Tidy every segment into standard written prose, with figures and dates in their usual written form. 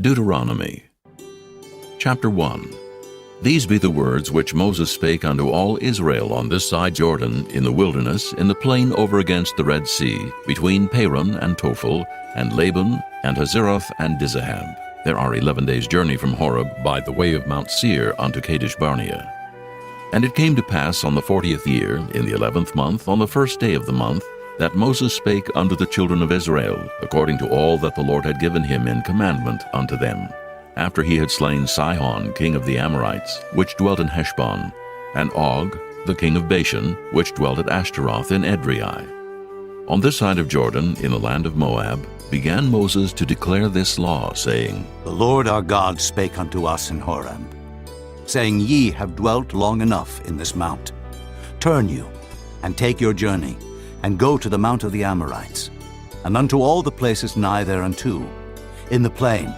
Deuteronomy. Chapter 1. These be the words which Moses spake unto all Israel on this side Jordan, in the wilderness, in the plain over against the Red Sea, between Paran and Tophel, and Laban, and Hazeroth, and Dizahab. There are 11 days' journey from Horeb by the way of Mount Seir unto Kadesh Barnea. And it came to pass on the 40th year, in the 11th month, on the first day of the month, that Moses spake unto the children of Israel, according to all that the Lord had given him in commandment unto them, after he had slain Sihon king of the Amorites, which dwelt in Heshbon, and Og the king of Bashan, which dwelt at Ashtaroth in Edrei. On this side of Jordan, in the land of Moab, began Moses to declare this law, saying, The Lord our God spake unto us in Horeb, saying, Ye have dwelt long enough in this mount. Turn you, and take your journey, and go to the mount of the Amorites, and unto all the places nigh thereunto, in the plain,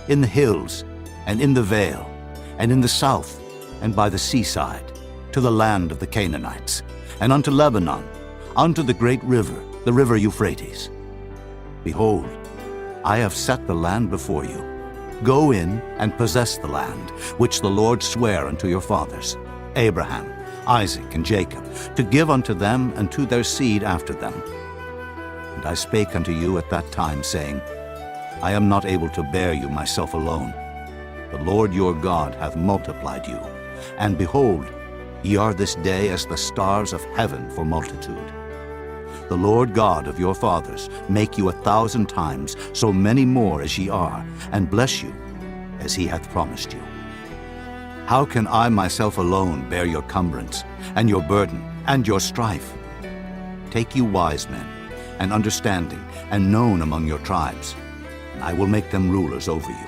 in the hills, and in the vale, and in the south, and by the seaside, to the land of the Canaanites, and unto Lebanon, unto the great river, the river Euphrates. Behold, I have set the land before you. Go in and possess the land, which the Lord sware unto your fathers, Abraham, Isaac, and Jacob, to give unto them and to their seed after them. And I spake unto you at that time, saying, I am not able to bear you myself alone. The Lord your God hath multiplied you, and behold, ye are this day as the stars of heaven for multitude. The Lord God of your fathers make you 1,000 times so many more as ye are, and bless you as he hath promised you. How can I myself alone bear your cumbrance, and your burden, and your strife? Take you wise men, and understanding, and known among your tribes, and I will make them rulers over you.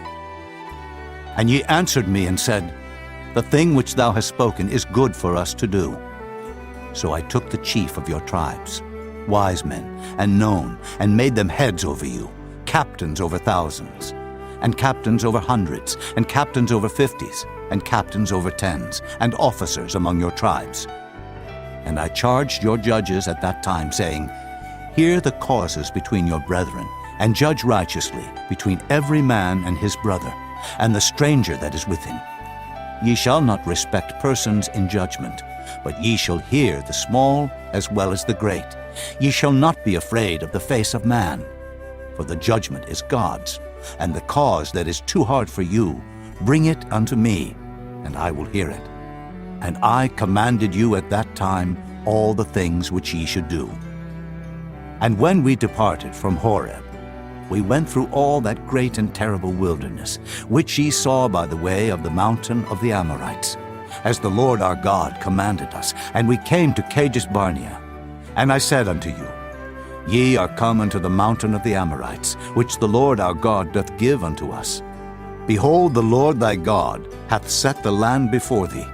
And ye answered me and said, The thing which thou hast spoken is good for us to do. So I took the chief of your tribes, wise men, and known, and made them heads over you, captains over thousands, and captains over hundreds, and captains over 50s, and captains over 10s, and officers among your tribes. And I charged your judges at that time, saying, Hear the causes between your brethren, and judge righteously between every man and his brother, and the stranger that is with him. Ye shall not respect persons in judgment, but ye shall hear the small as well as the great. Ye shall not be afraid of the face of man, for the judgment is God's, and the cause that is too hard for you, bring it unto me, and I will hear it. And I commanded you at that time all the things which ye should do. And when we departed from Horeb, we went through all that great and terrible wilderness, which ye saw by the way of the mountain of the Amorites, as the Lord our God commanded us, and we came to Kadesh Barnea. And I said unto you, Ye are come unto the mountain of the Amorites, which the Lord our God doth give unto us. Behold, the Lord thy God hath set the land before thee.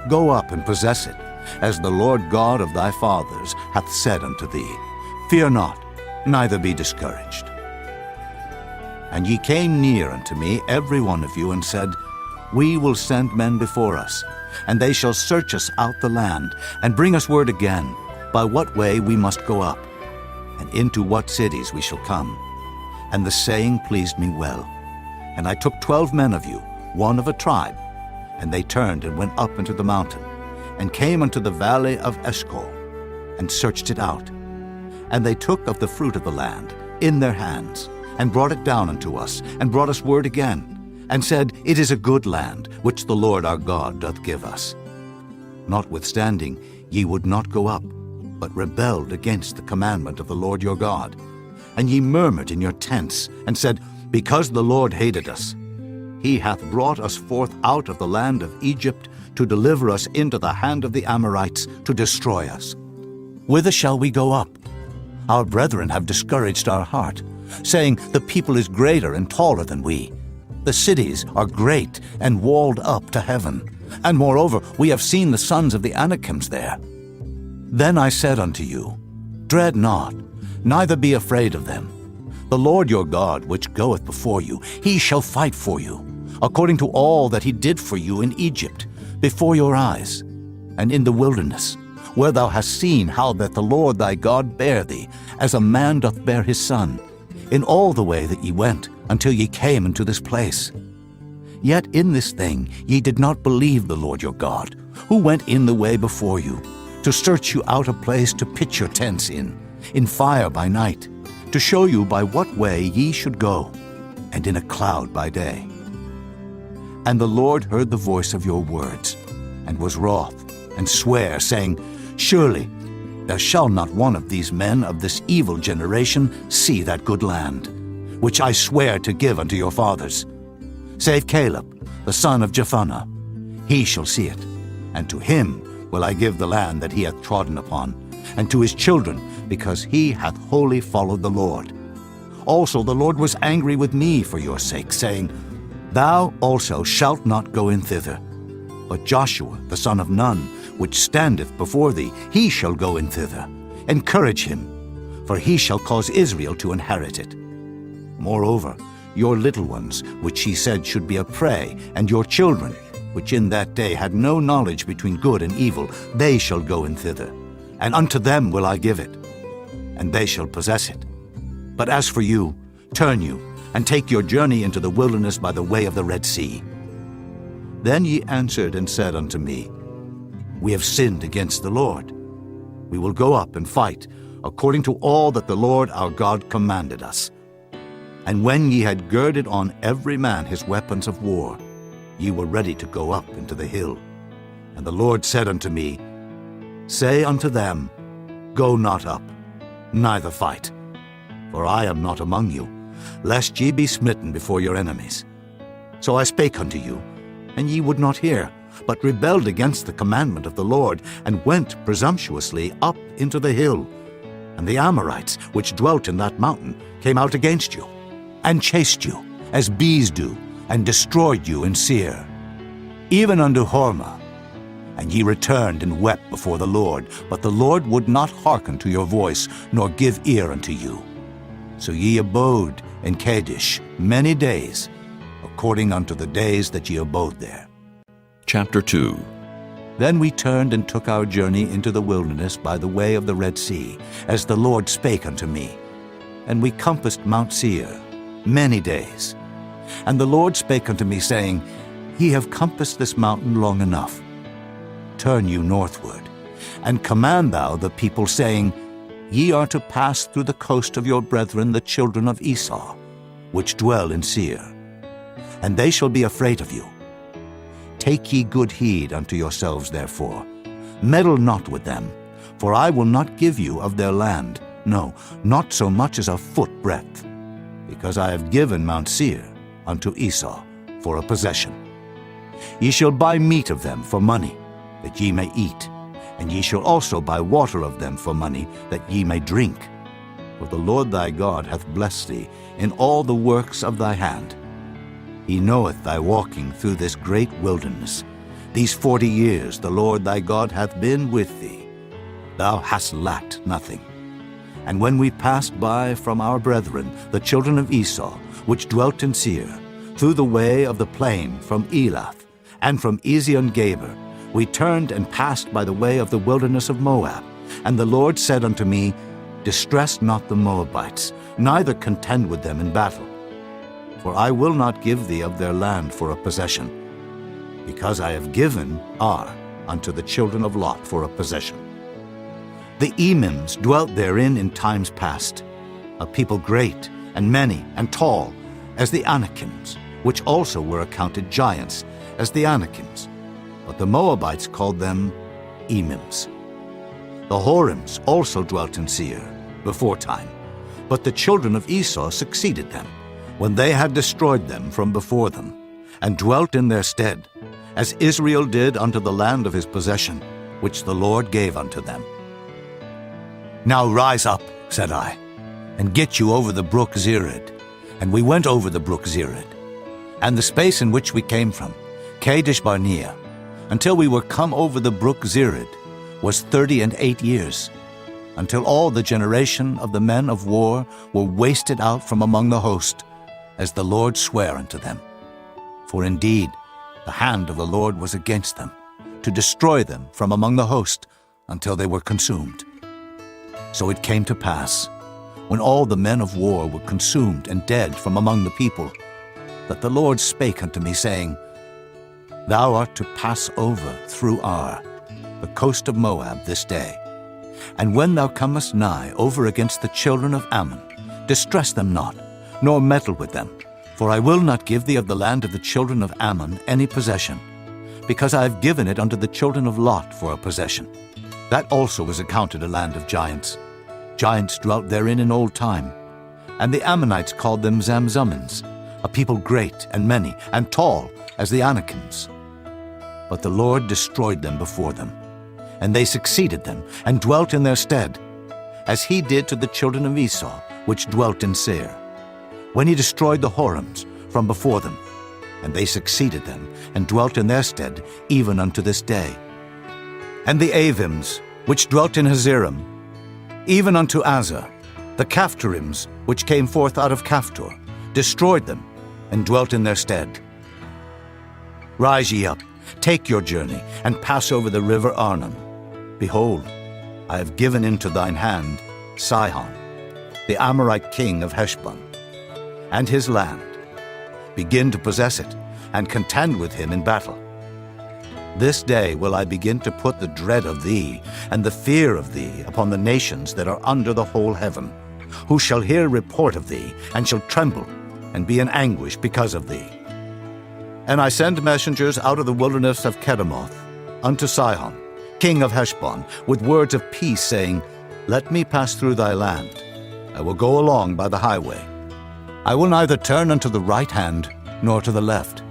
Go up and possess it, as the Lord God of thy fathers hath said unto thee. Fear not, neither be discouraged. And ye came near unto me, every one of you, and said, We will send men before us, and they shall search us out the land, and bring us word again, by what way we must go up, and into what cities we shall come. And the saying pleased me well. And I took 12 men of you, one of a tribe, and they turned and went up into the mountain, and came unto the valley of Eshcol, and searched it out. And they took of the fruit of the land in their hands, and brought it down unto us, and brought us word again, and said, It is a good land, which the Lord our God doth give us. Notwithstanding, ye would not go up, but rebelled against the commandment of the Lord your God. And ye murmured in your tents, and said, Because the Lord hated us, he hath brought us forth out of the land of Egypt, to deliver us into the hand of the Amorites, to destroy us. Whither shall we go up? Our brethren have discouraged our heart, saying, The people is greater and taller than we. The cities are great and walled up to heaven. And moreover, we have seen the sons of the Anakims there. Then I said unto you, Dread not, neither be afraid of them. The Lord your God, which goeth before you, he shall fight for you, according to all that he did for you in Egypt, before your eyes, and in the wilderness, where thou hast seen how that the Lord thy God bare thee, as a man doth bear his son. in all the way that ye went, until ye came into this place. Yet in this thing ye did not believe the Lord your God, who went in the way before you, to search you out a place to pitch your tents in fire by night, to show you by what way ye should go, and in a cloud by day. And the Lord heard the voice of your words, and was wroth, and sware, saying, Surely there shall not one of these men of this evil generation see that good land, which I swear to give unto your fathers, save Caleb, the son of Jephunneh. He shall see it, and to him will I give the land that he hath trodden upon, and to his children, because he hath wholly followed the Lord. Also the Lord was angry with me for your sake, saying, Thou also shalt not go in thither. But Joshua the son of Nun, which standeth before thee, he shall go in thither. Encourage him, for he shall cause Israel to inherit it. Moreover, your little ones, which he said should be a prey, and your children, which in that day had no knowledge between good and evil, they shall go in thither, and unto them will I give it, and they shall possess it. But as for you, turn you, and take your journey into the wilderness by the way of the Red Sea. Then ye answered and said unto me, We have sinned against the Lord. We will go up and fight, according to all that the Lord our God commanded us. And when ye had girded on every man his weapons of war, ye were ready to go up into the hill. And the Lord said unto me, Say unto them, Go not up, neither fight, for I am not among you, lest ye be smitten before your enemies. So I spake unto you, and ye would not hear, but rebelled against the commandment of the Lord, and went presumptuously up into the hill. And the Amorites, which dwelt in that mountain, came out against you, and chased you, as bees do, and destroyed you in Seir, even unto Hormah. And ye returned and wept before the Lord, but the Lord would not hearken to your voice, nor give ear unto you. So ye abode in Kadesh many days, according unto the days that ye abode there. Chapter 2. Then we turned and took our journey into the wilderness by the way of the Red Sea, as the Lord spake unto me. And we compassed Mount Seir many days. And the Lord spake unto me, saying, Ye have compassed this mountain long enough. Turn you northward, and command thou the people, saying, Ye are to pass through the coast of your brethren the children of Esau, which dwell in Seir, and they shall be afraid of you. Take ye good heed unto yourselves, therefore. Meddle not with them, for I will not give you of their land, no, not so much as a foot breadth, because I have given Mount Seir unto Esau for a possession. Ye shall buy meat of them for money, that ye may eat, and ye shall also buy water of them for money, that ye may drink. For the Lord thy God hath blessed thee in all the works of thy hand. He knoweth thy walking through this great wilderness. These 40 years the Lord thy God hath been with thee. Thou hast lacked nothing. And when we passed by from our brethren, the children of Esau, which dwelt in Seir, through the way of the plain from Elath, and from Ezion-Geber, we turned and passed by the way of the wilderness of Moab. And the Lord said unto me, Distress not the Moabites, neither contend with them in battle. For I will not give thee of their land for a possession, because I have given Ar unto the children of Lot for a possession. The Emims dwelt therein in times past, a people great and many and tall, as the Anakims, which also were accounted giants, as the Anakims. But the Moabites called them Emims. The Horims also dwelt in Seir beforetime, but the children of Esau succeeded them, when they had destroyed them from before them, and dwelt in their stead, as Israel did unto the land of his possession, which the Lord gave unto them. Now rise up, said I, and get you over the brook Zered. And we went over the brook Zered, and the space in which we came from, Kadesh Barnea, until we were come over the brook Zered, was 38 years, until all the generation of the men of war were wasted out from among the host, as the Lord sware unto them. For indeed the hand of the Lord was against them, to destroy them from among the host, until they were consumed. So it came to pass, when all the men of war were consumed and dead from among the people, that the Lord spake unto me, saying, Thou art to pass over through Ar, the coast of Moab, this day. And when thou comest nigh over against the children of Ammon, distress them not, nor meddle with them, for I will not give thee of the land of the children of Ammon any possession, because I have given it unto the children of Lot for a possession. That also is accounted a land of giants. Giants dwelt therein in old time. And the Ammonites called them Zamzummins, a people great and many, and tall as the Anakims. But the Lord destroyed them before them, and they succeeded them, and dwelt in their stead, as he did to the children of Esau, which dwelt in Seir, when he destroyed the Horims from before them, and they succeeded them, and dwelt in their stead, even unto this day. And the Avims, which dwelt in Hazerim, even unto Azar, the Caphtorims, which came forth out of Caphtor, destroyed them, and dwelt in their stead. Rise ye up, take your journey, and pass over the river Arnon. Behold, I have given into thine hand Sihon, the Amorite king of Heshbon, and his land. Begin to possess it, and contend with him in battle. This day will I begin to put the dread of thee and the fear of thee upon the nations that are under the whole heaven, who shall hear report of thee, and shall tremble, and be in anguish because of thee. And I send messengers out of the wilderness of Kedemoth unto Sihon, king of Heshbon, with words of peace, saying, Let me pass through thy land. I will go along by the highway. I will neither turn unto the right hand, nor to the left.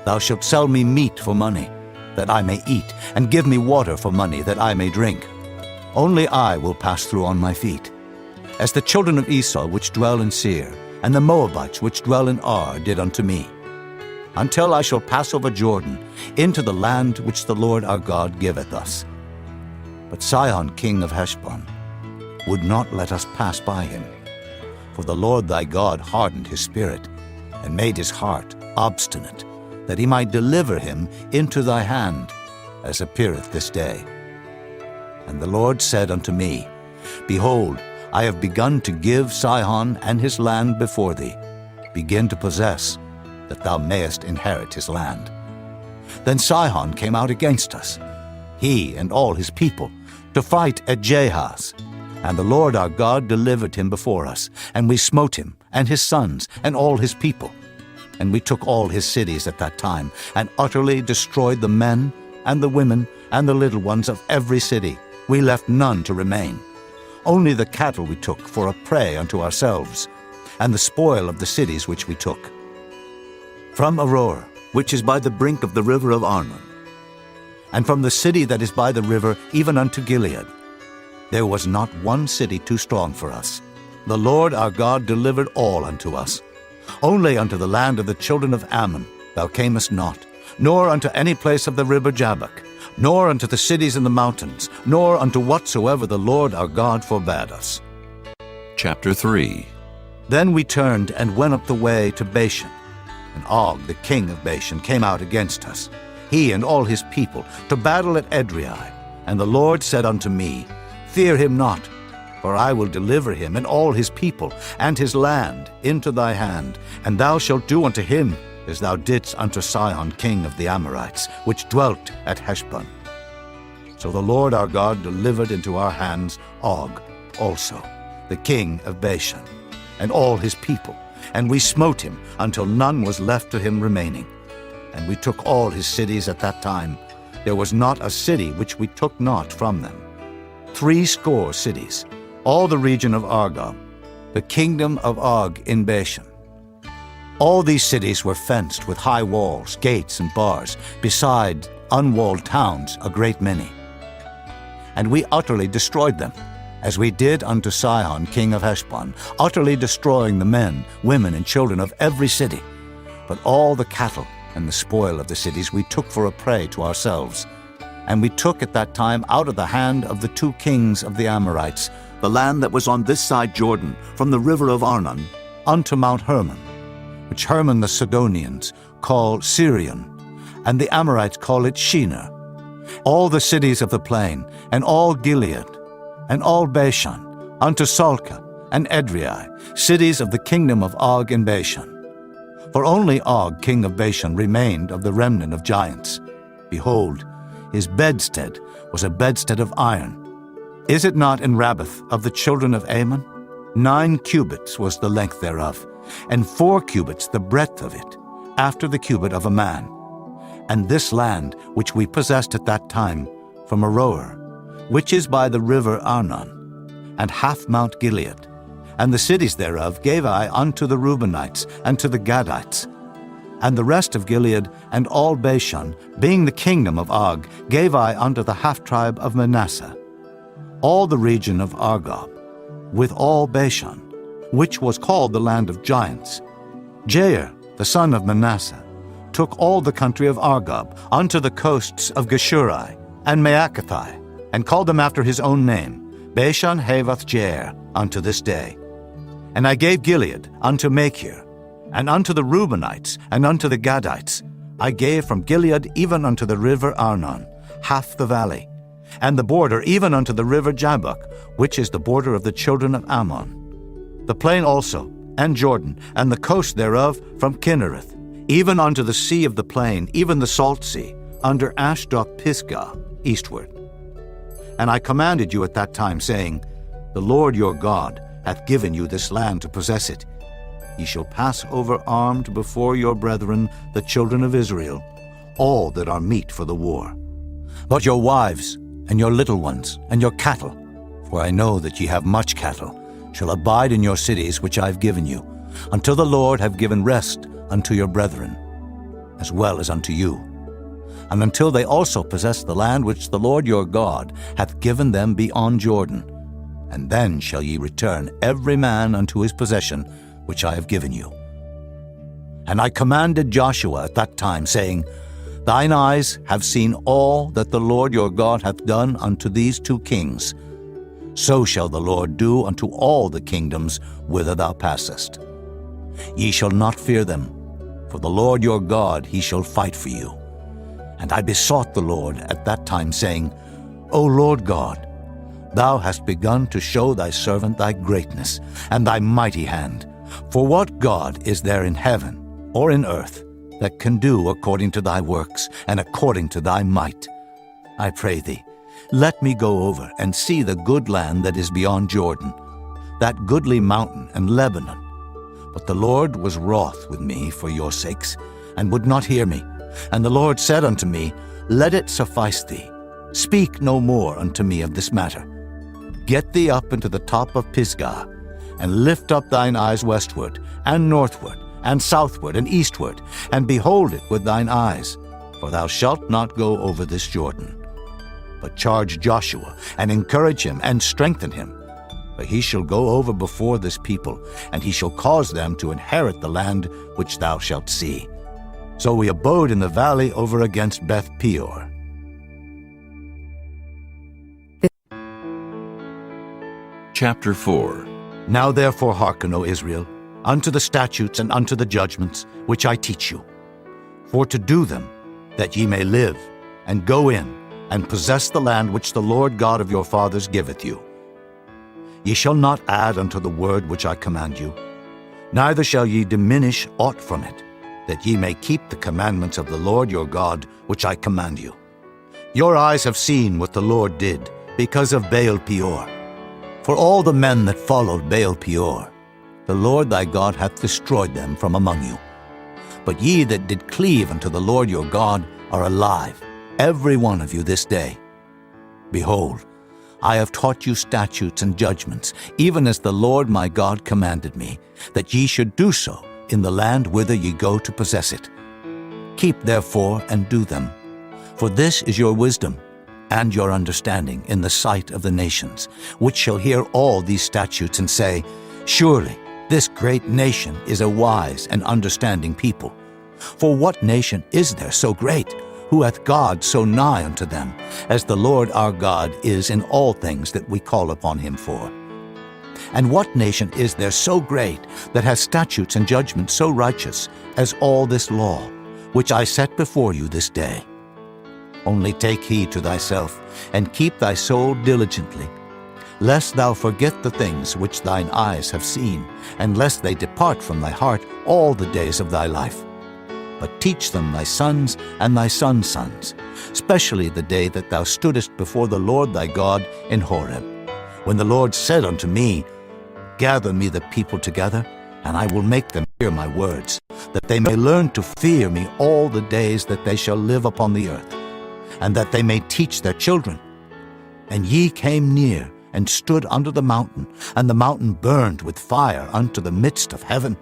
Thou shalt sell me meat for money, that I may eat, and give me water for money, that I may drink. Only I will pass through on my feet, as the children of Esau which dwell in Seir, and the Moabites which dwell in Ar did unto me, until I shall pass over Jordan into the land which the Lord our God giveth us. But Sihon king of Heshbon would not let us pass by him, for the Lord thy God hardened his spirit, and made his heart obstinate, that he might deliver him into thy hand, as appeareth this day. And the Lord said unto me, Behold, I have begun to give Sihon and his land before thee. Begin to possess, that thou mayest inherit his land. Then Sihon came out against us, he and all his people, to fight at Jahaz. And the Lord our God delivered him before us, and we smote him, and his sons, and all his people. And we took all his cities at that time, and utterly destroyed the men, and the women, and the little ones of every city. We left none to remain. Only the cattle we took for a prey unto ourselves, and the spoil of the cities which we took. From Aroer, which is by the brink of the river of Arnon, and from the city that is by the river even unto Gilead, there was not one city too strong for us. The Lord our God delivered all unto us. Only unto the land of the children of Ammon thou camest not, nor unto any place of the river Jabbok, nor unto the cities in the mountains, nor unto whatsoever the Lord our God forbade us. Chapter 3. Then we turned and went up the way to Bashan. And Og, the king of Bashan, came out against us, he and all his people, to battle at Edrei. And the Lord said unto me, Fear him not, for I will deliver him and all his people and his land into thy hand, and thou shalt do unto him as thou didst unto Sihon king of the Amorites, which dwelt at Heshbon. So the Lord our God delivered into our hands Og also, the king of Bashan, and all his people, and we smote him until none was left to him remaining. And we took all his cities at that time. There was not a city which we took not from them. 80 cities, all the region of Argob, the kingdom of Og in Bashan. All these cities were fenced with high walls, gates, and bars, beside unwalled towns a great many. And we utterly destroyed them, as we did unto Sihon king of Heshbon, utterly destroying the men, women, and children of every city. But all the cattle and the spoil of the cities we took for a prey to ourselves. And we took at that time out of the hand of the 2 kings of the Amorites the land that was on this side Jordan, from the river of Arnon unto Mount Hermon, which Hermon the Sidonians call Syrian, and the Amorites call it Shinar, all the cities of the plain, and all Gilead, and all Bashan, unto Salcah, and Edrei, cities of the kingdom of Og in Bashan. For only Og, king of Bashan, remained of the remnant of giants. Behold, his bedstead was a bedstead of iron. Is it not in Rabbath of the children of Ammon? 9 cubits was the length thereof, and 4 cubits the breadth of it, after the cubit of a man. And this land which we possessed at that time, from Aroer, which is by the river Arnon, and half Mount Gilead, and the cities thereof gave I unto the Reubenites and to the Gadites. And the rest of Gilead and all Bashan, being the kingdom of Og, gave I unto the half-tribe of Manasseh. All the region of Argob, with all Bashan, which was called the land of giants. Jair, the son of Manasseh, took all the country of Argob unto the coasts of Geshurai and Maacathai, and called them after his own name, Bashan Havoth Jair, unto this day. And I gave Gilead unto Machir, and unto the Reubenites, and unto the Gadites. I gave from Gilead even unto the river Arnon, half the valley, and the border even unto the river Jabbok, which is the border of the children of Ammon. The plain also, and Jordan, and the coast thereof from Kinnereth, even unto the sea of the plain, even the salt sea, under Ashdod Pisgah, eastward. And I commanded you at that time, saying, The Lord your God hath given you this land to possess it. Ye shall pass over armed before your brethren, the children of Israel, all that are meet for the war. But your wives, and your little ones, and your cattle, for I know that ye have much cattle, shall abide in your cities which I have given you, until the Lord have given rest unto your brethren, as well as unto you, and until they also possess the land which the Lord your God hath given them beyond Jordan. And then shall ye return every man unto his possession, which I have given you. And I commanded Joshua at that time, saying, Thine eyes have seen all that the Lord your God hath done unto these 2 kings. So shall the Lord do unto all the kingdoms whither thou passest. Ye shall not fear them, for the Lord your God he shall fight for you. And I besought the Lord at that time, saying, O Lord God, thou hast begun to show thy servant thy greatness and thy mighty hand. For what God is there in heaven or in earth that can do according to thy works and according to thy might? I pray thee, let me go over and see the good land that is beyond Jordan, that goodly mountain and Lebanon. But the Lord was wroth with me for your sakes, and would not hear me. And the Lord said unto me, Let it suffice thee. Speak no more unto me of this matter. Get thee up into the top of Pisgah, and lift up thine eyes westward, and northward, and southward, and eastward, and behold it with thine eyes, for thou shalt not go over this Jordan. But charge Joshua, and encourage him, and strengthen him. For he shall go over before this people, and he shall cause them to inherit the land which thou shalt see. So we abode in the valley over against Beth Peor. Chapter 4. Now therefore hearken, O Israel, unto the statutes and unto the judgments which I teach you, for to do them, that ye may live, and go in, and possess the land which the Lord God of your fathers giveth you. Ye shall not add unto the word which I command you, neither shall ye diminish aught from it, that ye may keep the commandments of the Lord your God which I command you. Your eyes have seen what the Lord did because of Baal Peor. For all the men that followed Baal Peor, the Lord thy God hath destroyed them from among you. But ye that did cleave unto the Lord your God are alive, every one of you this day. Behold, I have taught you statutes and judgments, even as the Lord my God commanded me, that ye should do so in the land whither ye go to possess it. Keep therefore and do them, for this is your wisdom and your understanding in the sight of the nations, which shall hear all these statutes and say, Surely this great nation is a wise and understanding people. For what nation is there so great, who hath God so nigh unto them, as the Lord our God is in all things that we call upon him for? And what nation is there so great, that has statutes and judgments so righteous, as all this law, which I set before you this day? Only take heed to thyself, and keep thy soul diligently, lest thou forget the things which thine eyes have seen, and lest they depart from thy heart all the days of thy life. But teach them thy sons and thy sons' sons, especially the day that thou stoodest before the Lord thy God in Horeb, when the Lord said unto me, Gather me the people together, and I will make them hear my words, that they may learn to fear me all the days that they shall live upon the earth, and that they may teach their children. And ye came near, and stood under the mountain, and the mountain burned with fire unto the midst of heaven,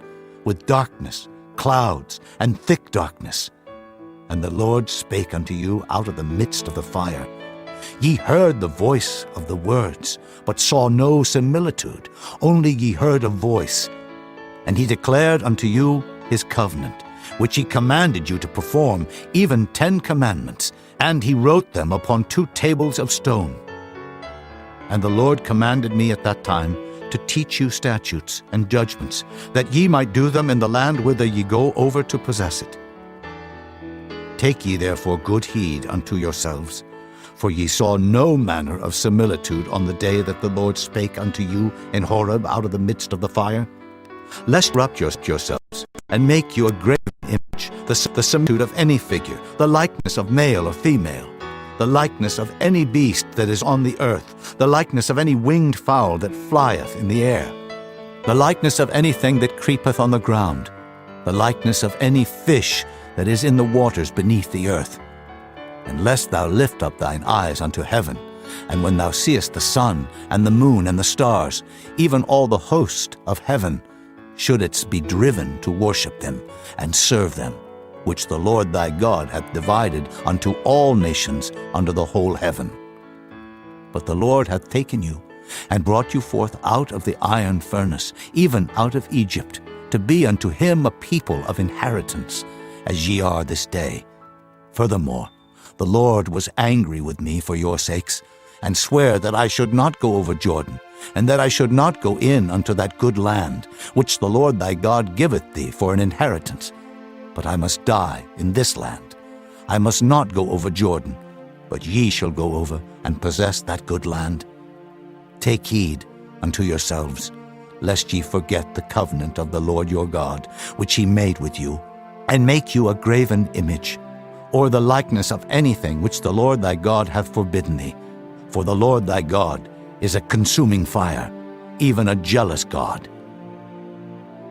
with darkness, clouds, and thick darkness. And the Lord spake unto you out of the midst of the fire. Ye heard the voice of the words, but saw no similitude, only ye heard a voice. And he declared unto you his covenant, which he commanded you to perform, even 10 commandments, and he wrote them upon 2 tables of stone. And the Lord commanded me at that time to teach you statutes and judgments, that ye might do them in the land whither ye go over to possess it. Take ye therefore good heed unto yourselves, for ye saw no manner of similitude on the day that the Lord spake unto you in Horeb out of the midst of the fire, lest corrupt yourselves, and make you a graven image, the similitude of any figure, the likeness of male or female, the likeness of any beast that is on the earth, the likeness of any winged fowl that flieth in the air, the likeness of anything that creepeth on the ground, the likeness of any fish that is in the waters beneath the earth. And lest thou lift up thine eyes unto heaven, and when thou seest the sun and the moon and the stars, even all the host of heaven, shouldest be driven to worship them and serve them, which the Lord thy God hath divided unto all nations under the whole heaven. But the Lord hath taken you, and brought you forth out of the iron furnace, even out of Egypt, to be unto him a people of inheritance, as ye are this day. Furthermore, the Lord was angry with me for your sakes, and sware that I should not go over Jordan, and that I should not go in unto that good land, which the Lord thy God giveth thee for an inheritance. But I must die in this land. I must not go over Jordan, but ye shall go over and possess that good land. Take heed unto yourselves, lest ye forget the covenant of the Lord your God, which he made with you, and make you a graven image, or the likeness of anything which the Lord thy God hath forbidden thee. For the Lord thy God is a consuming fire, even a jealous God.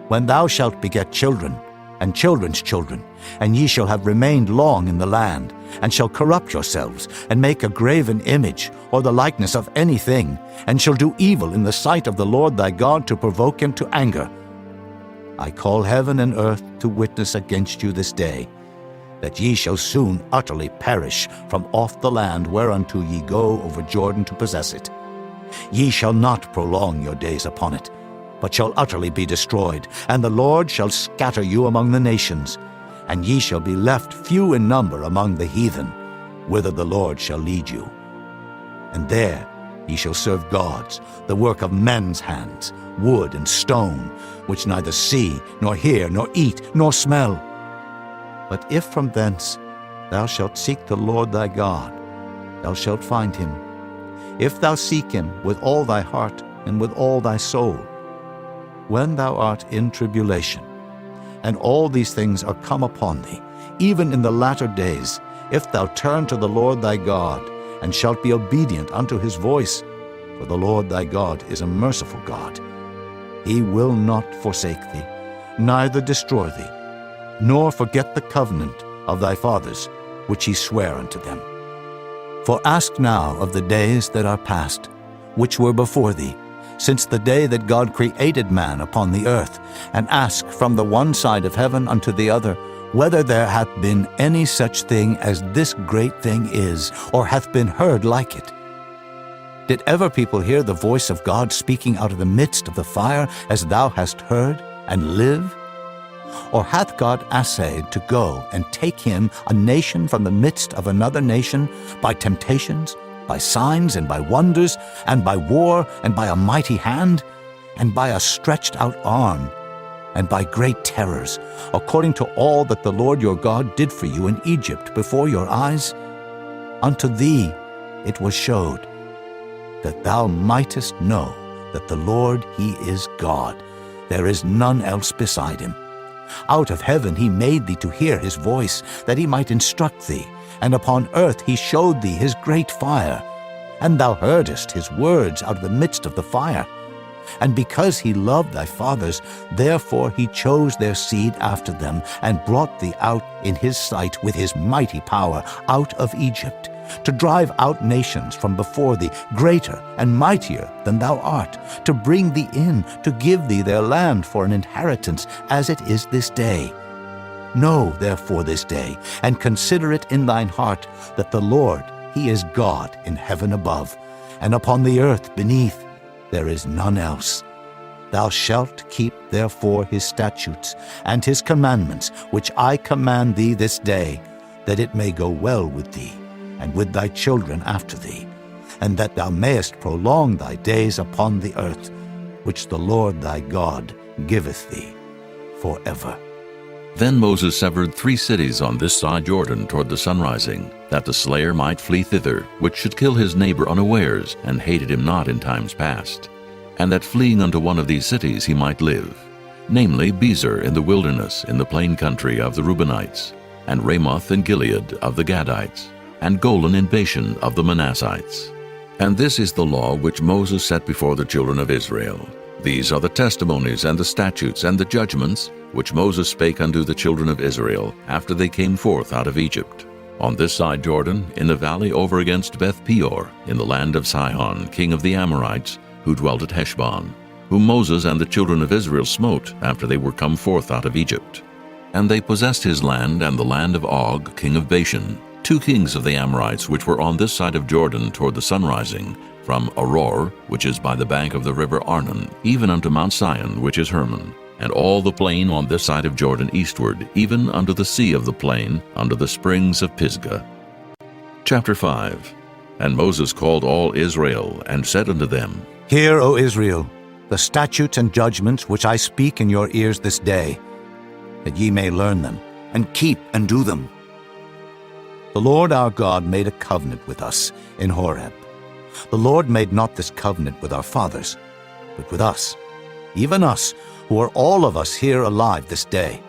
When thou shalt beget children, and children's children, and ye shall have remained long in the land, and shall corrupt yourselves, and make a graven image, or the likeness of anything, and shall do evil in the sight of the Lord thy God to provoke him to anger, I call heaven and earth to witness against you this day, that ye shall soon utterly perish from off the land whereunto ye go over Jordan to possess it. Ye shall not prolong your days upon it, but shall utterly be destroyed, and the Lord shall scatter you among the nations, and ye shall be left few in number among the heathen, whither the Lord shall lead you. And there ye shall serve gods, the work of men's hands, wood and stone, which neither see, nor hear, nor eat, nor smell. But if from thence thou shalt seek the Lord thy God, thou shalt find him, if thou seek him with all thy heart and with all thy soul. When thou art in tribulation, and all these things are come upon thee, even in the latter days, if thou turn to the Lord thy God, and shalt be obedient unto his voice, for the Lord thy God is a merciful God. He will not forsake thee, neither destroy thee, nor forget the covenant of thy fathers, which he sware unto them. For ask now of the days that are past, which were before thee, since the day that God created man upon the earth, and ask from the one side of heaven unto the other, whether there hath been any such thing as this great thing is, or hath been heard like it. Did ever people hear the voice of God speaking out of the midst of the fire, as thou hast heard, and live? Or hath God assayed to go and take him, a nation from the midst of another nation, by temptations, by signs and by wonders, and by war, and by a mighty hand, and by a stretched out arm, and by great terrors, according to all that the Lord your God did for you in Egypt before your eyes? Unto thee it was showed. that thou mightest know that the Lord, he is God. There is none else beside him. Out of heaven he made thee to hear his voice, that he might instruct thee, and upon earth he showed thee his great fire. And thou heardest his words out of the midst of the fire. And because he loved thy fathers, therefore he chose their seed after them, and brought thee out in his sight with his mighty power out of Egypt, to drive out nations from before thee, greater and mightier than thou art, to bring thee in, to give thee their land for an inheritance, as it is this day. Know therefore this day, and consider it in thine heart, that the Lord, he is God in heaven above, and upon the earth beneath. There is none else. Thou shalt keep therefore his statutes and his commandments, which I command thee this day, that it may go well with thee, and with thy children after thee, and that thou mayest prolong thy days upon the earth, which the Lord thy God giveth thee forever. Then Moses severed 3 cities on this side Jordan toward the sunrising, that the slayer might flee thither, which should kill his neighbor unawares, and hated him not in times past, and that fleeing unto one of these cities he might live, namely Bezer in the wilderness in the plain country of the Reubenites, and Ramoth in Gilead of the Gadites, and Golan in Bashan of the Manassites. And this is the law which Moses set before the children of Israel. These are the testimonies and the statutes and the judgments which Moses spake unto the children of Israel after they came forth out of Egypt, on this side Jordan, in the valley over against Beth Peor, in the land of Sihon, king of the Amorites, who dwelt at Heshbon, whom Moses and the children of Israel smote after they were come forth out of Egypt. And they possessed his land and the land of Og, king of Bashan, 2 kings of the Amorites which were on this side of Jordan toward the sunrising, from Aror, which is by the bank of the river Arnon, even unto Mount Sion, which is Hermon, and all the plain on this side of Jordan eastward, even unto the sea of the plain, unto the springs of Pisgah. Chapter 5. And Moses called all Israel, and said unto them, Hear, O Israel, the statutes and judgments which I speak in your ears this day, that ye may learn them, and keep and do them. The Lord our God made a covenant with us in Horeb. The Lord made not this covenant with our fathers, but with us, even us, who are all of us here alive this day.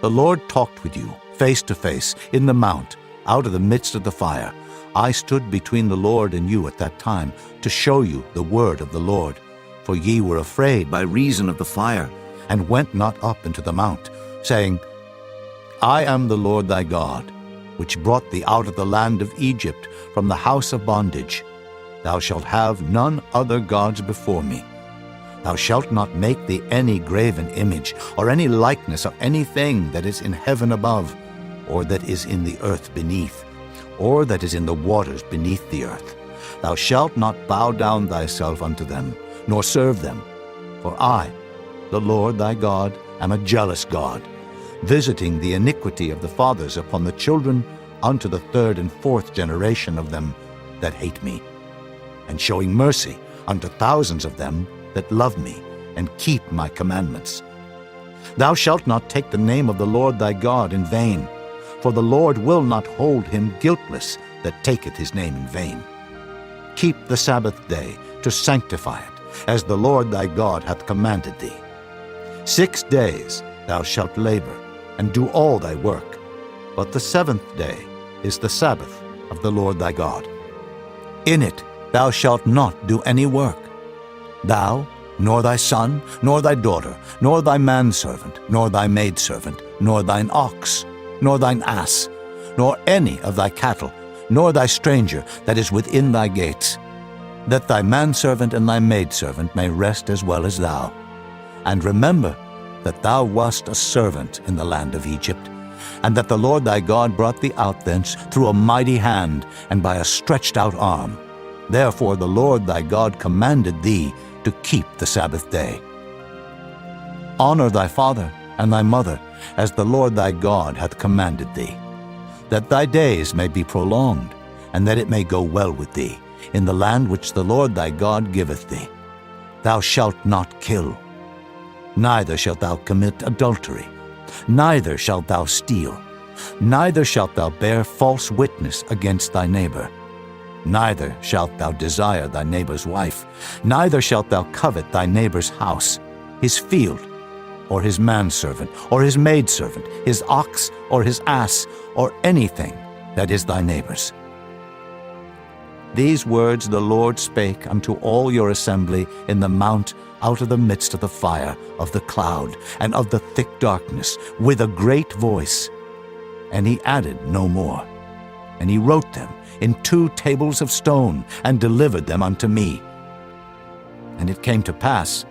The Lord talked with you face to face in the mount, out of the midst of the fire. I stood between the Lord and you at that time, to show you the word of the Lord. For ye were afraid by reason of the fire, and went not up into the mount, saying, I am the Lord thy God, which brought thee out of the land of Egypt, from the house of bondage. Thou shalt have none other gods before me. Thou shalt not make thee any graven image, or any likeness of anything that is in heaven above, or that is in the earth beneath, or that is in the waters beneath the earth. Thou shalt not bow down thyself unto them, nor serve them. For I, the Lord thy God, am a jealous God, visiting the iniquity of the fathers upon the children unto the 3rd and 4th generation of them that hate me, and showing mercy unto thousands of them that love me and keep my commandments. Thou shalt not take the name of the Lord thy God in vain, for the Lord will not hold him guiltless that taketh his name in vain. Keep the Sabbath day to sanctify it, as the Lord thy God hath commanded thee. 6 days thou shalt labor, and do all thy work, but the 7th day is the Sabbath of the Lord thy God. In it thou shalt not do any work, thou, nor thy son, nor thy daughter, nor thy manservant, nor thy maidservant, nor thine ox, nor thine ass, nor any of thy cattle, nor thy stranger that is within thy gates, that thy manservant and thy maidservant may rest as well as thou. And remember that thou wast a servant in the land of Egypt, and that the Lord thy God brought thee out thence through a mighty hand and by a stretched out arm. Therefore the Lord thy God commanded thee to keep the Sabbath day. Honor thy father and thy mother, as the Lord thy God hath commanded thee, that thy days may be prolonged, and that it may go well with thee, in the land which the Lord thy God giveth thee. Thou shalt not kill, neither shalt thou commit adultery, neither shalt thou steal, neither shalt thou bear false witness against thy neighbor. Neither shalt thou desire thy neighbor's wife, neither shalt thou covet thy neighbor's house, his field, or his manservant, or his maidservant, his ox, or his ass, or anything that is thy neighbor's. These words the Lord spake unto all your assembly in the mount out of the midst of the fire, of the cloud, and of the thick darkness, with a great voice. And he added no more. And he wrote them in 2 tables of stone, and delivered them unto me. And it came to pass,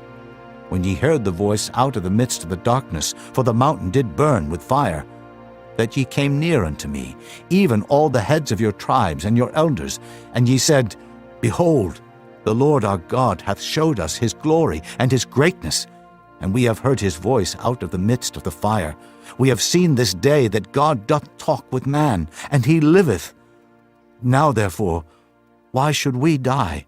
when ye heard the voice out of the midst of the darkness, for the mountain did burn with fire, that ye came near unto me, even all the heads of your tribes and your elders, and ye said, Behold, the Lord our God hath showed us his glory and his greatness, and we have heard his voice out of the midst of the fire. We have seen this day that God doth talk with man, and he liveth. Now therefore, why should we die?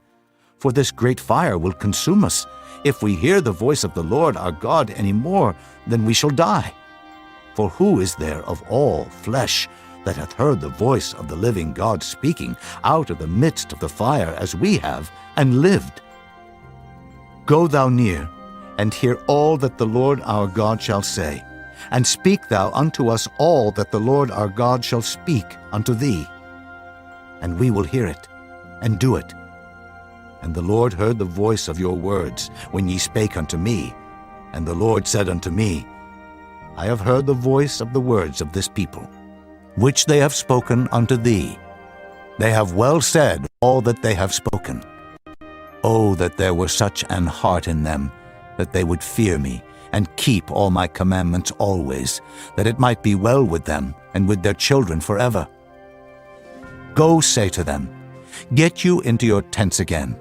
For this great fire will consume us. If we hear the voice of the Lord our God any more, then we shall die. For who is there of all flesh that hath heard the voice of the living God speaking out of the midst of the fire as we have, and lived? Go thou near, and hear all that the Lord our God shall say, and speak thou unto us all that the Lord our God shall speak unto thee. And we will hear it, and do it. And the Lord heard the voice of your words when ye spake unto me. And the Lord said unto me, I have heard the voice of the words of this people, which they have spoken unto thee. They have well said all that they have spoken. Oh, that there were such an heart in them, that they would fear me, and keep all my commandments always, that it might be well with them, and with their children forever. Go say to them, Get you into your tents again.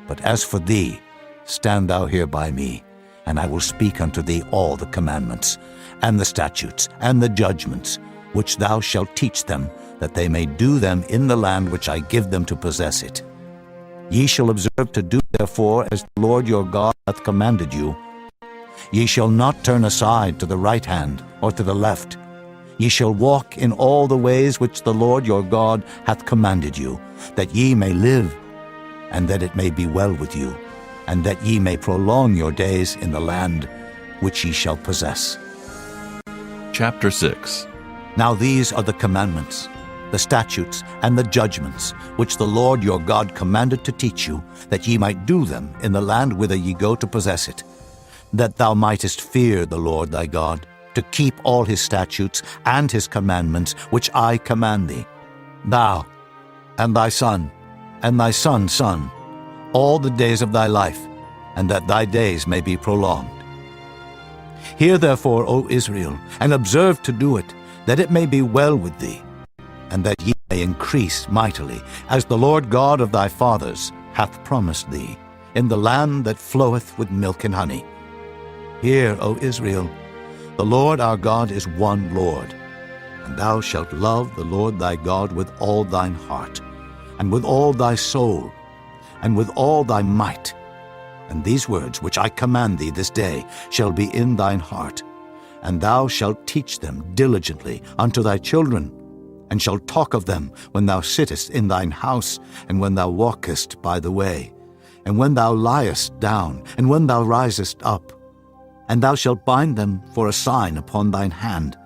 But as for thee, stand thou here by me, and I will speak unto thee all the commandments, and the statutes, and the judgments, which thou shalt teach them, that they may do them in the land which I give them to possess it. Ye shall observe to do therefore as the Lord your God hath commanded you. Ye shall not turn aside to the right hand or to the left. Ye shall walk in all the ways which the Lord your God hath commanded you, that ye may live, and that it may be well with you, and that ye may prolong your days in the land which ye shall possess. Chapter 6. Now these are the commandments, the statutes, and the judgments, which the Lord your God commanded to teach you, that ye might do them in the land whither ye go to possess it, that thou mightest fear the Lord thy God, to keep all his statutes and his commandments which I command thee, thou, and thy son, and thy son's son, all the days of thy life, and that thy days may be prolonged. Hear therefore, O Israel, and observe to do it, that it may be well with thee, and that ye may increase mightily, as the Lord God of thy fathers hath promised thee, in the land that floweth with milk and honey. Hear, O Israel, the Lord our God is one Lord, and thou shalt love the Lord thy God with all thine heart, and with all thy soul, and with all thy might. And these words which I command thee this day shall be in thine heart, and thou shalt teach them diligently unto thy children, and shalt talk of them when thou sittest in thine house, and when thou walkest by the way, and when thou liest down, and when thou risest up. And thou shalt bind them for a sign upon thine hand,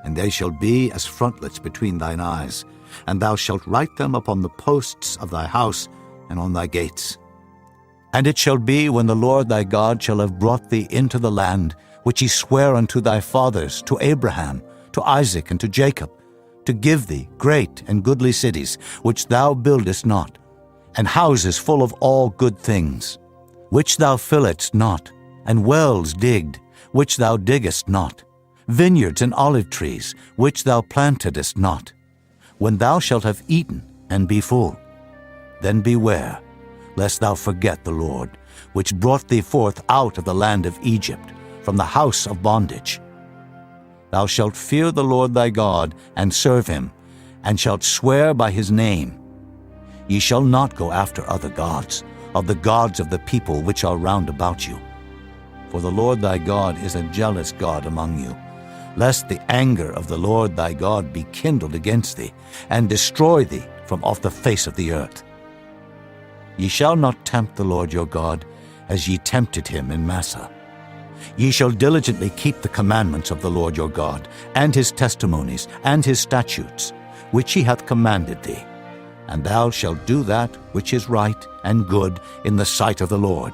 and they shall be as frontlets between thine eyes, and thou shalt write them upon the posts of thy house and on thy gates. And it shall be, when the Lord thy God shall have brought thee into the land which he sware unto thy fathers, to Abraham, to Isaac, and to Jacob, to give thee great and goodly cities, which thou buildest not, and houses full of all good things, which thou filledst not, and wells digged, which thou diggest not, vineyards and olive trees, which thou plantedest not. When thou shalt have eaten and be full, then beware, lest thou forget the Lord, which brought thee forth out of the land of Egypt, from the house of bondage. Thou shalt fear the Lord thy God, and serve him, and shalt swear by his name. Ye shall not go after other gods, of the gods of the people which are round about you. For the Lord thy God is a jealous God among you, lest the anger of the Lord thy God be kindled against thee, and destroy thee from off the face of the earth. Ye shall not tempt the Lord your God, as ye tempted him in Massah. Ye shall diligently keep the commandments of the Lord your God, and his testimonies, and his statutes, which he hath commanded thee. And thou shalt do that which is right and good in the sight of the Lord,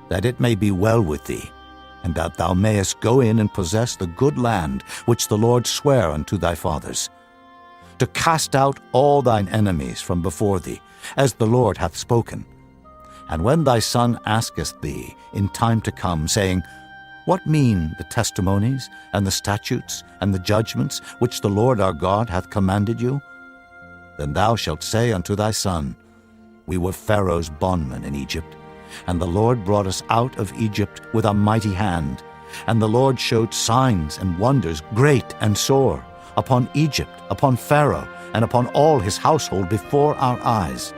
that it may be well with thee, and that thou mayest go in and possess the good land which the Lord sware unto thy fathers, to cast out all thine enemies from before thee, as the Lord hath spoken. And when thy son asketh thee in time to come, saying, What mean the testimonies, and the statutes, and the judgments which the Lord our God hath commanded you? Then thou shalt say unto thy son, We were Pharaoh's bondmen in Egypt, and the Lord brought us out of Egypt with a mighty hand. And the Lord showed signs and wonders great and sore upon Egypt, upon Pharaoh, and upon all his household before our eyes.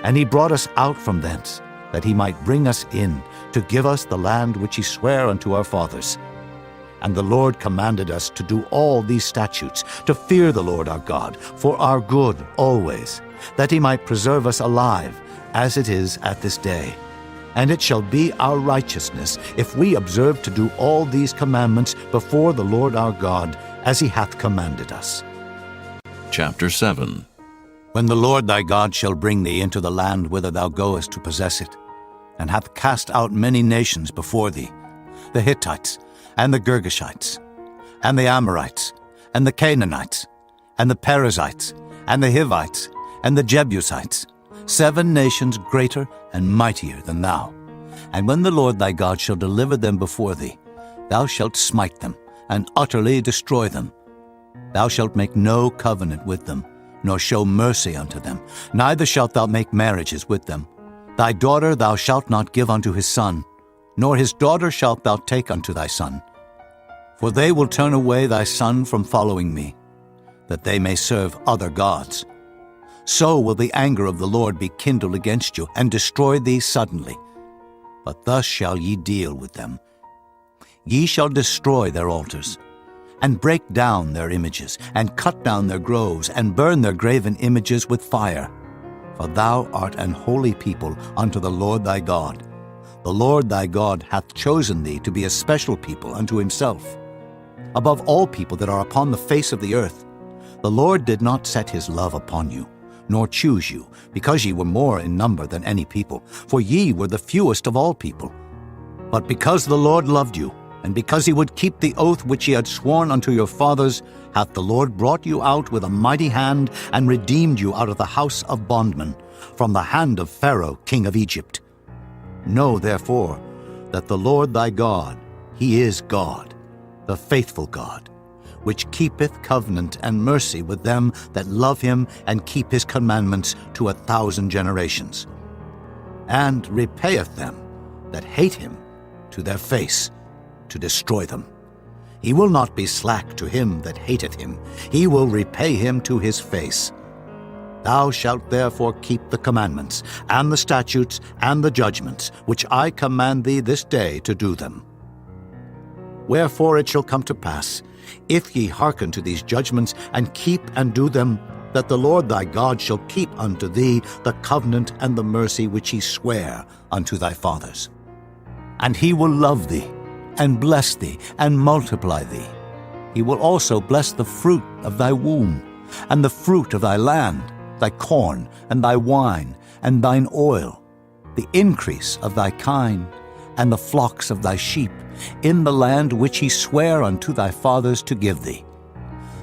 And he brought us out from thence, that he might bring us in, to give us the land which he sware unto our fathers. And the Lord commanded us to do all these statutes, to fear the Lord our God, for our good always, that he might preserve us alive, as it is at this day. And it shall be our righteousness, if we observe to do all these commandments before the Lord our God, as he hath commanded us. Chapter 7. When the Lord thy God shall bring thee into the land whither thou goest to possess it, and hath cast out many nations before thee, the Hittites, and the Girgashites, and the Amorites, and the Canaanites, and the Perizzites, and the Hivites, and the Jebusites, 7 nations greater and mightier than thou. And when the Lord thy God shall deliver them before thee, thou shalt smite them, and utterly destroy them. Thou shalt make no covenant with them, nor show mercy unto them, neither shalt thou make marriages with them. Thy daughter thou shalt not give unto his son, nor his daughter shalt thou take unto thy son. For they will turn away thy son from following me, that they may serve other gods. So will the anger of the Lord be kindled against you, and destroy thee suddenly. But thus shall ye deal with them. Ye shall destroy their altars, and break down their images, and cut down their groves, and burn their graven images with fire. For thou art an holy people unto the Lord thy God. The Lord thy God hath chosen thee to be a special people unto himself. Above all people that are upon the face of the earth, the Lord did not set his love upon you, nor choose you, because ye were more in number than any people, for ye were the fewest of all people. But because the Lord loved you, and because he would keep the oath which he had sworn unto your fathers, hath the Lord brought you out with a mighty hand, and redeemed you out of the house of bondmen, from the hand of Pharaoh king of Egypt. Know therefore that the Lord thy God, he is God, the faithful God, which keepeth covenant and mercy with them that love him and keep his commandments to 1,000 generations, and repayeth them that hate him to their face, to destroy them. He will not be slack to him that hateth him. He will repay him to his face. Thou shalt therefore keep the commandments, and the statutes, and the judgments, which I command thee this day to do them. Wherefore it shall come to pass, if ye hearken to these judgments, and keep and do them, that the Lord thy God shall keep unto thee the covenant and the mercy which he sware unto thy fathers. And he will love thee, and bless thee, and multiply thee. He will also bless the fruit of thy womb, and the fruit of thy land, thy corn, and thy wine, and thine oil, the increase of thy kine, and the flocks of thy sheep, in the land which he sware unto thy fathers to give thee.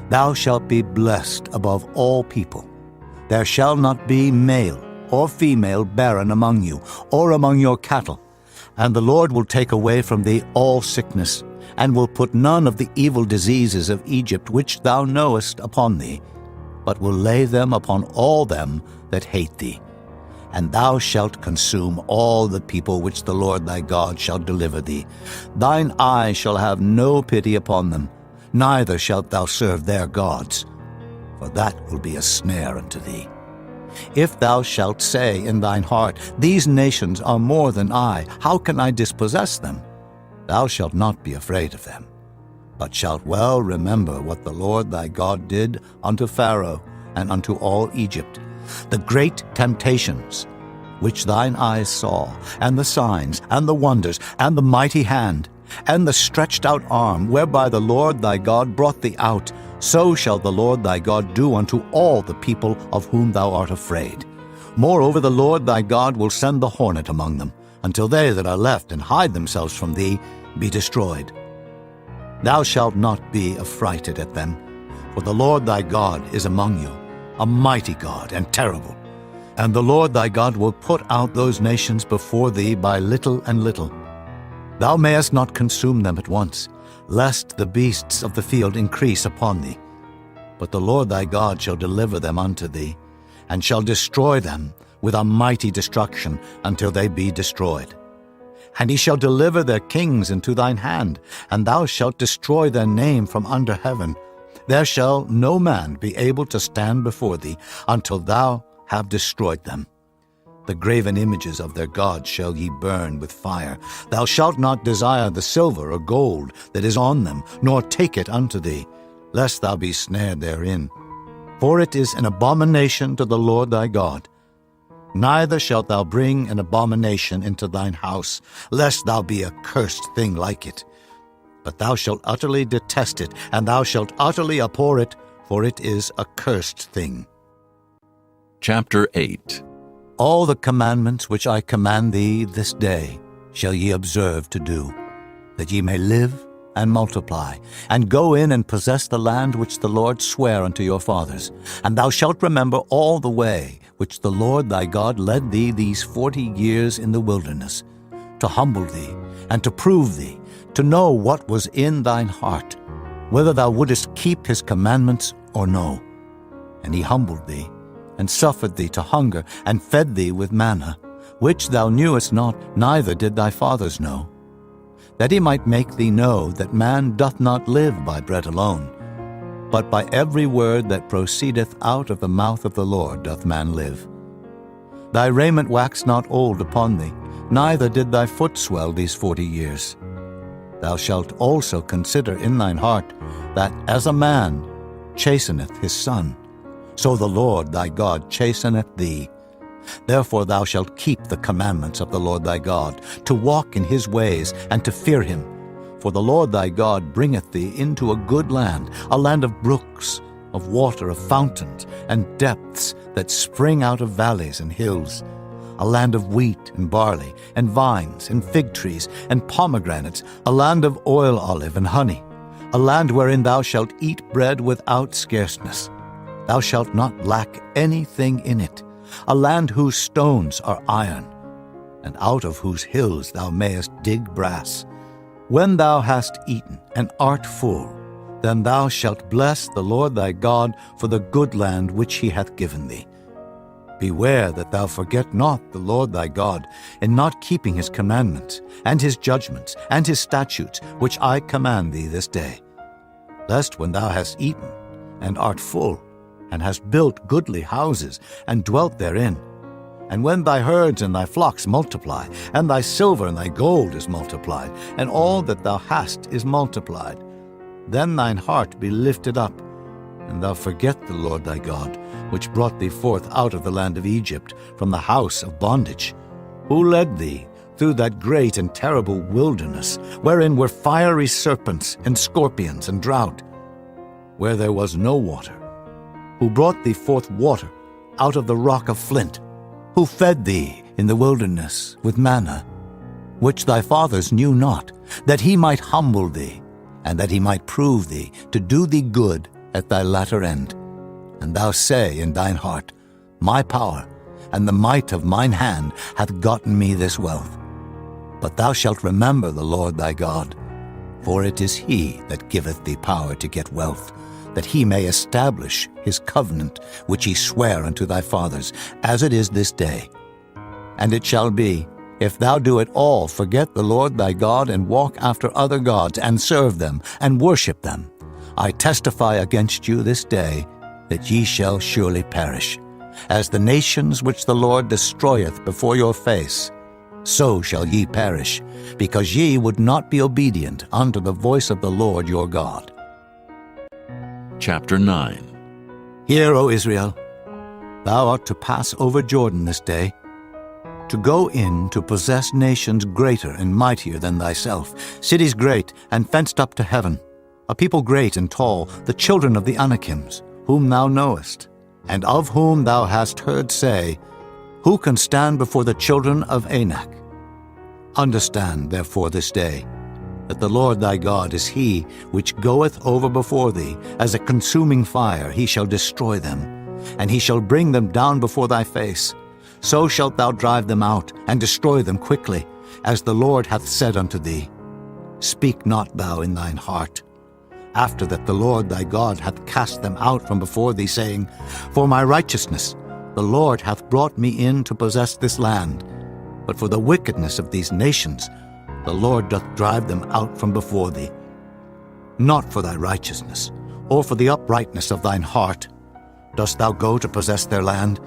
Thou shalt be blessed above all people. There shall not be male or female barren among you, or among your cattle. And the Lord will take away from thee all sickness, and will put none of the evil diseases of Egypt which thou knowest upon thee, but will lay them upon all them that hate thee. And thou shalt consume all the people which the Lord thy God shall deliver thee. Thine eye shall have no pity upon them, neither shalt thou serve their gods, for that will be a snare unto thee. If thou shalt say in thine heart, These nations are more than I, how can I dispossess them? Thou shalt not be afraid of them, but shalt well remember what the Lord thy God did unto Pharaoh and unto all Egypt, the great temptations which thine eyes saw, and the signs, and the wonders, and the mighty hand, and the stretched out arm, whereby the Lord thy God brought thee out, so shall the Lord thy God do unto all the people of whom thou art afraid. Moreover, the Lord thy God will send the hornet among them, until they that are left and hide themselves from thee be destroyed. Thou shalt not be affrighted at them, for the Lord thy God is among you, a mighty God and terrible. And the Lord thy God will put out those nations before thee by little and little. Thou mayest not consume them at once, lest the beasts of the field increase upon thee. But the Lord thy God shall deliver them unto thee, and shall destroy them with a mighty destruction until they be destroyed. And he shall deliver their kings into thine hand, and thou shalt destroy their name from under heaven. There shall no man be able to stand before thee until thou have destroyed them. The graven images of their gods shall ye burn with fire. Thou shalt not desire the silver or gold that is on them, nor take it unto thee, lest thou be snared therein. For it is an abomination to the Lord thy God. Neither shalt thou bring an abomination into thine house, lest thou be a cursed thing like it. But thou shalt utterly detest it, and thou shalt utterly abhor it, for it is a cursed thing. Chapter 8. All the commandments which I command thee this day shall ye observe to do, that ye may live and multiply, and go in and possess the land which the Lord sware unto your fathers. And thou shalt remember all the way which the Lord thy God led thee these 40 years in the wilderness, to humble thee, and to prove thee, to know what was in thine heart, whether thou wouldest keep his commandments or no. And he humbled thee, and suffered thee to hunger, and fed thee with manna, which thou knewest not, neither did thy fathers know, that he might make thee know that man doth not live by bread alone, but by every word that proceedeth out of the mouth of the Lord doth man live. Thy raiment waxed not old upon thee, neither did thy foot swell these 40 years. Thou shalt also consider in thine heart that as a man chasteneth his son, so the Lord thy God chasteneth thee. Therefore thou shalt keep the commandments of the Lord thy God, to walk in his ways, and to fear him. For the Lord thy God bringeth thee into a good land, a land of brooks, of water, of fountains, and depths that spring out of valleys and hills, a land of wheat and barley, and vines, and fig trees, and pomegranates, a land of oil olive and honey, a land wherein thou shalt eat bread without scarceness. Thou shalt not lack anything in it, a land whose stones are iron, and out of whose hills thou mayest dig brass. When thou hast eaten and art full, then thou shalt bless the Lord thy God for the good land which he hath given thee. Beware that thou forget not the Lord thy God in not keeping his commandments, and his judgments, and his statutes, which I command thee this day. Lest when thou hast eaten and art full, and hast built goodly houses, and dwelt therein, and when thy herds and thy flocks multiply, and thy silver and thy gold is multiplied, and all that thou hast is multiplied, then thine heart be lifted up, and thou forget the Lord thy God, which brought thee forth out of the land of Egypt, from the house of bondage, who led thee through that great and terrible wilderness, wherein were fiery serpents and scorpions and drought, where there was no water, who brought thee forth water out of the rock of flint, who fed thee in the wilderness with manna, which thy fathers knew not, that he might humble thee, and that he might prove thee, to do thee good at thy latter end. And thou say in thine heart, My power and the might of mine hand hath gotten me this wealth. But thou shalt remember the Lord thy God, for it is he that giveth thee power to get wealth, that he may establish his covenant which he sware unto thy fathers, as it is this day. And it shall be, if thou do at all forget the Lord thy God, and walk after other gods, and serve them, and worship them, I testify against you this day that ye shall surely perish. As the nations which the Lord destroyeth before your face, so shall ye perish, because ye would not be obedient unto the voice of the Lord your God. Chapter 9. Hear, O Israel, Thou art to pass over Jordan this day, to go in to possess nations greater and mightier than thyself, cities great and fenced up to heaven, a people great and tall, the children of the Anakims, whom thou knowest, and of whom thou hast heard say, Who can stand before the children of Anak? Understand, therefore, this day, that the Lord thy God is he which goeth over before thee as a consuming fire. He shall destroy them, and he shall bring them down before thy face. So shalt thou drive them out, and destroy them quickly, as the Lord hath said unto thee. Speak not thou in thine heart, after that the Lord thy God hath cast them out from before thee, saying, For my righteousness the Lord hath brought me in to possess this land. But for the wickedness of these nations the Lord doth drive them out from before thee. Not for thy righteousness, or for the uprightness of thine heart, dost thou go to possess their land,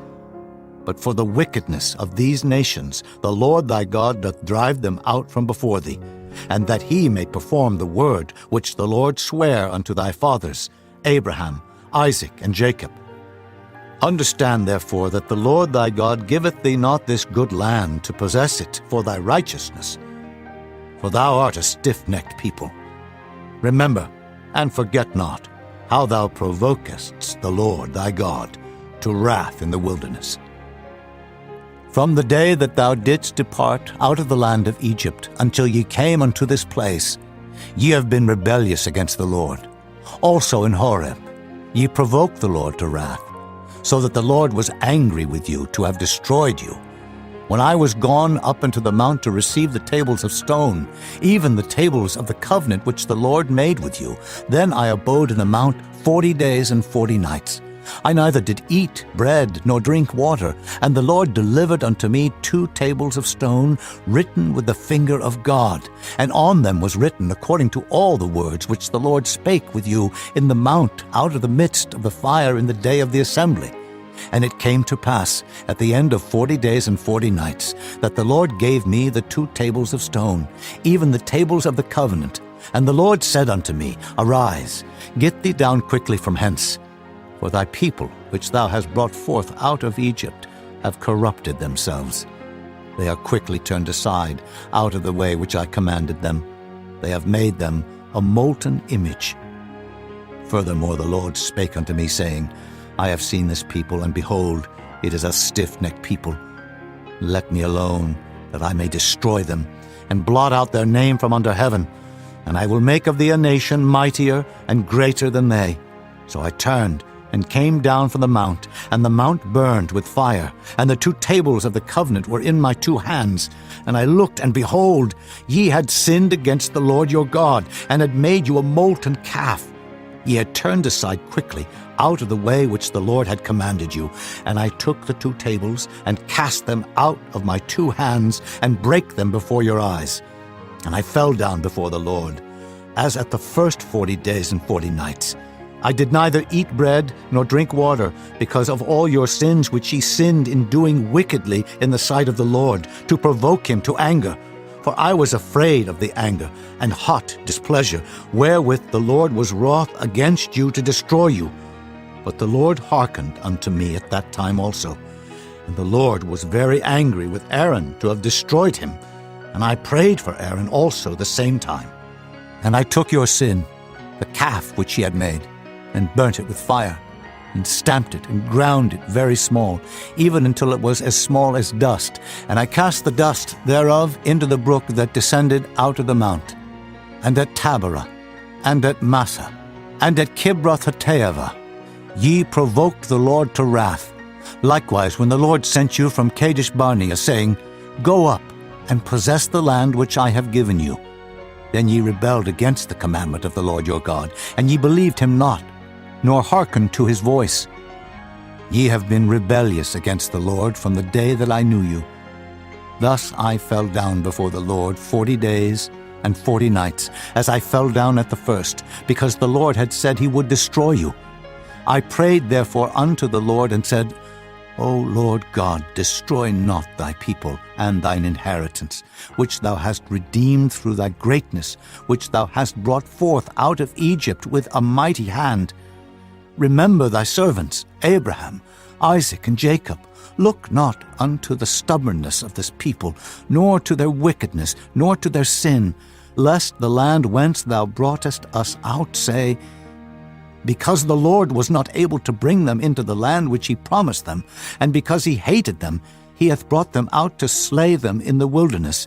but for the wickedness of these nations the Lord thy God doth drive them out from before thee, and that he may perform the word which the Lord sware unto thy fathers, Abraham, Isaac, and Jacob. Understand therefore that the Lord thy God giveth thee not this good land to possess it for thy righteousness, for thou art a stiff-necked people. Remember, and forget not, how thou provokest the Lord thy God to wrath in the wilderness. From the day that thou didst depart out of the land of Egypt until ye came unto this place, ye have been rebellious against the Lord. Also in Horeb ye provoked the Lord to wrath, so that the Lord was angry with you to have destroyed you. When I was gone up into the mount to receive the tables of stone, even the tables of the covenant which the Lord made with you, then I abode in the mount 40 days and 40 nights. I neither did eat bread nor drink water, and the Lord delivered unto me 2 tables of stone, written with the finger of God, and on them was written according to all the words which the Lord spake with you in the mount out of the midst of the fire in the day of the assembly. And it came to pass, at the end of 40 days and 40 nights, that the Lord gave me the 2 tables of stone, even the tables of the covenant. And the Lord said unto me, Arise, get thee down quickly from hence. For thy people, which thou hast brought forth out of Egypt, have corrupted themselves. They are quickly turned aside out of the way which I commanded them. They have made them a molten image. Furthermore the Lord spake unto me, saying, I have seen this people, and behold, it is a stiff-necked people. Let me alone, that I may destroy them, and blot out their name from under heaven. And I will make of thee a nation mightier and greater than they. So I turned, and came down from the mount, and the mount burned with fire, and the 2 tables of the covenant were in my 2 hands. And I looked, and behold, ye had sinned against the Lord your God, and had made you a molten calf. Ye had turned aside quickly out of the way which the Lord had commanded you. And I took the 2 tables, and cast them out of my 2 hands, and brake them before your eyes. And I fell down before the Lord, as at the first 40 days and 40 nights. I did neither eat bread nor drink water, because of all your sins which ye sinned in doing wickedly in the sight of the Lord, to provoke him to anger. For I was afraid of the anger and hot displeasure, wherewith the Lord was wroth against you to destroy you. But the Lord hearkened unto me at that time also. And the Lord was very angry with Aaron to have destroyed him. And I prayed for Aaron also the same time. And I took your sin, the calf which ye had made, and burnt it with fire, and stamped it, and ground it very small, even until it was as small as dust. And I cast the dust thereof into the brook that descended out of the mount. And at Taberah, and at Massa, and at Kibroth-hattaavah, ye provoked the Lord to wrath. Likewise, when the Lord sent you from Kadesh-barnea, saying, Go up, and possess the land which I have given you. Then ye rebelled against the commandment of the Lord your God, and ye believed him not, nor hearkened to his voice. Ye have been rebellious against the Lord from the day that I knew you. Thus I fell down before the Lord 40 days and 40 nights, as I fell down at the first, because the Lord had said he would destroy you. I prayed therefore unto the Lord, and said, O Lord God, destroy not thy people and thine inheritance, which thou hast redeemed through thy greatness, which thou hast brought forth out of Egypt with a mighty hand. Remember thy servants, Abraham, Isaac and Jacob, look not unto the stubbornness of this people, nor to their wickedness, nor to their sin, lest the land whence thou broughtest us out say, because the Lord was not able to bring them into the land which he promised them, and because he hated them, he hath brought them out to slay them in the wilderness.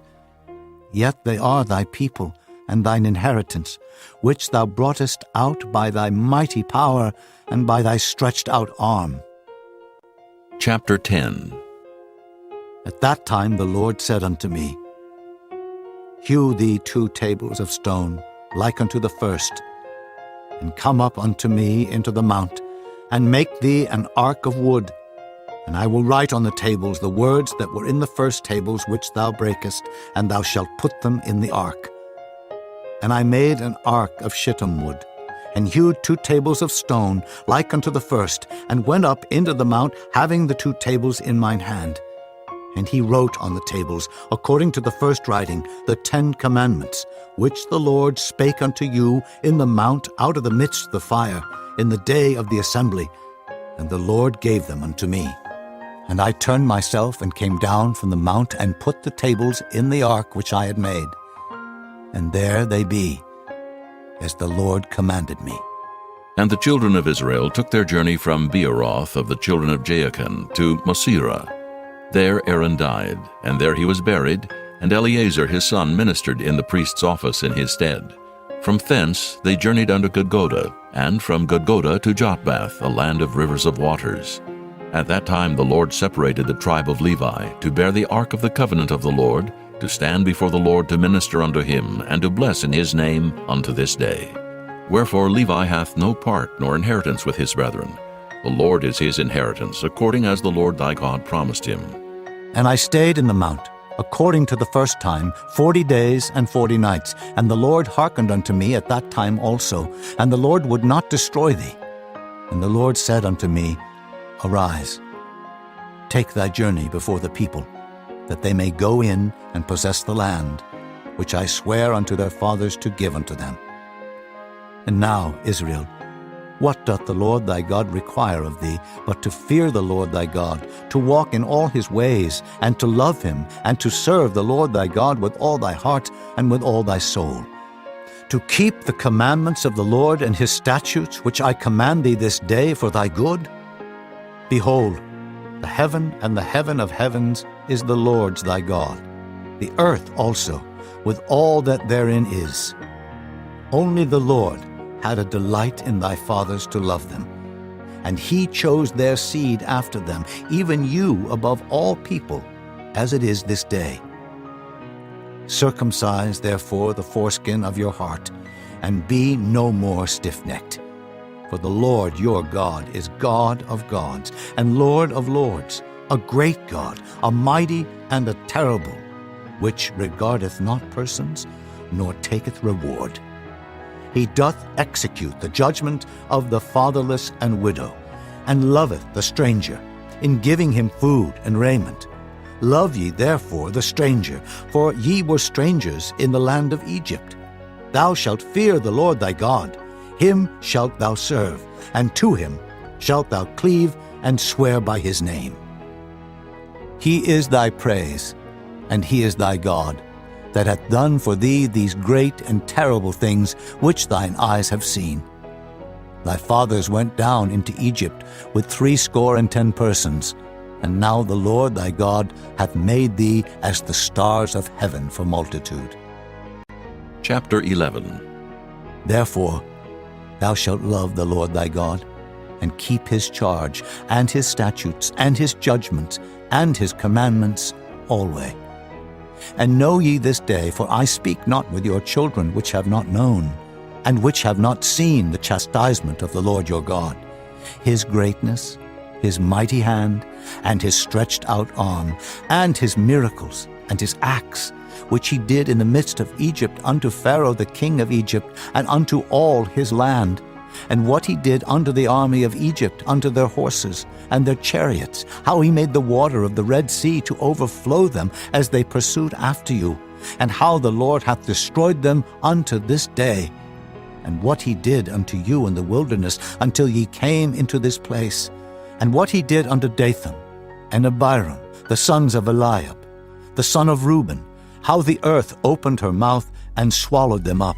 Yet they are thy people, and thine inheritance, which thou broughtest out by thy mighty power and by thy stretched out arm. Chapter 10. At that time the Lord said unto me, Hew thee 2 tables of stone, like unto the first, and come up unto me into the mount, and make thee an ark of wood. And I will write on the tables the words that were in the first tables which thou breakest, and thou shalt put them in the ark. And I made an ark of shittim wood, and hewed 2 tables of stone, like unto the first, and went up into the mount, having the 2 tables in mine hand. And he wrote on the tables, according to the first writing, the 10 commandments, which the Lord spake unto you in the mount out of the midst of the fire, in the day of the assembly. And the Lord gave them unto me. And I turned myself and came down from the mount, and put the tables in the ark which I had made. And there they be, as the Lord commanded me. And the children of Israel took their journey from Beeroth of the children of Jaachan to Mosera. There Aaron died, and there he was buried, and Eleazar his son ministered in the priest's office in his stead. From thence they journeyed unto Gudgodah, and from Gudgodah to Jotbath, a land of rivers of waters. At that time the Lord separated the tribe of Levi, to bear the ark of the covenant of the Lord, to stand before the Lord to minister unto him, and to bless in his name unto this day. Wherefore Levi hath no part nor inheritance with his brethren. The Lord is his inheritance, according as the Lord thy God promised him. And I stayed in the mount, according to the first time, 40 days and 40 nights. And the Lord hearkened unto me at that time also, and the Lord would not destroy thee. And the Lord said unto me, Arise, take thy journey before the people, that they may go in and possess the land, which I swear unto their fathers to give unto them. And now, Israel, what doth the Lord thy God require of thee, but to fear the Lord thy God, to walk in all his ways, and to love him, and to serve the Lord thy God with all thy heart and with all thy soul, to keep the commandments of the Lord and his statutes, which I command thee this day for thy good? Behold, the heaven and the heaven of heavens is the Lord's thy God, the earth also, with all that therein is. Only the Lord had a delight in thy fathers to love them, and he chose their seed after them, even you above all people, as it is this day. Circumcise therefore the foreskin of your heart, and be no more stiff-necked. For the Lord your God is God of gods, and Lord of lords, a great God, a mighty and a terrible, which regardeth not persons, nor taketh reward. He doth execute the judgment of the fatherless and widow, and loveth the stranger, in giving him food and raiment. Love ye therefore the stranger, for ye were strangers in the land of Egypt. Thou shalt fear the Lord thy God, him shalt thou serve, and to him shalt thou cleave and swear by his name. He is thy praise, and he is thy God, that hath done for thee these great and terrible things which thine eyes have seen. Thy fathers went down into Egypt with 70 persons, and now the Lord thy God hath made thee as the stars of heaven for multitude. Chapter 11. Therefore thou shalt love the Lord thy God, and keep his charge, and his statutes, and his judgments, and his commandments alway. And know ye this day, for I speak not with your children which have not known, and which have not seen the chastisement of the Lord your God, his greatness, his mighty hand, and his stretched out arm, and his miracles, and his acts, which he did in the midst of Egypt unto Pharaoh the king of Egypt, and unto all his land, and what he did unto the army of Egypt, unto their horses and their chariots, how he made the water of the Red Sea to overflow them as they pursued after you, and how the Lord hath destroyed them unto this day, and what he did unto you in the wilderness until ye came into this place, and what he did unto Dathan and Abiram, the sons of Eliab, the son of Reuben, how the earth opened her mouth and swallowed them up,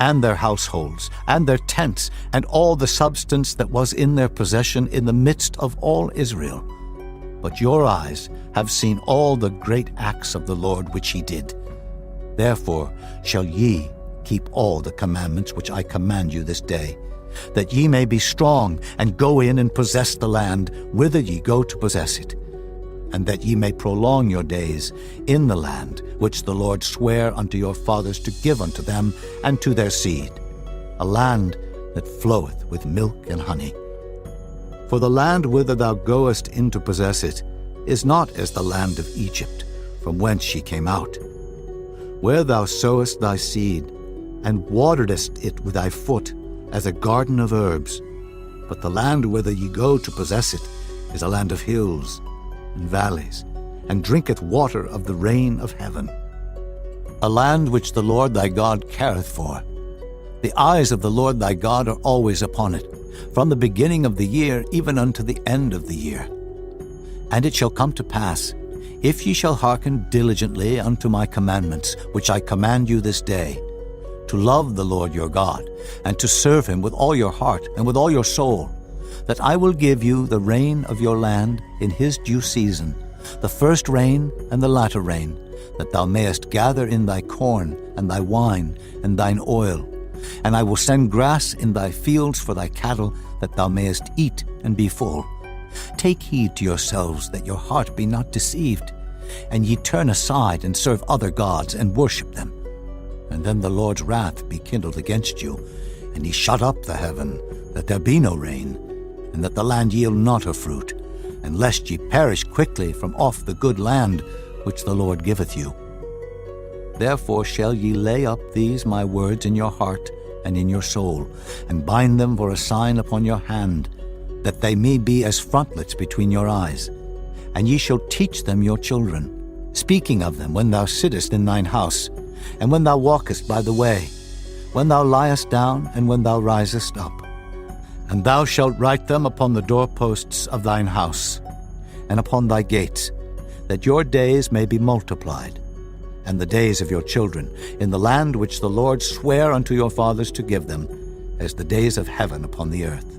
and their households, and their tents, and all the substance that was in their possession in the midst of all Israel. But your eyes have seen all the great acts of the Lord which he did. Therefore shall ye keep all the commandments which I command you this day, that ye may be strong, and go in and possess the land whither ye go to possess it, and that ye may prolong your days in the land which the Lord sware unto your fathers to give unto them and to their seed, a land that floweth with milk and honey. For the land whither thou goest in to possess it is not as the land of Egypt, from whence ye came out, where thou sowest thy seed, and waterest it with thy foot, as a garden of herbs. But the land whither ye go to possess it is a land of hills and valleys, and drinketh water of the rain of heaven, a land which the Lord thy God careth for. The eyes of the Lord thy God are always upon it, from the beginning of the year even unto the end of the year. And it shall come to pass, if ye shall hearken diligently unto my commandments, which I command you this day, to love the Lord your God, and to serve him with all your heart and with all your soul, that I will give you the rain of your land in his due season, the first rain and the latter rain, that thou mayest gather in thy corn and thy wine and thine oil. And I will send grass in thy fields for thy cattle, that thou mayest eat and be full. Take heed to yourselves that your heart be not deceived, and ye turn aside and serve other gods and worship them. And then the Lord's wrath be kindled against you, and he shut up the heaven, that there be no rain, and that the land yield not her fruit, and lest ye perish quickly from off the good land which the Lord giveth you. Therefore shall ye lay up these my words in your heart and in your soul, and bind them for a sign upon your hand, that they may be as frontlets between your eyes. And ye shall teach them your children, speaking of them when thou sittest in thine house, and when thou walkest by the way, when thou liest down, and when thou risest up. And thou shalt write them upon the doorposts of thine house, and upon thy gates, that your days may be multiplied, and the days of your children, in the land which the Lord sware unto your fathers to give them, as the days of heaven upon the earth.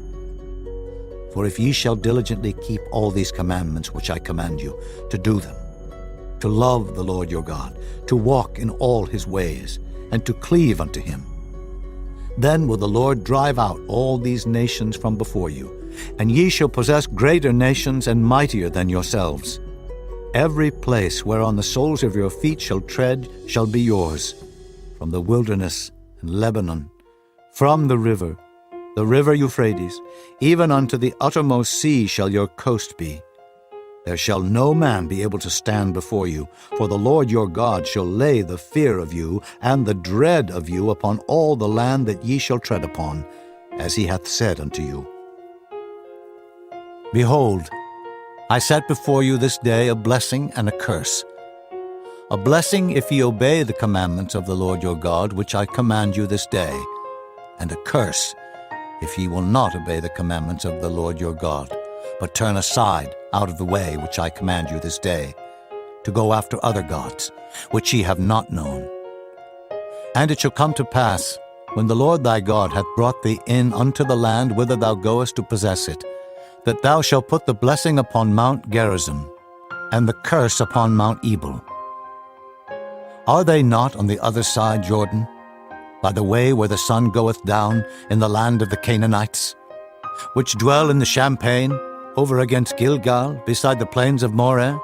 For if ye shall diligently keep all these commandments which I command you, to do them, to love the Lord your God, to walk in all his ways, and to cleave unto him, then will the Lord drive out all these nations from before you, and ye shall possess greater nations and mightier than yourselves. Every place whereon the soles of your feet shall tread shall be yours, from the wilderness and Lebanon, from the river Euphrates, even unto the uttermost sea shall your coast be. There shall no man be able to stand before you, for the Lord your God shall lay the fear of you and the dread of you upon all the land that ye shall tread upon, as he hath said unto you. Behold, I set before you this day a blessing and a curse. A blessing if ye obey the commandments of the Lord your God, which I command you this day, and a curse if ye will not obey the commandments of the Lord your God, but turn aside out of the way which I command you this day, to go after other gods, which ye have not known. And it shall come to pass, when the Lord thy God hath brought thee in unto the land whither thou goest to possess it, that thou shalt put the blessing upon Mount Gerizim, and the curse upon Mount Ebal. Are they not on the other side Jordan, by the way where the sun goeth down, in the land of the Canaanites, which dwell in the champaign, over against Gilgal, beside the plains of Moreh?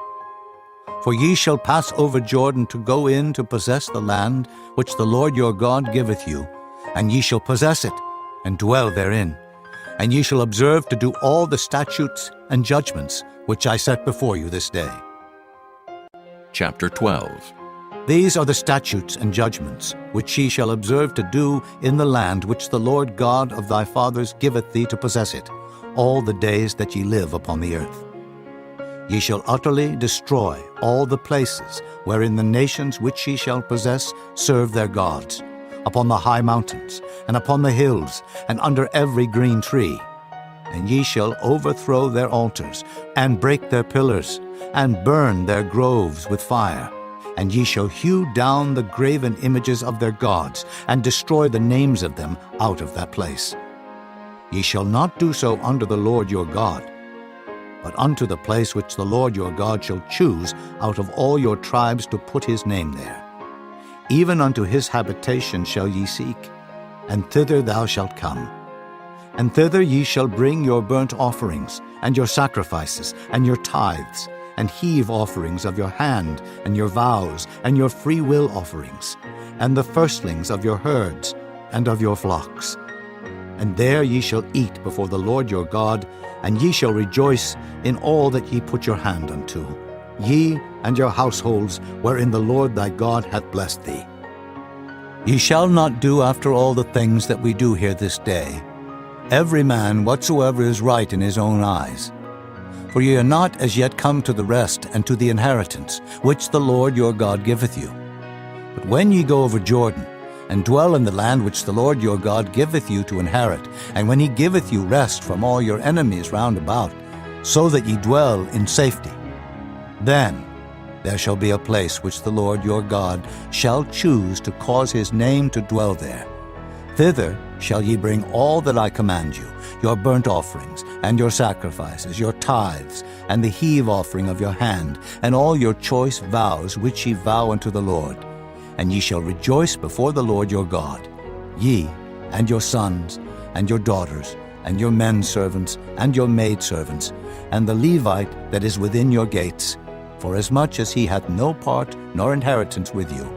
For ye shall pass over Jordan to go in to possess the land which the Lord your God giveth you, and ye shall possess it, and dwell therein. And ye shall observe to do all the statutes and judgments which I set before you this day. Chapter 12. These are the statutes and judgments which ye shall observe to do in the land which the Lord God of thy fathers giveth thee to possess it, all the days that ye live upon the earth. Ye shall utterly destroy all the places wherein the nations which ye shall possess serve their gods, upon the high mountains, and upon the hills, and under every green tree. and ye shall overthrow their altars, and break their pillars, and burn their groves with fire. And ye shall hew down the graven images of their gods, and destroy the names of them out of that place. Ye shall not do so unto the Lord your God, but unto the place which the Lord your God shall choose out of all your tribes to put his name there. Even unto his habitation shall ye seek, and thither thou shalt come. And thither ye shall bring your burnt offerings, and your sacrifices, and your tithes, and heave offerings of your hand, and your vows, and your freewill offerings, and the firstlings of your herds, and of your flocks. And there ye shall eat before the Lord your God, and ye shall rejoice in all that ye put your hand unto, ye and your households wherein the Lord thy God hath blessed thee. Ye shall not do after all the things that we do here this day, every man whatsoever is right in his own eyes. For ye are not as yet come to the rest and to the inheritance, which the Lord your God giveth you. But when ye go over Jordan, and dwell in the land which the Lord your God giveth you to inherit, and when he giveth you rest from all your enemies round about, so that ye dwell in safety, then there shall be a place which the Lord your God shall choose to cause his name to dwell there. Thither shall ye bring all that I command you, your burnt offerings, and your sacrifices, your tithes, and the heave offering of your hand, and all your choice vows which ye vow unto the Lord. And ye shall rejoice before the Lord your God, ye, and your sons, and your daughters, and your men servants, and your maid servants, and the Levite that is within your gates, forasmuch as he hath no part nor inheritance with you.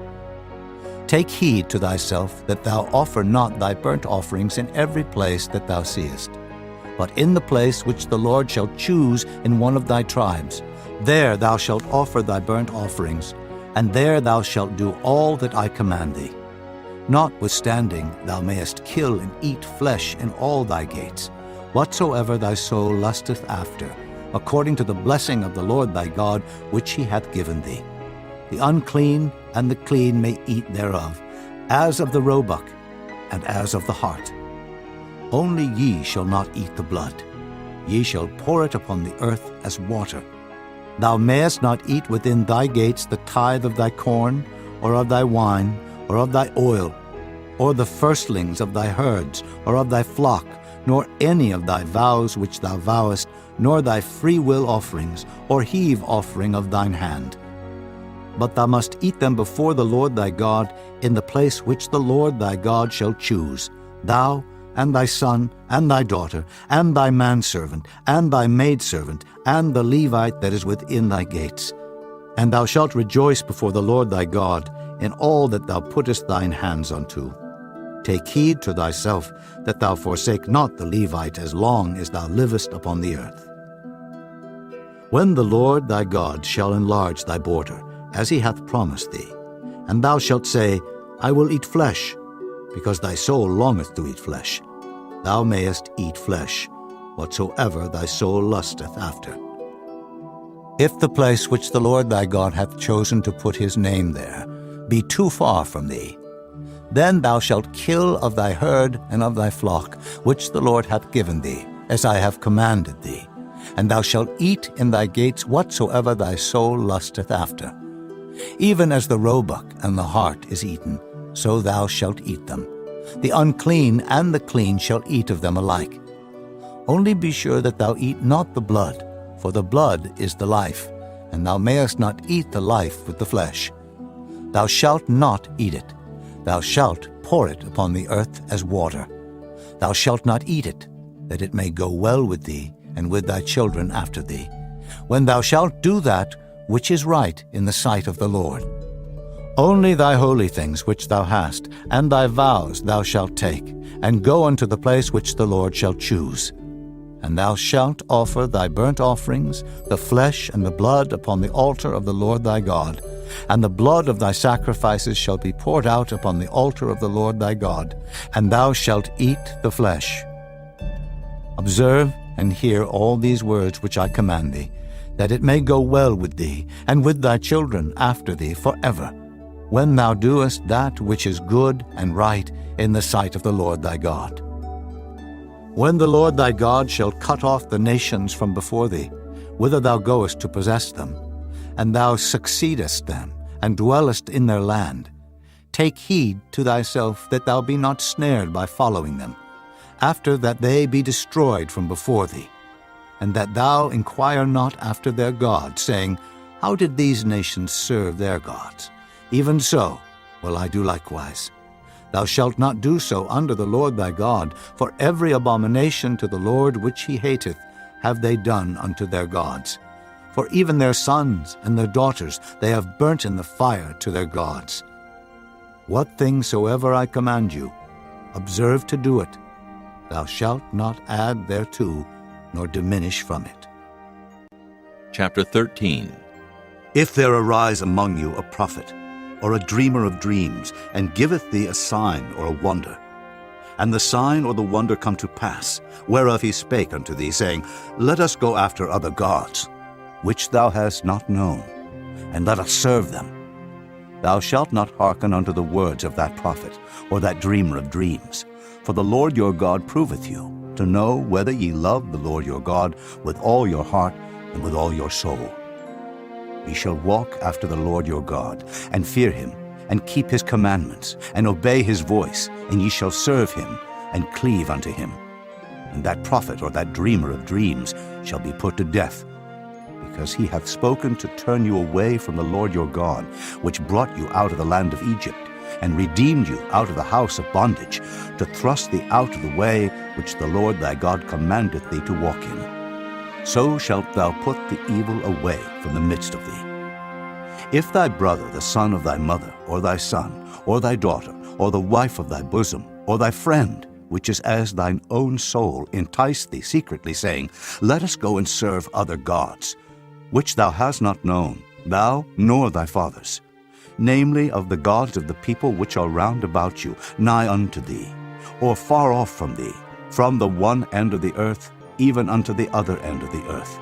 Take heed to thyself that thou offer not thy burnt offerings in every place that thou seest, but in the place which the Lord shall choose in one of thy tribes. There thou shalt offer thy burnt offerings, and there thou shalt do all that I command thee. Notwithstanding, thou mayest kill and eat flesh in all thy gates, whatsoever thy soul lusteth after, according to the blessing of the Lord thy God, which he hath given thee. The unclean and the clean may eat thereof, as of the roebuck, and as of the hart. Only ye shall not eat the blood. Ye shall pour it upon the earth as water. Thou mayest not eat within thy gates the tithe of thy corn, or of thy wine, or of thy oil, or the firstlings of thy herds, or of thy flock, nor any of thy vows which thou vowest, nor thy freewill offerings, or heave offering of thine hand. But thou must eat them before the Lord thy God in the place which the Lord thy God shall choose, thou, and thy son, and thy daughter, and thy manservant, and thy maidservant, and the Levite that is within thy gates. And thou shalt rejoice before the Lord thy God in all that thou puttest thine hands unto. Take heed to thyself that thou forsake not the Levite as long as thou livest upon the earth. When the Lord thy God shall enlarge thy border, as he hath promised thee, and thou shalt say, I will eat flesh, because thy soul longeth to eat flesh, thou mayest eat flesh, whatsoever thy soul lusteth after. If the place which the Lord thy God hath chosen to put his name there be too far from thee, then thou shalt kill of thy herd and of thy flock, which the Lord hath given thee, as I have commanded thee, and thou shalt eat in thy gates whatsoever thy soul lusteth after. Even as the roebuck and the hart is eaten, so thou shalt eat them. The unclean and the clean shall eat of them alike. Only be sure that thou eat not the blood, for the blood is the life, and thou mayest not eat the life with the flesh. Thou shalt not eat it. Thou shalt pour it upon the earth as water. Thou shalt not eat it, that it may go well with thee and with thy children after thee, when thou shalt do that which is right in the sight of the Lord. Only thy holy things which thou hast, and thy vows thou shalt take, and go unto the place which the Lord shall choose. And thou shalt offer thy burnt offerings, the flesh and the blood upon the altar of the Lord thy God, and the blood of thy sacrifices shall be poured out upon the altar of the Lord thy God, and thou shalt eat the flesh. Observe and hear all these words which I command thee, that it may go well with thee, and with thy children after thee forever, when thou doest that which is good and right in the sight of the Lord thy God. When the Lord thy God shall cut off the nations from before thee, whither thou goest to possess them, and thou succeedest them, and dwellest in their land, take heed to thyself that thou be not snared by following them, after that they be destroyed from before thee, and that thou inquire not after their gods, saying, How did these nations serve their gods? Even so will I do likewise. Thou shalt not do so under the Lord thy God, for every abomination to the Lord which he hateth have they done unto their gods. For even their sons and their daughters they have burnt in the fire to their gods. What thing soever I command you, observe to do it. Thou shalt not add thereto, nor diminish from it. Chapter 13. If there arise among you a prophet, or a dreamer of dreams, and giveth thee a sign or a wonder, and the sign or the wonder come to pass, whereof he spake unto thee, saying, Let us go after other gods, which thou hast not known, and let us serve them. Thou shalt not hearken unto the words of that prophet, or that dreamer of dreams. For the Lord your God proveth you, to know whether ye love the Lord your God with all your heart and with all your soul. Ye shall walk after the Lord your God, and fear him, and keep his commandments, and obey his voice, and ye shall serve him, and cleave unto him. And that prophet or that dreamer of dreams shall be put to death, because he hath spoken to turn you away from the Lord your God, which brought you out of the land of Egypt, and redeemed you out of the house of bondage, to thrust thee out of the way which the Lord thy God commandeth thee to walk in. So shalt thou put the evil away from the midst of thee. If thy brother, the son of thy mother, or thy son, or thy daughter, or the wife of thy bosom, or thy friend, which is as thine own soul, entice thee secretly, saying, Let us go and serve other gods, which thou hast not known, thou nor thy fathers, namely of the gods of the people which are round about you, nigh unto thee, or far off from thee, from the one end of the earth even unto the other end of the earth.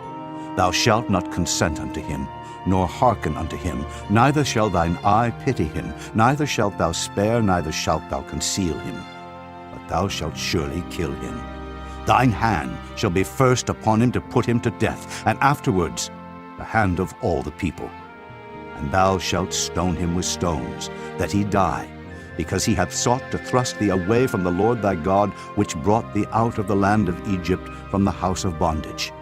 Thou shalt not consent unto him, nor hearken unto him, neither shall thine eye pity him, neither shalt thou spare, neither shalt thou conceal him. But thou shalt surely kill him. Thine hand shall be first upon him to put him to death, and afterwards the hand of all the people. And thou shalt stone him with stones, that he die, because he hath sought to thrust thee away from the Lord thy God, which brought thee out of the land of Egypt, from the house of bondage.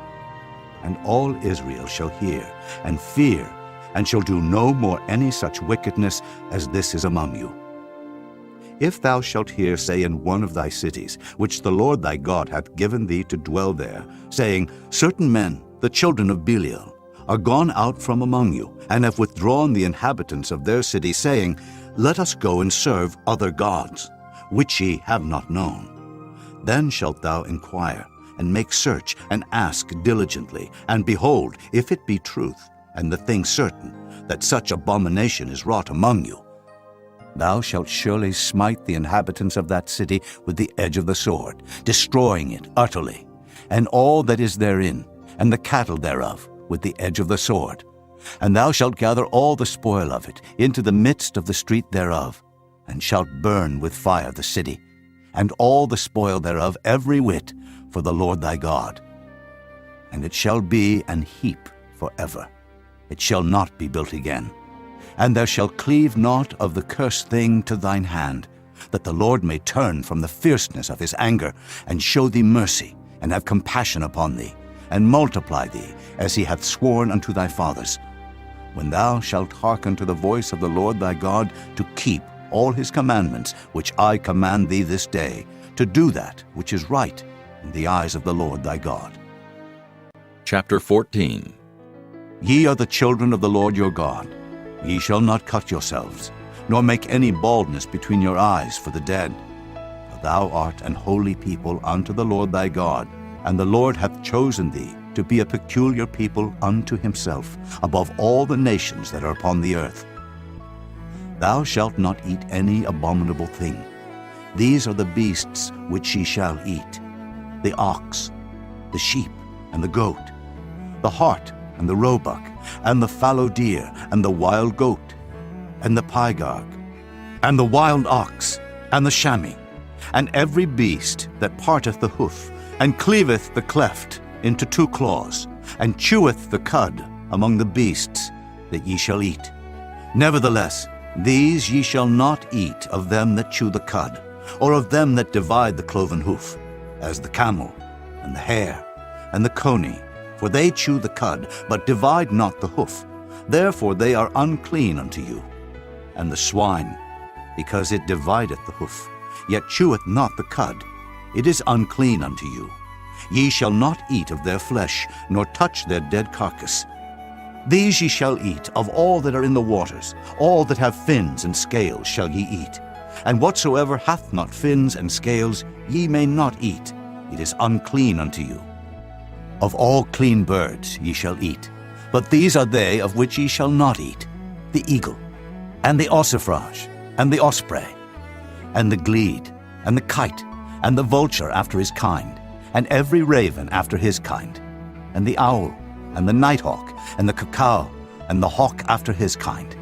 And all Israel shall hear, and fear, and shall do no more any such wickedness as this is among you. If thou shalt hear say in one of thy cities, which the Lord thy God hath given thee to dwell there, saying, Certain men, the children of Belial, are gone out from among you, and have withdrawn the inhabitants of their city, saying, Let us go and serve other gods, which ye have not known. Then shalt thou inquire, and make search, and ask diligently, and behold, if it be truth, and the thing certain, that such abomination is wrought among you, thou shalt surely smite the inhabitants of that city with the edge of the sword, destroying it utterly, and all that is therein, and the cattle thereof, with the edge of the sword. And thou shalt gather all the spoil of it into the midst of the street thereof, and shalt burn with fire the city, and all the spoil thereof every whit, for the Lord thy God. And it shall be an heap forever. It shall not be built again. And there shall cleave naught of the cursed thing to thine hand, that the Lord may turn from the fierceness of his anger, and show thee mercy, and have compassion upon thee, and multiply thee, as he hath sworn unto thy fathers, when thou shalt hearken to the voice of the Lord thy God, to keep all his commandments which I command thee this day, to do that which is right in the eyes of the Lord thy God. Chapter 14. Ye are the children of the Lord your God. Ye shall not cut yourselves, nor make any baldness between your eyes for the dead. For thou art an holy people unto the Lord thy God, and the Lord hath chosen thee to be a peculiar people unto himself, above all the nations that are upon the earth. Thou shalt not eat any abominable thing. These are the beasts which ye shall eat: the ox, the sheep, and the goat, the hart, and the roebuck, and the fallow deer, and the wild goat, and the pygarg, and the wild ox, and the chamois, and every beast that parteth the hoof, and cleaveth the cleft into 2 claws, and cheweth the cud among the beasts that ye shall eat. Nevertheless, these ye shall not eat of them that chew the cud, or of them that divide the cloven hoof, as the camel, and the hare, and the coney, for they chew the cud, but divide not the hoof. Therefore they are unclean unto you. And the swine, because it divideth the hoof, yet cheweth not the cud, it is unclean unto you. Ye shall not eat of their flesh, nor touch their dead carcass. These ye shall eat of all that are in the waters, all that have fins and scales shall ye eat. And whatsoever hath not fins and scales ye may not eat, it is unclean unto you. Of all clean birds ye shall eat, but these are they of which ye shall not eat: the eagle, and the ossifrage, and the osprey, and the glede, and the kite, and the vulture after his kind, and every raven after his kind, and the owl, and the nighthawk, and the cuckoo, and the hawk after his kind,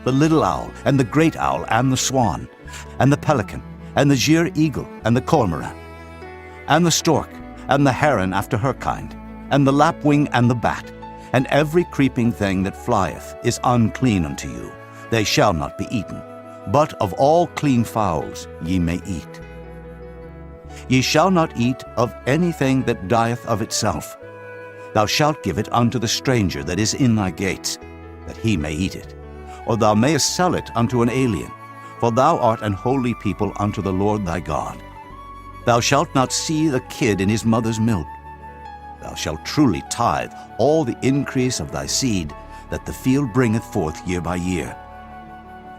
the little owl, and the great owl, and the swan, and the pelican, and the gier eagle, and the cormorant, and the stork, and the heron after her kind, and the lapwing, and the bat, and every creeping thing that flieth is unclean unto you. They shall not be eaten. But of all clean fowls ye may eat. Ye shall not eat of anything that dieth of itself. Thou shalt give it unto the stranger that is in thy gates, that he may eat it. Or thou mayest sell it unto an alien, for thou art an holy people unto the Lord thy God. Thou shalt not see the kid in his mother's milk. Thou shalt truly tithe all the increase of thy seed, that the field bringeth forth year by year.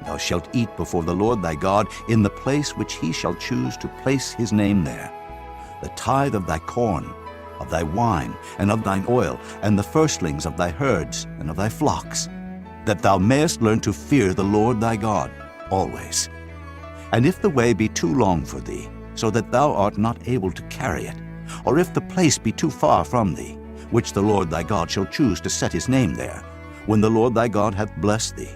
Thou shalt eat before the Lord thy God in the place which he shall choose to place his name there. The tithe of thy corn, of thy wine, and of thine oil, and the firstlings of thy herds and of thy flocks, that thou mayest learn to fear the Lord thy God always. And if the way be too long for thee, so that thou art not able to carry it, or if the place be too far from thee, which the Lord thy God shall choose to set his name there, when the Lord thy God hath blessed thee,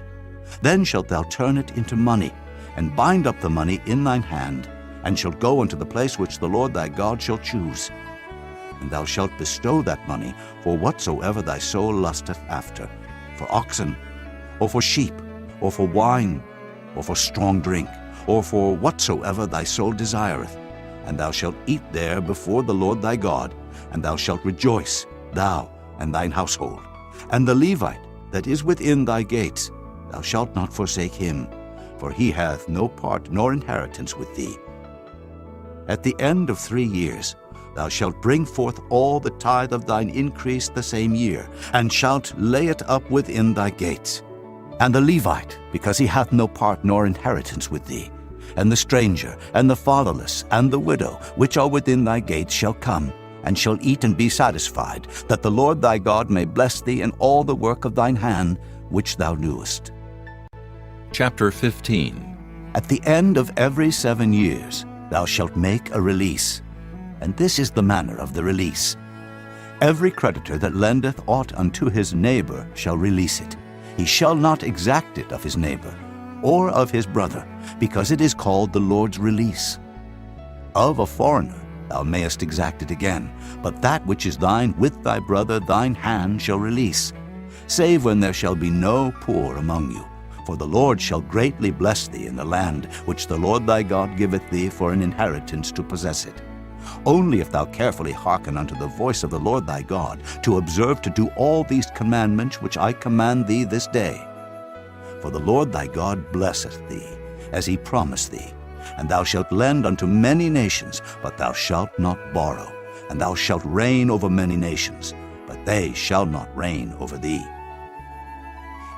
then shalt thou turn it into money, and bind up the money in thine hand, and shalt go unto the place which the Lord thy God shall choose. And thou shalt bestow that money for whatsoever thy soul lusteth after, for oxen, or for sheep, or for wine, or for strong drink, or for whatsoever thy soul desireth. And thou shalt eat there before the Lord thy God, and thou shalt rejoice, thou and thine household. And the Levite that is within thy gates, thou shalt not forsake him, for he hath no part nor inheritance with thee. At the end of 3 years thou shalt bring forth all the tithe of thine increase the same year, and shalt lay it up within thy gates. And the Levite, because he hath no part nor inheritance with thee, and the stranger, and the fatherless, and the widow, which are within thy gates, shall come, and shall eat and be satisfied, that the Lord thy God may bless thee in all the work of thine hand, which thou doest. Chapter 15. At the end of every 7 years thou shalt make a release, and this is the manner of the release. Every creditor that lendeth aught unto his neighbor shall release it. He shall not exact it of his neighbor, or of his brother, because it is called the Lord's release. Of a foreigner thou mayest exact it again, but that which is thine with thy brother thine hand shall release, save when there shall be no poor among you. For the Lord shall greatly bless thee in the land which the Lord thy God giveth thee for an inheritance to possess it. Only if thou carefully hearken unto the voice of the Lord thy God, to observe to do all these commandments which I command thee this day. For the Lord thy God blesseth thee, as he promised thee. And thou shalt lend unto many nations, but thou shalt not borrow. And thou shalt reign over many nations, but they shall not reign over thee.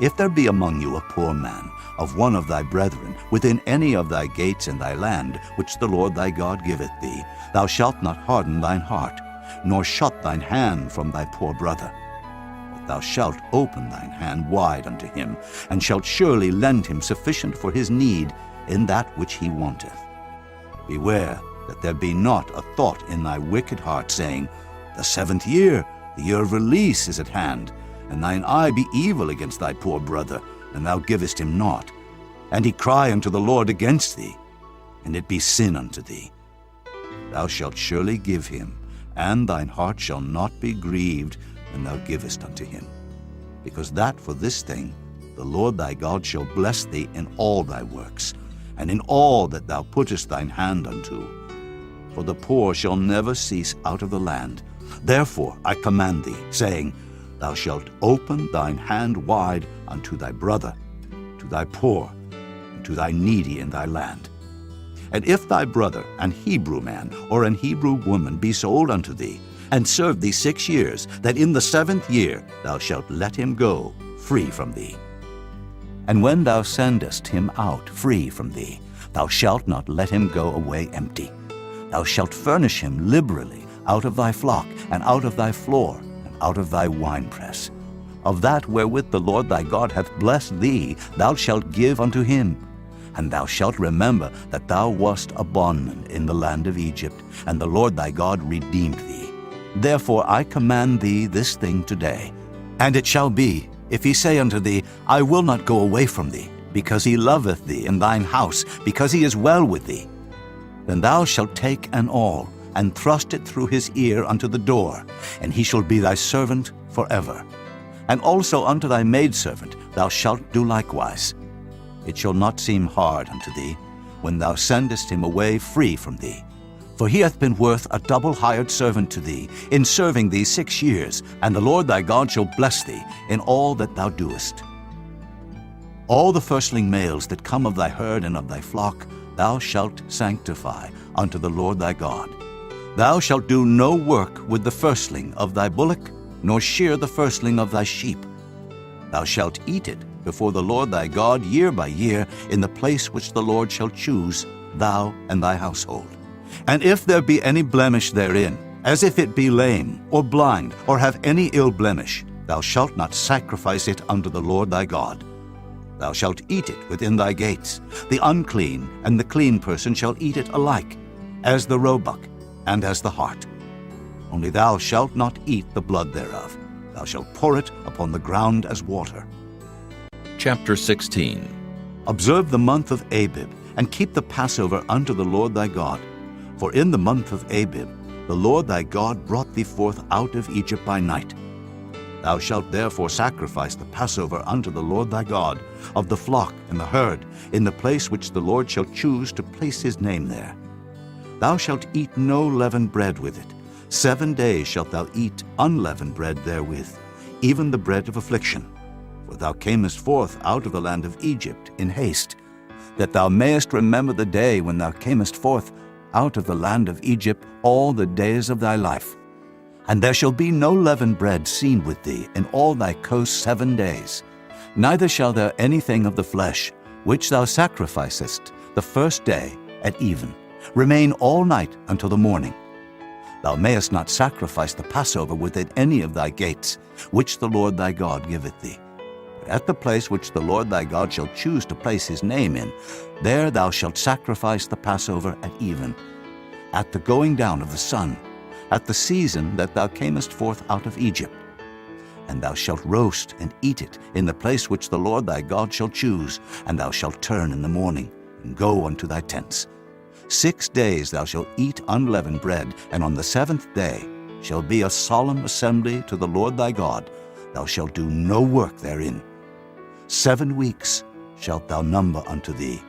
If there be among you a poor man, of one of thy brethren, within any of thy gates in thy land, which the Lord thy God giveth thee, thou shalt not harden thine heart, nor shut thine hand from thy poor brother. But thou shalt open thine hand wide unto him, and shalt surely lend him sufficient for his need in that which he wanteth. Beware that there be not a thought in thy wicked heart, saying, The 7th year, the year of release, is at hand, and thine eye be evil against thy poor brother, and thou givest him naught. And he cry unto the Lord against thee, and it be sin unto thee. Thou shalt surely give him, and thine heart shall not be grieved when thou givest unto him. Because that for this thing the Lord thy God shall bless thee in all thy works, and in all that thou puttest thine hand unto. For the poor shall never cease out of the land. Therefore I command thee, saying, Thou shalt open thine hand wide unto thy brother, to thy poor, and to thy needy in thy land. And if thy brother, an Hebrew man or an Hebrew woman, be sold unto thee, and serve thee 6 years, that in the 7th year thou shalt let him go free from thee. And when thou sendest him out free from thee, thou shalt not let him go away empty. Thou shalt furnish him liberally out of thy flock, and out of thy floor, and out of thy winepress. Of that wherewith the Lord thy God hath blessed thee, thou shalt give unto him. And thou shalt remember that thou wast a bondman in the land of Egypt, and the Lord thy God redeemed thee. Therefore I command thee this thing today. And it shall be, if he say unto thee, I will not go away from thee, because he loveth thee and thine house, because he is well with thee, then thou shalt take an awl, and thrust it through his ear unto the door, and he shall be thy servant forever. And also unto thy maidservant thou shalt do likewise. It shall not seem hard unto thee, when thou sendest him away free from thee. For he hath been worth a double hired servant to thee, in serving thee 6 years, and the Lord thy God shall bless thee in all that thou doest. All the firstling males that come of thy herd and of thy flock thou shalt sanctify unto the Lord thy God. Thou shalt do no work with the firstling of thy bullock, nor shear the firstling of thy sheep. Thou shalt eat it before the Lord thy God year by year in the place which the Lord shall choose, thou and thy household. And if there be any blemish therein, as if it be lame, or blind, or have any ill blemish, thou shalt not sacrifice it unto the Lord thy God. Thou shalt eat it within thy gates. The unclean and the clean person shall eat it alike, as the roebuck and as the hart. Only thou shalt not eat the blood thereof. Thou shalt pour it upon the ground as water. Chapter 16. Observe the month of Abib, and keep the Passover unto the Lord thy God. For in the month of Abib the Lord thy God brought thee forth out of Egypt by night. Thou shalt therefore sacrifice the Passover unto the Lord thy God, of the flock and the herd, in the place which the Lord shall choose to place his name there. Thou shalt eat no leavened bread with it. 7 days shalt thou eat unleavened bread therewith, even the bread of affliction. For thou camest forth out of the land of Egypt in haste, that thou mayest remember the day when thou camest forth out of the land of Egypt all the days of thy life. And there shall be no leavened bread seen with thee in all thy coast 7 days. Neither shall there anything of the flesh, which thou sacrificest the first day at even, remain all night until the morning. Thou mayest not sacrifice the Passover within any of thy gates, which the Lord thy God giveth thee. But at the place which the Lord thy God shall choose to place his name in, there thou shalt sacrifice the Passover at even, at the going down of the sun, at the season that thou camest forth out of Egypt. And thou shalt roast and eat it in the place which the Lord thy God shall choose, and thou shalt turn in the morning, and go unto thy tents. 6 days thou shalt eat unleavened bread, and on the 7th day shall be a solemn assembly to the Lord thy God. Thou shalt do no work therein. 7 weeks shalt thou number unto thee.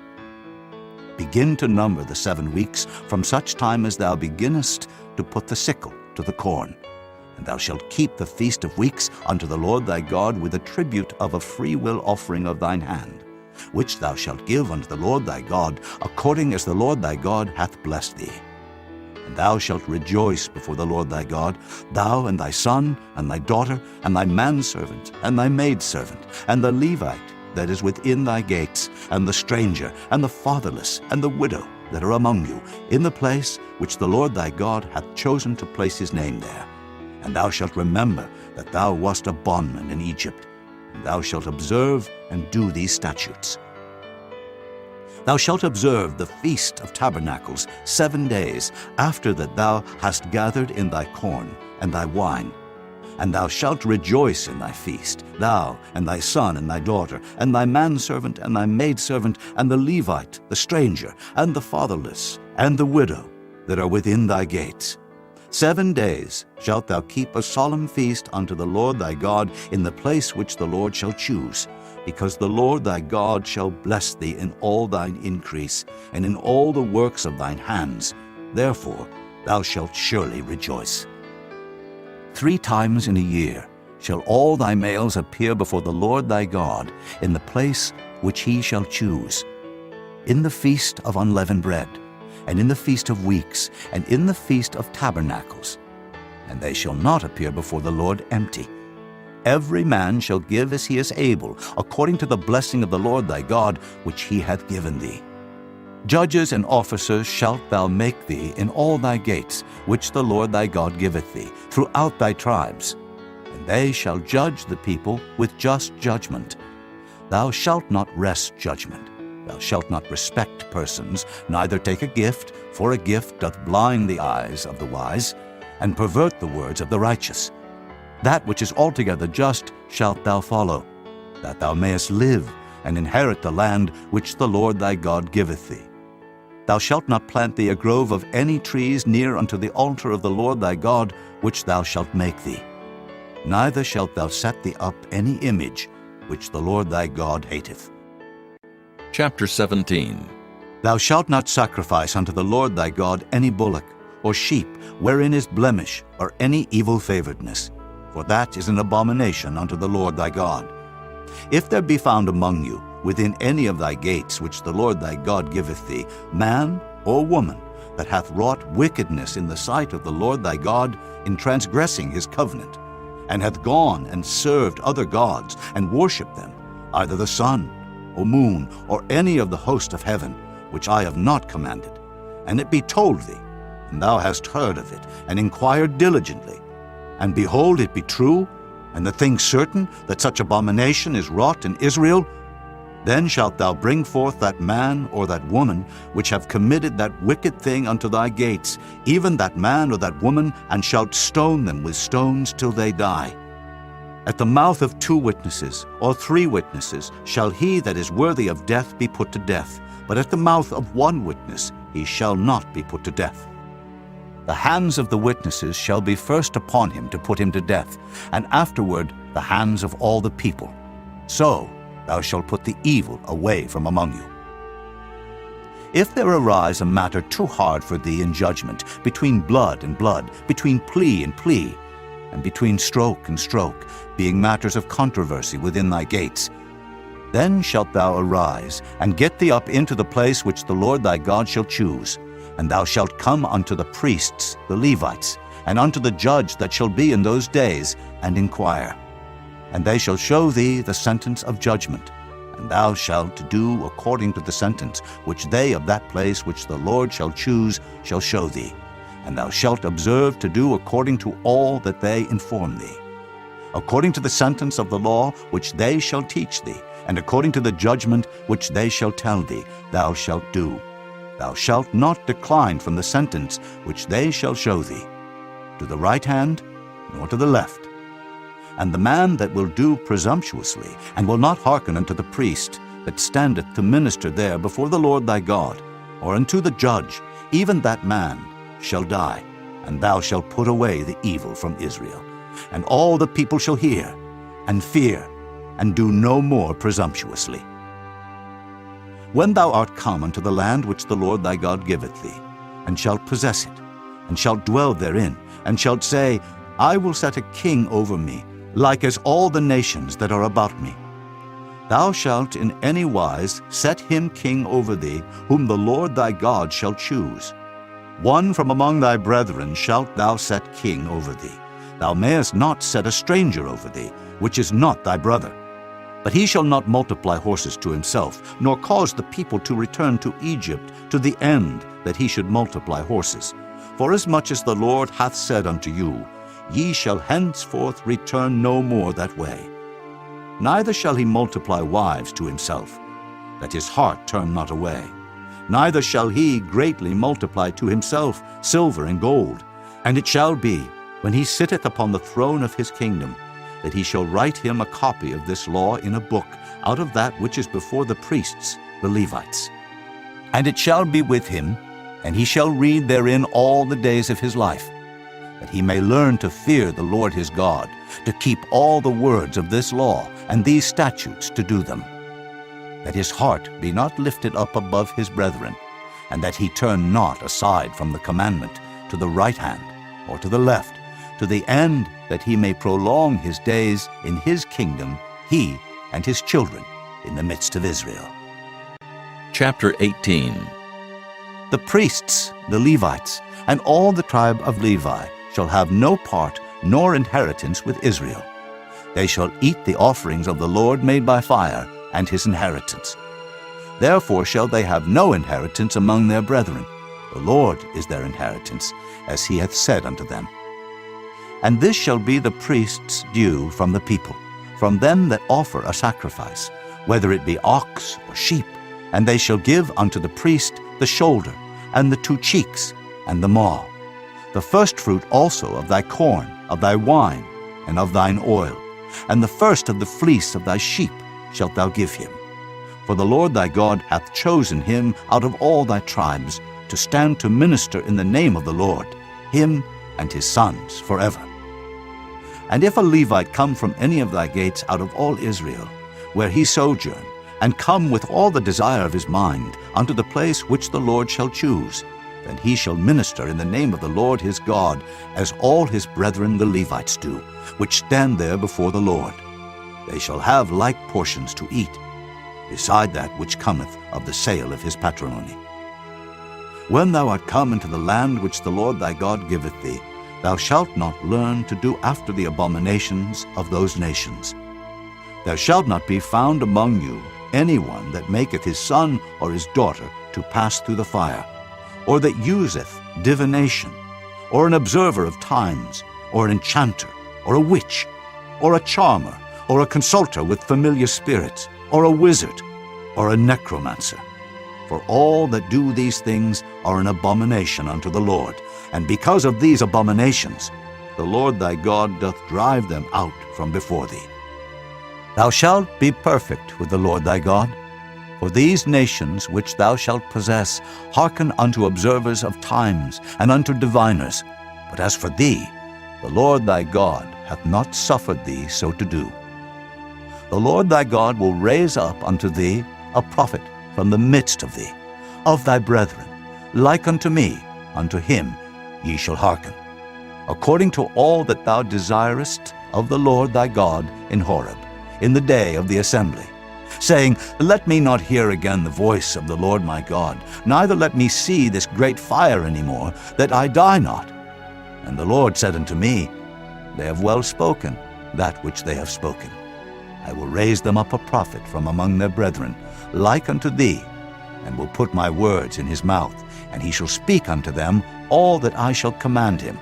Begin to number the 7 weeks from such time as thou beginnest to put the sickle to the corn. And thou shalt keep the feast of weeks unto the Lord thy God with a tribute of a freewill offering of thine hand, which thou shalt give unto the Lord thy God, according as the Lord thy God hath blessed thee. And thou shalt rejoice before the Lord thy God, thou and thy son, and thy daughter, and thy manservant, and thy maidservant, and the Levite that is within thy gates, and the stranger, and the fatherless, and the widow that are among you, in the place which the Lord thy God hath chosen to place his name there. And thou shalt remember that thou wast a bondman in Egypt, and thou shalt observe and do these statutes. Thou shalt observe the Feast of Tabernacles 7 days after that thou hast gathered in thy corn and thy wine. And thou shalt rejoice in thy feast, thou and thy son and thy daughter, and thy manservant and thy maidservant, and the Levite, the stranger, and the fatherless, and the widow that are within thy gates. 7 days shalt thou keep a solemn feast unto the Lord thy God in the place which the Lord shall choose, because the Lord thy God shall bless thee in all thine increase, and in all the works of thine hands. Therefore thou shalt surely rejoice. 3 times in a year shall all thy males appear before the Lord thy God in the place which he shall choose, in the feast of unleavened bread, and in the feast of weeks, and in the feast of tabernacles. And they shall not appear before the Lord empty. Every man shall give as he is able, according to the blessing of the Lord thy God, which he hath given thee. Judges and officers shalt thou make thee in all thy gates, which the Lord thy God giveth thee, throughout thy tribes. And they shall judge the people with just judgment. Thou shalt not wrest judgment. Thou shalt not respect persons, neither take a gift, for a gift doth blind the eyes of the wise, and pervert the words of the righteous. That which is altogether just shalt thou follow, that thou mayest live, and inherit the land which the Lord thy God giveth thee. Thou shalt not plant thee a grove of any trees near unto the altar of the Lord thy God, which thou shalt make thee. Neither shalt thou set thee up any image, which the Lord thy God hateth. Chapter 17. Thou shalt not sacrifice unto the Lord thy God any bullock, or sheep, wherein is blemish, or any evil favoredness, for that is an abomination unto the Lord thy God. If there be found among you, within any of thy gates which the Lord thy God giveth thee, man or woman, that hath wrought wickedness in the sight of the Lord thy God, in transgressing his covenant, and hath gone and served other gods, and worshipped them, either the sun, or moon, or any of the host of heaven, which I have not commanded, and it be told thee, and thou hast heard of it, and inquired diligently, and behold, it be true, and the thing certain, that such abomination is wrought in Israel, then shalt thou bring forth that man or that woman which have committed that wicked thing unto thy gates, even that man or that woman, and shalt stone them with stones till they die. At the mouth of 2 witnesses or 3 witnesses shall he that is worthy of death be put to death, but at the mouth of 1 witness he shall not be put to death. The hands of the witnesses shall be first upon him to put him to death, and afterward the hands of all the people. So thou shalt put the evil away from among you. If there arise a matter too hard for thee in judgment, between blood and blood, between plea and plea, and between stroke and stroke, being matters of controversy within thy gates, then shalt thou arise, and get thee up into the place which the Lord thy God shall choose, and thou shalt come unto the priests, the Levites, and unto the judge that shall be in those days, and inquire. And they shall show thee the sentence of judgment, and thou shalt do according to the sentence which they of that place which the Lord shall choose shall show thee. And thou shalt observe to do according to all that they inform thee. According to the sentence of the law which they shall teach thee, and according to the judgment which they shall tell thee, thou shalt do. Thou shalt not decline from the sentence which they shall show thee, to the right hand, nor to the left. And the man that will do presumptuously, and will not hearken unto the priest that standeth to minister there before the Lord thy God, or unto the judge, even that man shall die, and thou shalt put away the evil from Israel. And all the people shall hear, and fear, and do no more presumptuously. When thou art come unto the land which the Lord thy God giveth thee, and shalt possess it, and shalt dwell therein, and shalt say, I will set a king over me, like as all the nations that are about me. Thou shalt in any wise set him king over thee, whom the Lord thy God shall choose. One from among thy brethren shalt thou set king over thee. Thou mayest not set a stranger over thee, which is not thy brother. But he shall not multiply horses to himself, nor cause the people to return to Egypt, to the end that he should multiply horses. Forasmuch as the Lord hath said unto you, Ye shall henceforth return no more that way. Neither shall he multiply wives to himself, that his heart turn not away. Neither shall he greatly multiply to himself silver and gold. And it shall be, when he sitteth upon the throne of his kingdom, that he shall write him a copy of this law in a book, out of that which is before the priests, the Levites. And it shall be with him, and he shall read therein all the days of his life. that he may learn to fear the Lord his God, to keep all the words of this law and these statutes to do them, that his heart be not lifted up above his brethren, and that he turn not aside from the commandment to the right hand or to the left, to the end that he may prolong his days in his kingdom, he and his children in the midst of Israel. Chapter 18. The priests, the Levites, and all the tribe of Levi shall have no part nor inheritance with Israel. They shall eat the offerings of the Lord made by fire, and his inheritance. Therefore shall they have no inheritance among their brethren. The Lord is their inheritance, as he hath said unto them. And this shall be the priest's due from the people, from them that offer a sacrifice, whether it be ox or sheep, and they shall give unto the priest the shoulder, and the 2 cheeks, and the maw, the firstfruit also of thy corn, of thy wine, and of thine oil, and the first of the fleece of thy sheep shalt thou give him. For the Lord thy God hath chosen him out of all thy tribes to stand to minister in the name of the Lord, him and his sons forever. And if a Levite come from any of thy gates out of all Israel, where he sojourn, and come with all the desire of his mind unto the place which the Lord shall choose, then he shall minister in the name of the Lord his God, as all his brethren the Levites do, which stand there before the Lord. They shall have like portions to eat, beside that which cometh of the sale of his patrimony. When thou art come into the land which the Lord thy God giveth thee, thou shalt not learn to do after the abominations of those nations. There shall not be found among you any one that maketh his son or his daughter to pass through the fire, or that useth divination, or an observer of times, or an enchanter, or a witch, or a charmer, or a consulter with familiar spirits, or a wizard, or a necromancer. For all that do these things are an abomination unto the Lord, and because of these abominations the Lord thy God doth drive them out from before thee. Thou shalt be perfect with the Lord thy God, for these nations which thou shalt possess hearken unto observers of times and unto diviners. But as for thee, the Lord thy God hath not suffered thee so to do. The Lord thy God will raise up unto thee a prophet from the midst of thee, of thy brethren, like unto me, unto him ye shall hearken, according to all that thou desirest of the Lord thy God in Horeb, in the day of the assembly, saying, Let me not hear again the voice of the Lord my God, neither let me see this great fire any more, that I die not. And the Lord said unto me, They have well spoken that which they have spoken. I will raise them up a prophet from among their brethren, like unto thee, and will put my words in his mouth, and he shall speak unto them all that I shall command him.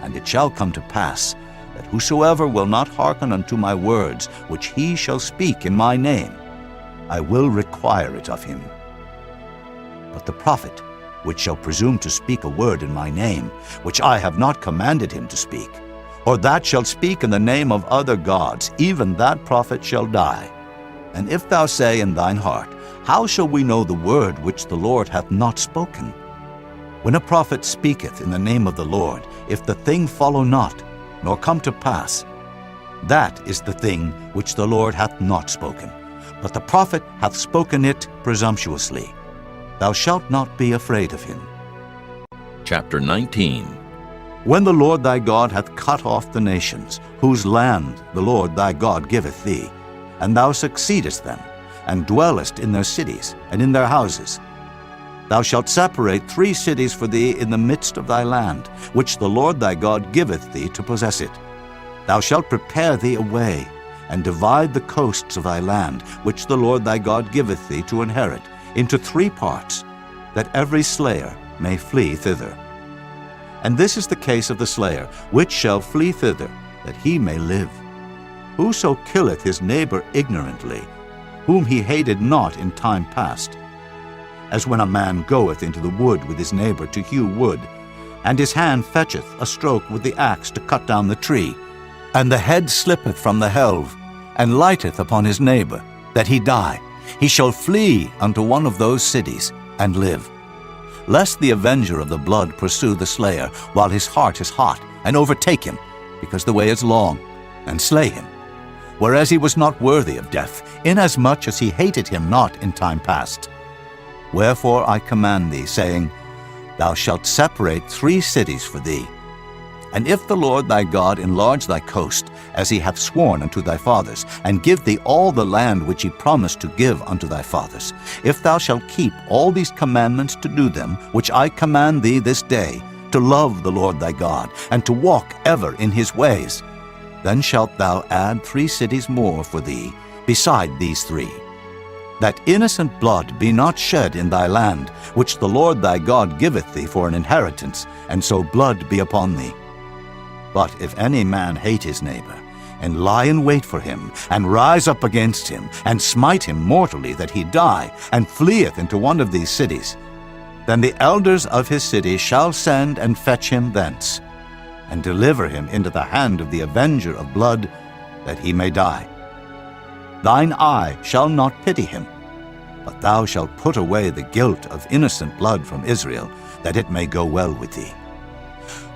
And it shall come to pass, that whosoever will not hearken unto my words, which he shall speak in my name, I will require it of him. But the prophet, which shall presume to speak a word in my name, which I have not commanded him to speak, or that shall speak in the name of other gods, even that prophet shall die. And if thou say in thine heart, How shall we know the word which the Lord hath not spoken? When a prophet speaketh in the name of the Lord, if the thing follow not, nor come to pass, that is the thing which the Lord hath not spoken, but the prophet hath spoken it presumptuously. Thou shalt not be afraid of him. Chapter 19. When the Lord thy God hath cut off the nations, whose land the Lord thy God giveth thee, and thou succeedest them, and dwellest in their cities and in their houses, thou shalt separate 3 cities for thee in the midst of thy land, which the Lord thy God giveth thee to possess it. Thou shalt prepare thee a way, and divide the coasts of thy land, which the Lord thy God giveth thee to inherit, into 3 parts, that every slayer may flee thither. And this is the case of the slayer, which shall flee thither, that he may live. Whoso killeth his neighbor ignorantly, whom he hated not in time past, as when a man goeth into the wood with his neighbor to hew wood, and his hand fetcheth a stroke with the axe to cut down the tree, and the head slippeth from the helve, and lighteth upon his neighbor, that he die, he shall flee unto one of those cities, and live. Lest the avenger of the blood pursue the slayer, while his heart is hot, and overtake him, because the way is long, and slay him, whereas he was not worthy of death, inasmuch as he hated him not in time past. Wherefore I command thee, saying, Thou shalt separate 3 cities for thee. And if the Lord thy God enlarge thy coast, as he hath sworn unto thy fathers, and give thee all the land which he promised to give unto thy fathers, if thou shalt keep all these commandments to do them, which I command thee this day, to love the Lord thy God, and to walk ever in his ways, then shalt thou add 3 cities more for thee, beside these 3, that innocent blood be not shed in thy land, which the Lord thy God giveth thee for an inheritance, and so blood be upon thee. But if any man hate his neighbor, and lie in wait for him, and rise up against him, and smite him mortally that he die, and fleeth into one of these cities, then the elders of his city shall send and fetch him thence, and deliver him into the hand of the avenger of blood, that he may die. Thine eye shall not pity him, but thou shalt put away the guilt of innocent blood from Israel, that it may go well with thee.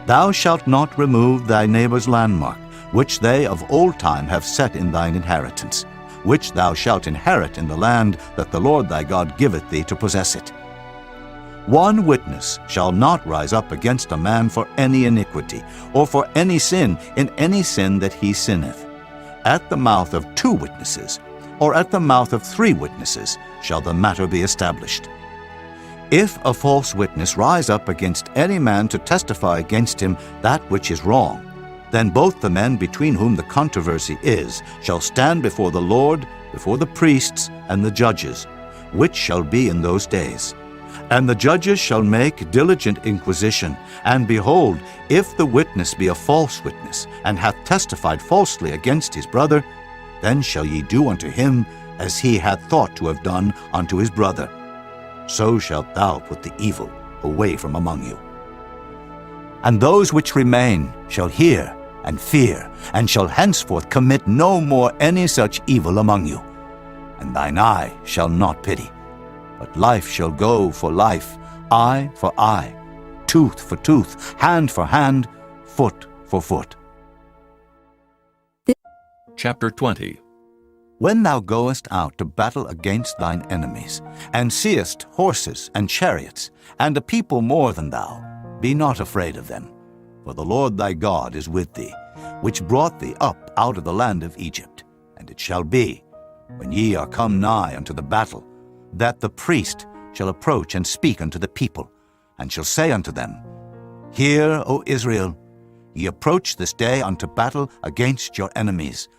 Thou shalt not remove thy neighbor's landmark, which they of old time have set in thine inheritance, which thou shalt inherit in the land that the Lord thy God giveth thee to possess it. One witness shall not rise up against a man for any iniquity, or for any sin in any sin that he sinneth. At the mouth of 2 witnesses, or at the mouth of 3 witnesses, shall the matter be established. If a false witness rise up against any man to testify against him that which is wrong, then both the men between whom the controversy is shall stand before the Lord, before the priests and the judges, which shall be in those days. And the judges shall make diligent inquisition, and behold, if the witness be a false witness, and hath testified falsely against his brother, then shall ye do unto him as he hath thought to have done unto his brother. So shalt thou put the evil away from among you. And those which remain shall hear and fear, and shall henceforth commit no more any such evil among you. And thine eye shall not pity, but life shall go for life, eye for eye, tooth for tooth, hand for hand, foot for foot. Chapter 20. When thou goest out to battle against thine enemies, and seest horses and chariots, and a people more than thou, be not afraid of them. For the Lord thy God is with thee, which brought thee up out of the land of Egypt. And it shall be, when ye are come nigh unto the battle, that the priest shall approach and speak unto the people, and shall say unto them, Hear, O Israel, ye approach this day unto battle against your enemies.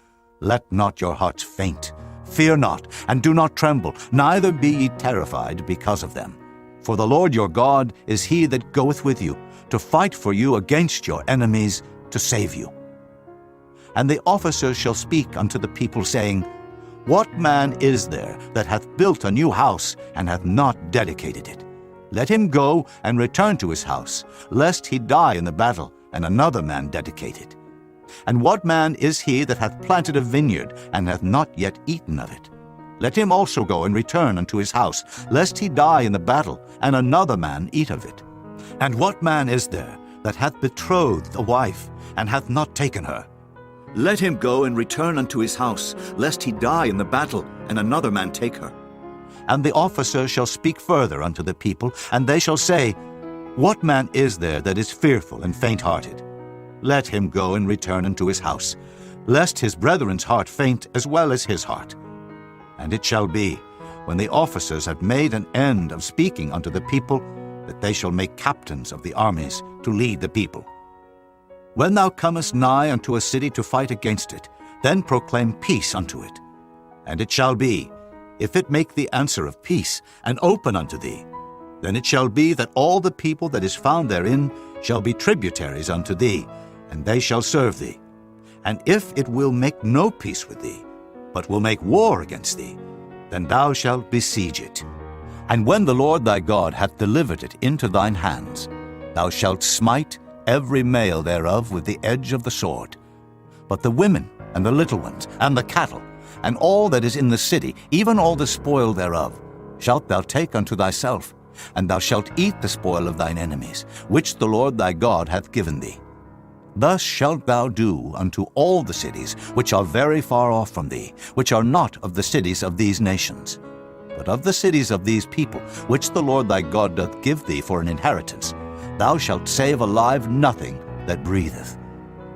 Let not your hearts faint. Fear not, and do not tremble, neither be ye terrified because of them. For the Lord your God is he that goeth with you, to fight for you against your enemies, to save you. And the officers shall speak unto the people, saying, What man is there that hath built a new house, and hath not dedicated it? Let him go and return to his house, lest he die in the battle, and another man dedicate it. And what man is he that hath planted a vineyard, and hath not yet eaten of it? Let him also go and return unto his house, lest he die in the battle, and another man eat of it. And what man is there that hath betrothed a wife, and hath not taken her? Let him go and return unto his house, lest he die in the battle, and another man take her. And the officers shall speak further unto the people, and they shall say, What man is there that is fearful and faint-hearted? Let him go and return unto his house, lest his brethren's heart faint as well as his heart. And it shall be, when the officers have made an end of speaking unto the people, that they shall make captains of the armies to lead the people. When thou comest nigh unto a city to fight against it, then proclaim peace unto it. And it shall be, if it make thee answer of peace, and open unto thee, then it shall be that all the people that is found therein shall be tributaries unto thee, and they shall serve thee. And if it will make no peace with thee, but will make war against thee, then thou shalt besiege it. And when the Lord thy God hath delivered it into thine hands, thou shalt smite every male thereof with the edge of the sword. But the women, and the little ones, and the cattle, and all that is in the city, even all the spoil thereof, shalt thou take unto thyself, and thou shalt eat the spoil of thine enemies, which the Lord thy God hath given thee. Thus shalt thou do unto all the cities which are very far off from thee, which are not of the cities of these nations. But of the cities of these people, which the Lord thy God doth give thee for an inheritance, thou shalt save alive nothing that breatheth.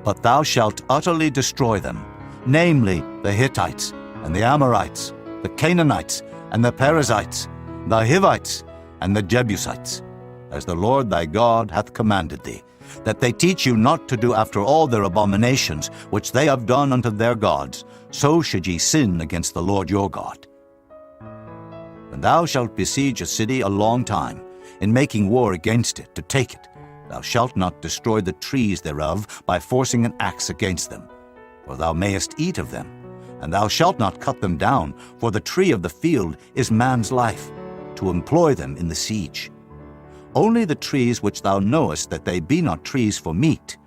But thou shalt utterly destroy them, namely the Hittites, and the Amorites, the Canaanites, and the Perizzites, the Hivites, and the Jebusites, as the Lord thy God hath commanded thee, that they teach you not to do after all their abominations which they have done unto their gods, so should ye sin against the Lord your God. When thou shalt besiege a city a long time, in making war against it to take it, thou shalt not destroy the trees thereof by forcing an axe against them, for thou mayest eat of them, and thou shalt not cut them down, for the tree of the field is man's life, to employ them in the siege. Only the trees which thou knowest that they be not trees for meat,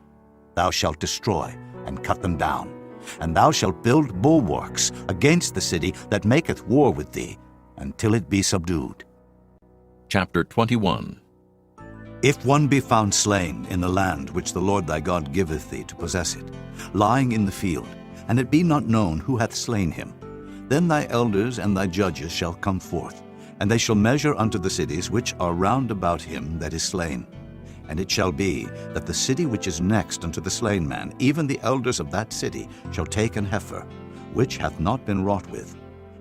thou shalt destroy and cut them down, and thou shalt build bulwarks against the city that maketh war with thee, until it be subdued. Chapter 21. If one be found slain in the land which the Lord thy God giveth thee to possess it, lying in the field, and it be not known who hath slain him, then thy elders and thy judges shall come forth, and they shall measure unto the cities which are round about him that is slain. And it shall be that the city which is next unto the slain man, even the elders of that city, shall take an heifer, which hath not been wrought with,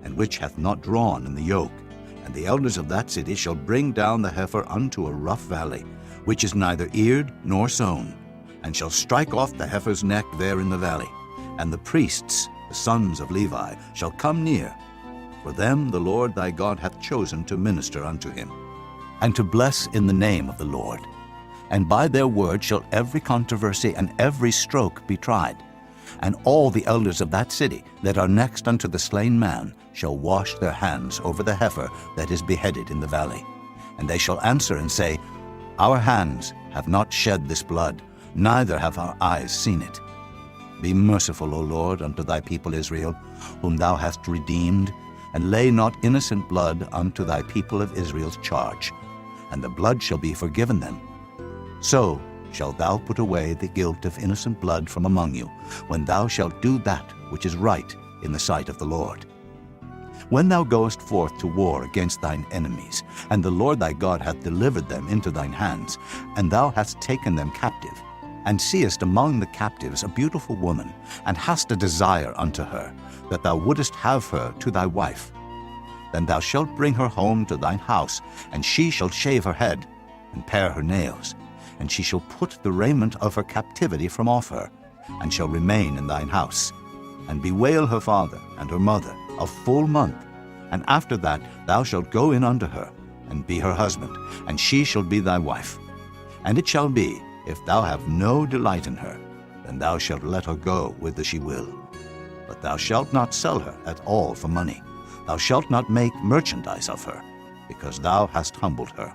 and which hath not drawn in the yoke. And the elders of that city shall bring down the heifer unto a rough valley, which is neither eared nor sown, and shall strike off the heifer's neck there in the valley. And the priests, the sons of Levi, shall come near, for them the Lord thy God hath chosen to minister unto him, and to bless in the name of the Lord. And by their word shall every controversy and every stroke be tried. And all the elders of that city that are next unto the slain man shall wash their hands over the heifer that is beheaded in the valley. And they shall answer and say, Our hands have not shed this blood, neither have our eyes seen it. Be merciful, O Lord, unto thy people Israel, whom thou hast redeemed, and lay not innocent blood unto thy people of Israel's charge, and the blood shall be forgiven them. So shalt thou put away the guilt of innocent blood from among you, when thou shalt do that which is right in the sight of the Lord. When thou goest forth to war against thine enemies, and the Lord thy God hath delivered them into thine hands, and thou hast taken them captive, and seest among the captives a beautiful woman, and hast a desire unto her, that thou wouldest have her to thy wife, then thou shalt bring her home to thine house, and she shall shave her head, and pare her nails, and she shall put the raiment of her captivity from off her, and shall remain in thine house, and bewail her father and her mother a full month. And after that thou shalt go in unto her, and be her husband, and she shall be thy wife. And it shall be, if thou have no delight in her, then thou shalt let her go whither she will. But thou shalt not sell her at all for money. Thou shalt not make merchandise of her, because thou hast humbled her.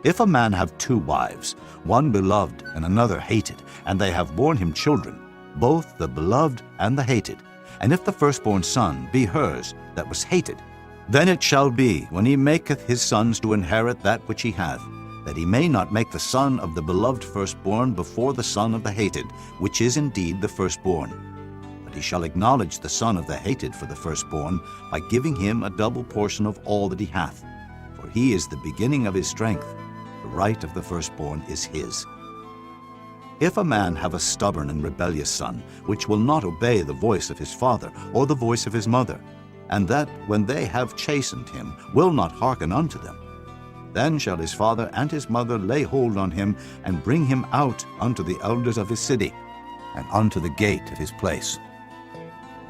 If a man have 2 wives, one beloved and another hated, and they have borne him children, both the beloved and the hated, and if the firstborn son be hers that was hated, then it shall be, when he maketh his sons to inherit that which he hath, that he may not make the son of the beloved firstborn before the son of the hated, which is indeed the firstborn. But he shall acknowledge the son of the hated for the firstborn, by giving him a double portion of all that he hath. For he is the beginning of his strength, the right of the firstborn is his. If a man have a stubborn and rebellious son, which will not obey the voice of his father or the voice of his mother, and that, when they have chastened him, will not hearken unto them, then shall his father and his mother lay hold on him, and bring him out unto the elders of his city, and unto the gate of his place.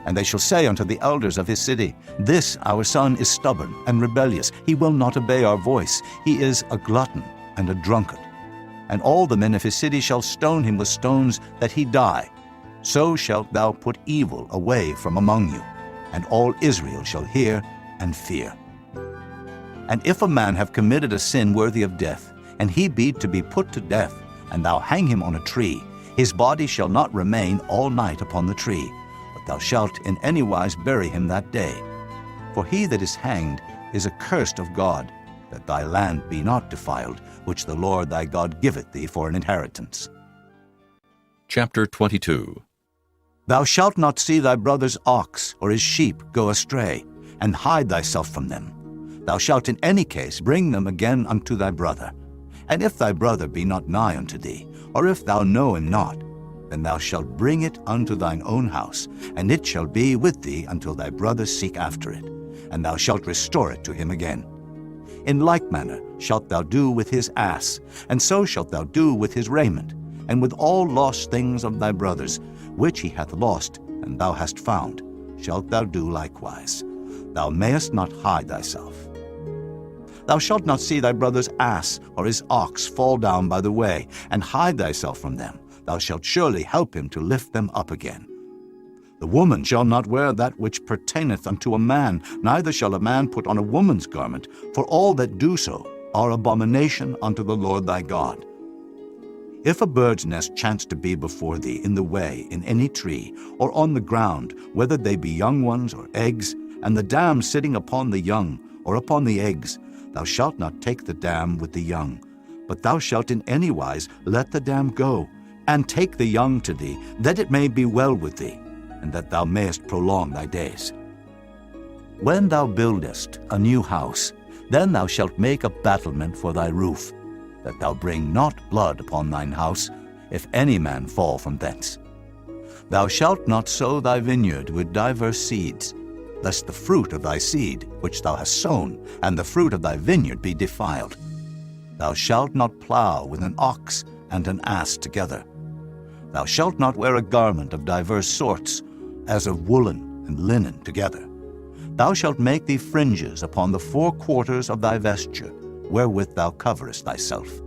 And they shall say unto the elders of his city, This our son is stubborn and rebellious, he will not obey our voice, he is a glutton and a drunkard. And all the men of his city shall stone him with stones, that he die. So shalt thou put evil away from among you, and all Israel shall hear and fear. And if a man have committed a sin worthy of death, and he be to be put to death, and thou hang him on a tree, his body shall not remain all night upon the tree, but thou shalt in any wise bury him that day. For he that is hanged is accursed of God, that thy land be not defiled, which the Lord thy God giveth thee for an inheritance. Chapter 22. Thou shalt not see thy brother's ox or his sheep go astray, and hide thyself from them. Thou shalt in any case bring them again unto thy brother. And if thy brother be not nigh unto thee, or if thou know him not, then thou shalt bring it unto thine own house, and it shall be with thee until thy brother seek after it, and thou shalt restore it to him again. In like manner shalt thou do with his ass, and so shalt thou do with his raiment, and with all lost things of thy brother's, which he hath lost, and thou hast found, shalt thou do likewise. Thou mayest not hide thyself. Thou shalt not see thy brother's ass or his ox fall down by the way, and hide thyself from them. Thou shalt surely help him to lift them up again. The woman shall not wear that which pertaineth unto a man, neither shall a man put on a woman's garment, for all that do so are abomination unto the Lord thy God. If a bird's nest chance to be before thee in the way, in any tree, or on the ground, whether they be young ones or eggs, and the dam sitting upon the young, or upon the eggs, thou shalt not take the dam with the young, but thou shalt in any wise let the dam go, and take the young to thee, that it may be well with thee, and that thou mayest prolong thy days. When thou buildest a new house, then thou shalt make a battlement for thy roof, that thou bring not blood upon thine house, if any man fall from thence. Thou shalt not sow thy vineyard with diverse seeds, lest the fruit of thy seed which thou hast sown, and the fruit of thy vineyard be defiled. Thou shalt not plow with an ox and an ass together. Thou shalt not wear a garment of diverse sorts, as of woolen and linen together. Thou shalt make thee fringes upon the four quarters of thy vesture, wherewith thou coverest thyself.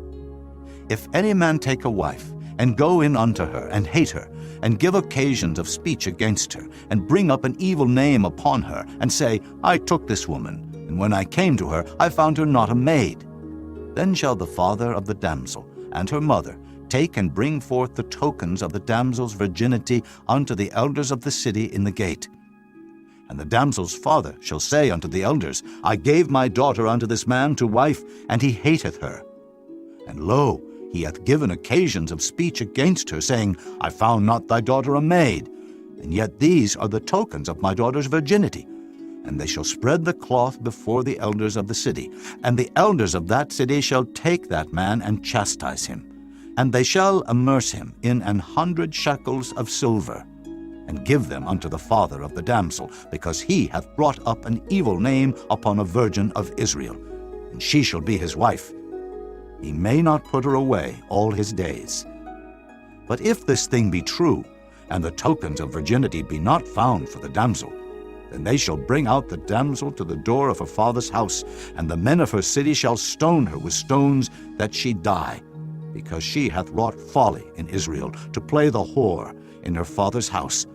If any man take a wife, and go in unto her, and hate her, and give occasions of speech against her, and bring up an evil name upon her, and say, I took this woman, and when I came to her, I found her not a maid, then shall the father of the damsel and her mother take and bring forth the tokens of the damsel's virginity unto the elders of the city in the gate. And the damsel's father shall say unto the elders, I gave my daughter unto this man to wife, and he hateth her. And lo, he hath given occasions of speech against her, saying, I found not thy daughter a maid, and yet these are the tokens of my daughter's virginity. And they shall spread the cloth before the elders of the city, and the elders of that city shall take that man and chastise him. And they shall immerse him in 100 shekels of silver, and give them unto the father of the damsel, because he hath brought up an evil name upon a virgin of Israel, and she shall be his wife. He may not put her away all his days. But if this thing be true, and the tokens of virginity be not found for the damsel, then they shall bring out the damsel to the door of her father's house, and the men of her city shall stone her with stones, that she die, because she hath wrought folly in Israel, to play the whore in her father's house.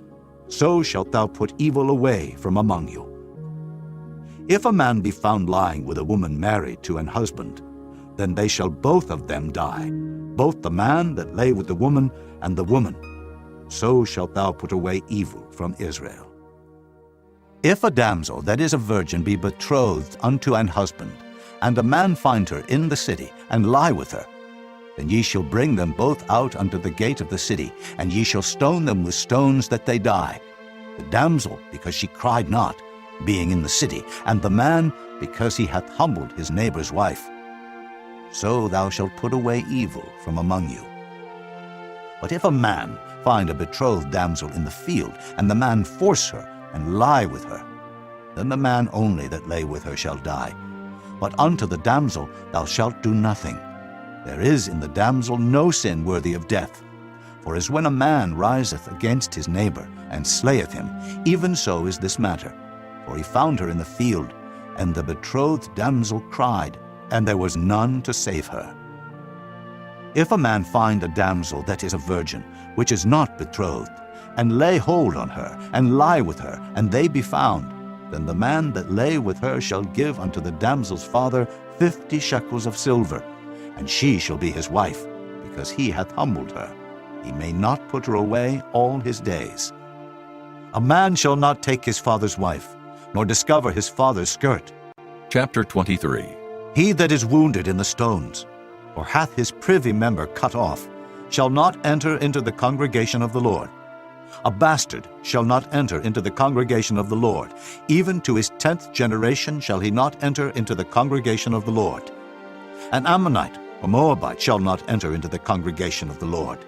So shalt thou put evil away from among you. If a man be found lying with a woman married to an husband, then they shall both of them die, both the man that lay with the woman, and the woman. So shalt thou put away evil from Israel. If a damsel that is a virgin be betrothed unto an husband, and a man find her in the city, and lie with her, then ye shall bring them both out unto the gate of the city, and ye shall stone them with stones that they die, the damsel because she cried not, being in the city, and the man because he hath humbled his neighbor's wife. So thou shalt put away evil from among you. But if a man find a betrothed damsel in the field, and the man force her, and lie with her, then the man only that lay with her shall die. But unto the damsel thou shalt do nothing. There is in the damsel no sin worthy of death. For as when a man riseth against his neighbor, and slayeth him, even so is this matter. For he found her in the field, and the betrothed damsel cried, and there was none to save her. If a man find a damsel that is a virgin, which is not betrothed, and lay hold on her, and lie with her, and they be found, then the man that lay with her shall give unto the damsel's father 50 shekels of silver, and she shall be his wife, because he hath humbled her. He may not put her away all his days. A man shall not take his father's wife, nor discover his father's skirt. Chapter 23. He that is wounded in the stones, or hath his privy member cut off, shall not enter into the congregation of the Lord. A bastard shall not enter into the congregation of the Lord. Even to his 10th generation shall he not enter into the congregation of the Lord. An Ammonite or Moabite shall not enter into the congregation of the Lord.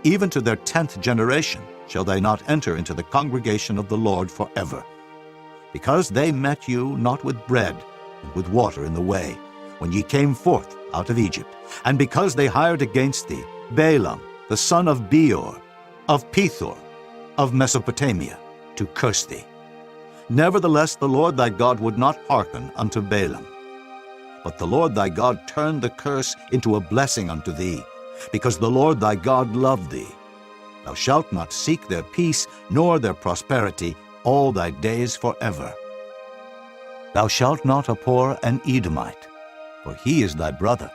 Even to their 10th generation shall they not enter into the congregation of the Lord forever. Because they met you not with bread and with water in the way, when ye came forth out of Egypt, and because they hired against thee Balaam, the son of Beor, of Pethor, of Mesopotamia, to curse thee. Nevertheless the Lord thy God would not hearken unto Balaam. But the Lord thy God turned the curse into a blessing unto thee, because the Lord thy God loved thee. Thou shalt not seek their peace nor their prosperity all thy days forever. Thou shalt not abhor an Edomite, for he is thy brother.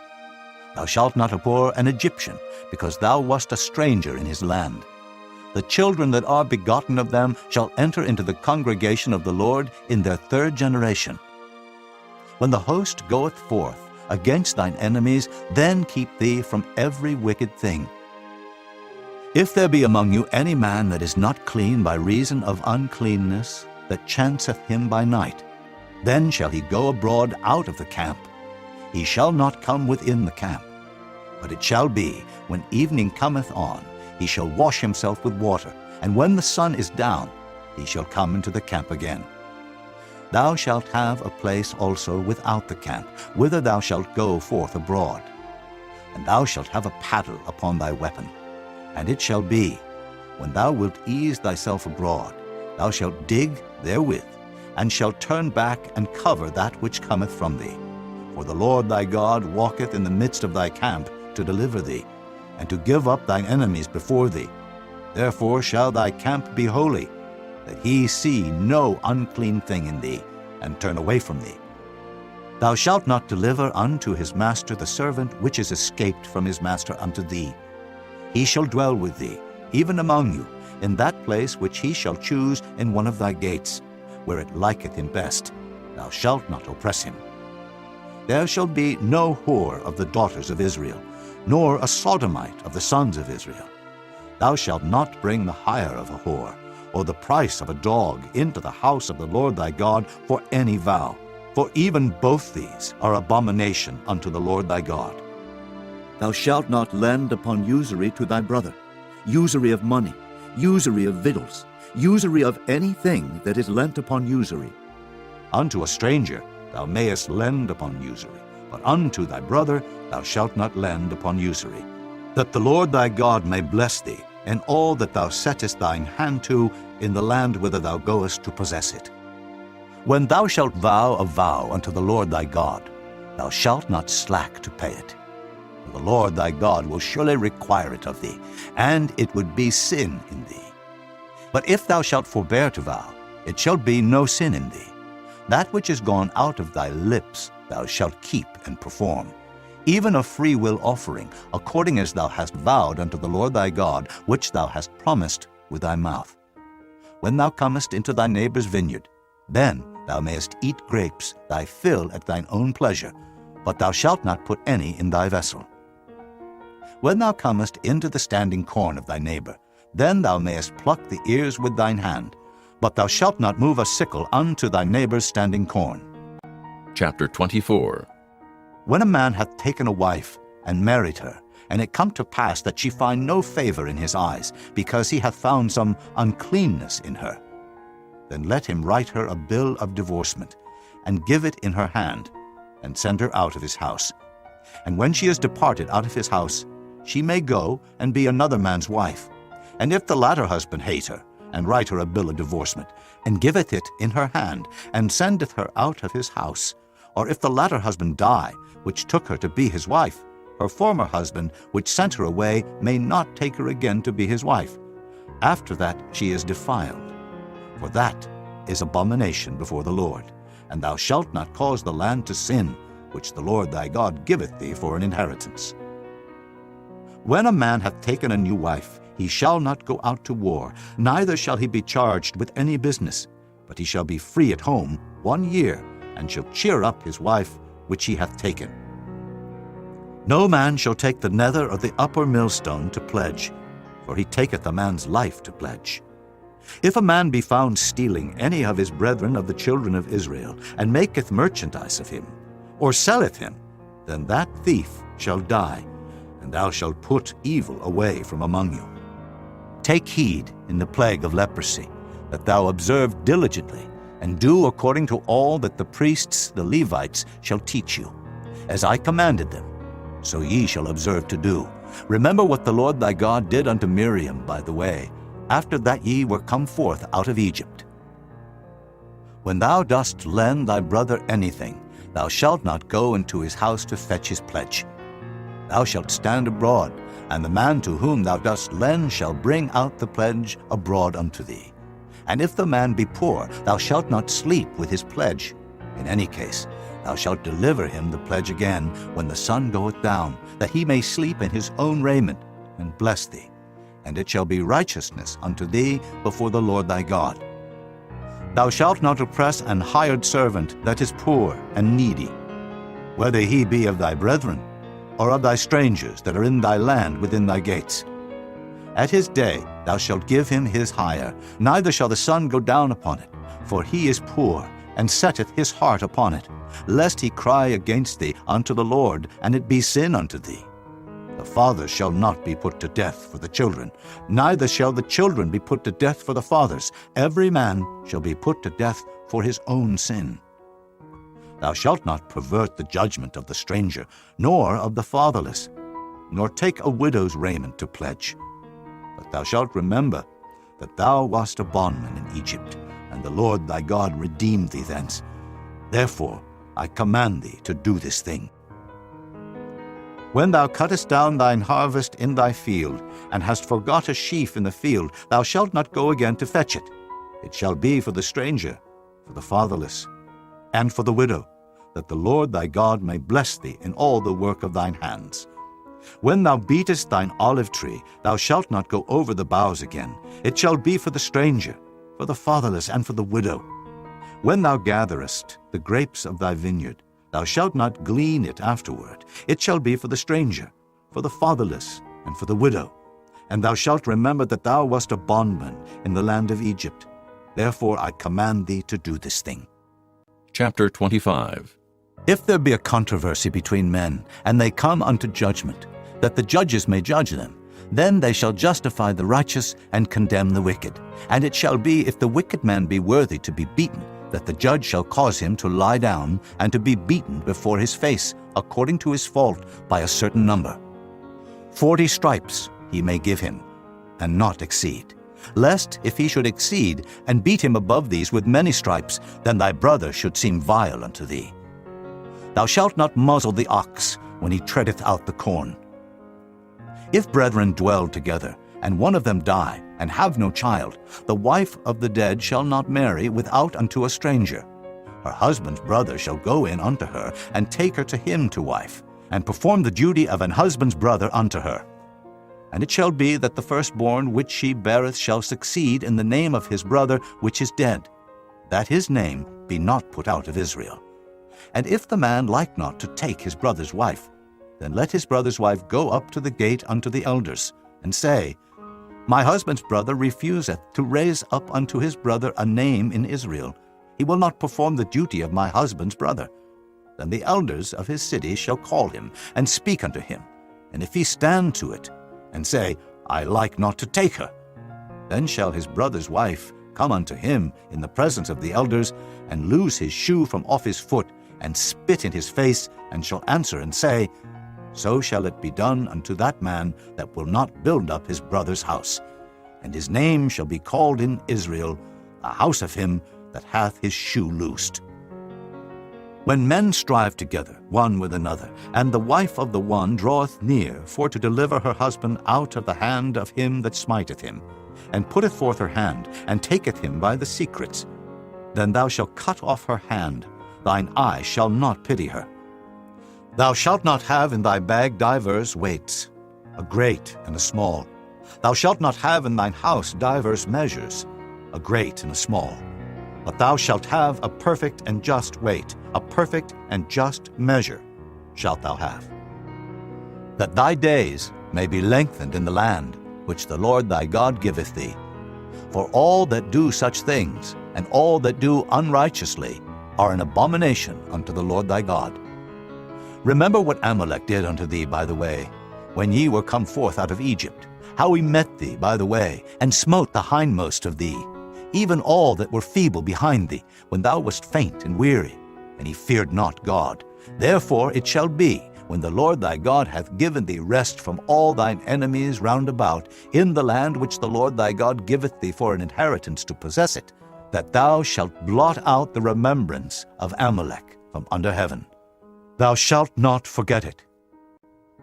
Thou shalt not abhor an Egyptian, because thou wast a stranger in his land. The children that are begotten of them shall enter into the congregation of the Lord in their 3rd generation. When the host goeth forth against thine enemies, then keep thee from every wicked thing. If there be among you any man that is not clean by reason of uncleanness, that chanceth him by night, then shall he go abroad out of the camp. He shall not come within the camp. But it shall be, when evening cometh on, he shall wash himself with water, and when the sun is down, he shall come into the camp again. Thou shalt have a place also without the camp, whither thou shalt go forth abroad. And thou shalt have a paddle upon thy weapon. And it shall be, when thou wilt ease thyself abroad, thou shalt dig therewith, and shalt turn back and cover that which cometh from thee. For the Lord thy God walketh in the midst of thy camp to deliver thee, and to give up thine enemies before thee. Therefore shall thy camp be holy, that he see no unclean thing in thee, and turn away from thee. Thou shalt not deliver unto his master the servant which is escaped from his master unto thee. He shall dwell with thee, even among you, in that place which he shall choose in one of thy gates, where it liketh him best. Thou shalt not oppress him. There shall be no whore of the daughters of Israel, nor a sodomite of the sons of Israel. Thou shalt not bring the hire of a whore, or the price of a dog into the house of the Lord thy God for any vow, for even both these are abomination unto the Lord thy God. Thou shalt not lend upon usury to thy brother, usury of money, usury of victuals, usury of anything that is lent upon usury. Unto a stranger thou mayest lend upon usury, but unto thy brother thou shalt not lend upon usury, that the Lord thy God may bless thee in all that thou settest thine hand to in the land whither thou goest to possess it. When thou shalt vow a vow unto the Lord thy God, thou shalt not slack to pay it. For the Lord thy God will surely require it of thee, and it would be sin in thee. But if thou shalt forbear to vow, it shall be no sin in thee. That which is gone out of thy lips thou shalt keep and perform, even a free will offering, according as thou hast vowed unto the Lord thy God, which thou hast promised with thy mouth. When thou comest into thy neighbor's vineyard, then thou mayest eat grapes thy fill at thine own pleasure, but thou shalt not put any in thy vessel. When thou comest into the standing corn of thy neighbor, then thou mayest pluck the ears with thine hand, but thou shalt not move a sickle unto thy neighbor's standing corn. Chapter 24. When a man hath taken a wife and married her, and it come to pass that she find no favor in his eyes, because he hath found some uncleanness in her, then let him write her a bill of divorcement, and give it in her hand, and send her out of his house. And when she is departed out of his house, she may go and be another man's wife. And if the latter husband hate her, and write her a bill of divorcement, and giveth it in her hand, and sendeth her out of his house, or if the latter husband die, which took her to be his wife, her former husband, which sent her away, may not take her again to be his wife. After that she is defiled. For that is abomination before the Lord, and thou shalt not cause the land to sin, which the Lord thy God giveth thee for an inheritance. When a man hath taken a new wife, he shall not go out to war, neither shall he be charged with any business, but he shall be free at home 1 year, and shall cheer up his wife which he hath taken. No man shall take the nether or the upper millstone to pledge, for he taketh a man's life to pledge. If a man be found stealing any of his brethren of the children of Israel, and maketh merchandise of him, or selleth him, then that thief shall die, and thou shalt put evil away from among you. Take heed in the plague of leprosy, that thou observe diligently, and do according to all that the priests, the Levites, shall teach you. As I commanded them, so ye shall observe to do. Remember what the Lord thy God did unto Miriam by the way, after that ye were come forth out of Egypt. When thou dost lend thy brother anything, thou shalt not go into his house to fetch his pledge. Thou shalt stand abroad, and the man to whom thou dost lend shall bring out the pledge abroad unto thee. And if the man be poor, thou shalt not sleep with his pledge. In any case, thou shalt deliver him the pledge again when the sun goeth down, that he may sleep in his own raiment, and bless thee. And it shall be righteousness unto thee before the Lord thy God. Thou shalt not oppress an hired servant that is poor and needy, whether he be of thy brethren, or of thy strangers that are in thy land within thy gates. At his day thou shalt give him his hire, neither shall the sun go down upon it, for he is poor, and setteth his heart upon it, lest he cry against thee unto the Lord, and it be sin unto thee. The fathers shall not be put to death for the children, neither shall the children be put to death for the fathers. Every man shall be put to death for his own sin. Thou shalt not pervert the judgment of the stranger, nor of the fatherless, nor take a widow's raiment to pledge. But thou shalt remember that thou wast a bondman in Egypt, and the Lord thy God redeemed thee thence. Therefore I command thee to do this thing. When thou cuttest down thine harvest in thy field, and hast forgot a sheaf in the field, thou shalt not go again to fetch it. It shall be for the stranger, for the fatherless, and for the widow, that the Lord thy God may bless thee in all the work of thine hands. When thou beatest thine olive tree, thou shalt not go over the boughs again. It shall be for the stranger, for the fatherless, and for the widow. When thou gatherest the grapes of thy vineyard, thou shalt not glean it afterward. It shall be for the stranger, for the fatherless, and for the widow. And thou shalt remember that thou wast a bondman in the land of Egypt. Therefore I command thee to do this thing. Chapter 25. If there be a controversy between men, and they come unto judgment, that the judges may judge them, then they shall justify the righteous and condemn the wicked. And it shall be, if the wicked man be worthy to be beaten, that the judge shall cause him to lie down and to be beaten before his face, according to his fault, by a certain number. 40 stripes he may give him, and not exceed. Lest, if he should exceed, and beat him above these with many stripes, then thy brother should seem vile unto thee. Thou shalt not muzzle the ox when he treadeth out the corn. If brethren dwell together, and one of them die, and have no child, the wife of the dead shall not marry without unto a stranger. Her husband's brother shall go in unto her, and take her to him to wife, and perform the duty of an husband's brother unto her. And it shall be that the firstborn which she beareth shall succeed in the name of his brother which is dead, that his name be not put out of Israel. And if the man like not to take his brother's wife, then let his brother's wife go up to the gate unto the elders, and say, My husband's brother refuseth to raise up unto his brother a name in Israel. He will not perform the duty of my husband's brother. Then the elders of his city shall call him, and speak unto him. And if he stand to it, and say, I like not to take her, then shall his brother's wife come unto him in the presence of the elders, and loose his shoe from off his foot, and spit in his face, and shall answer and say, So shall it be done unto that man that will not build up his brother's house. And his name shall be called in Israel, the house of him that hath his shoe loosed. When men strive together one with another, and the wife of the one draweth near for to deliver her husband out of the hand of him that smiteth him, and putteth forth her hand, and taketh him by the secrets, then thou shalt cut off her hand, thine eye shall not pity her. Thou shalt not have in thy bag divers weights, a great and a small. Thou shalt not have in thine house divers measures, a great and a small. But thou shalt have a perfect and just weight, a perfect and just measure shalt thou have. that thy days may be lengthened in the land which the Lord thy God giveth thee. For all that do such things, and all that do unrighteously, are an abomination unto the Lord thy God. Remember what Amalek did unto thee by the way, when ye were come forth out of Egypt, how he met thee by the way, and smote the hindmost of thee, even all that were feeble behind thee, when thou wast faint and weary, and he feared not God. Therefore it shall be, when the Lord thy God hath given thee rest from all thine enemies round about, in the land which the Lord thy God giveth thee for an inheritance to possess it, that thou shalt blot out the remembrance of Amalek from under heaven. Thou shalt not forget it.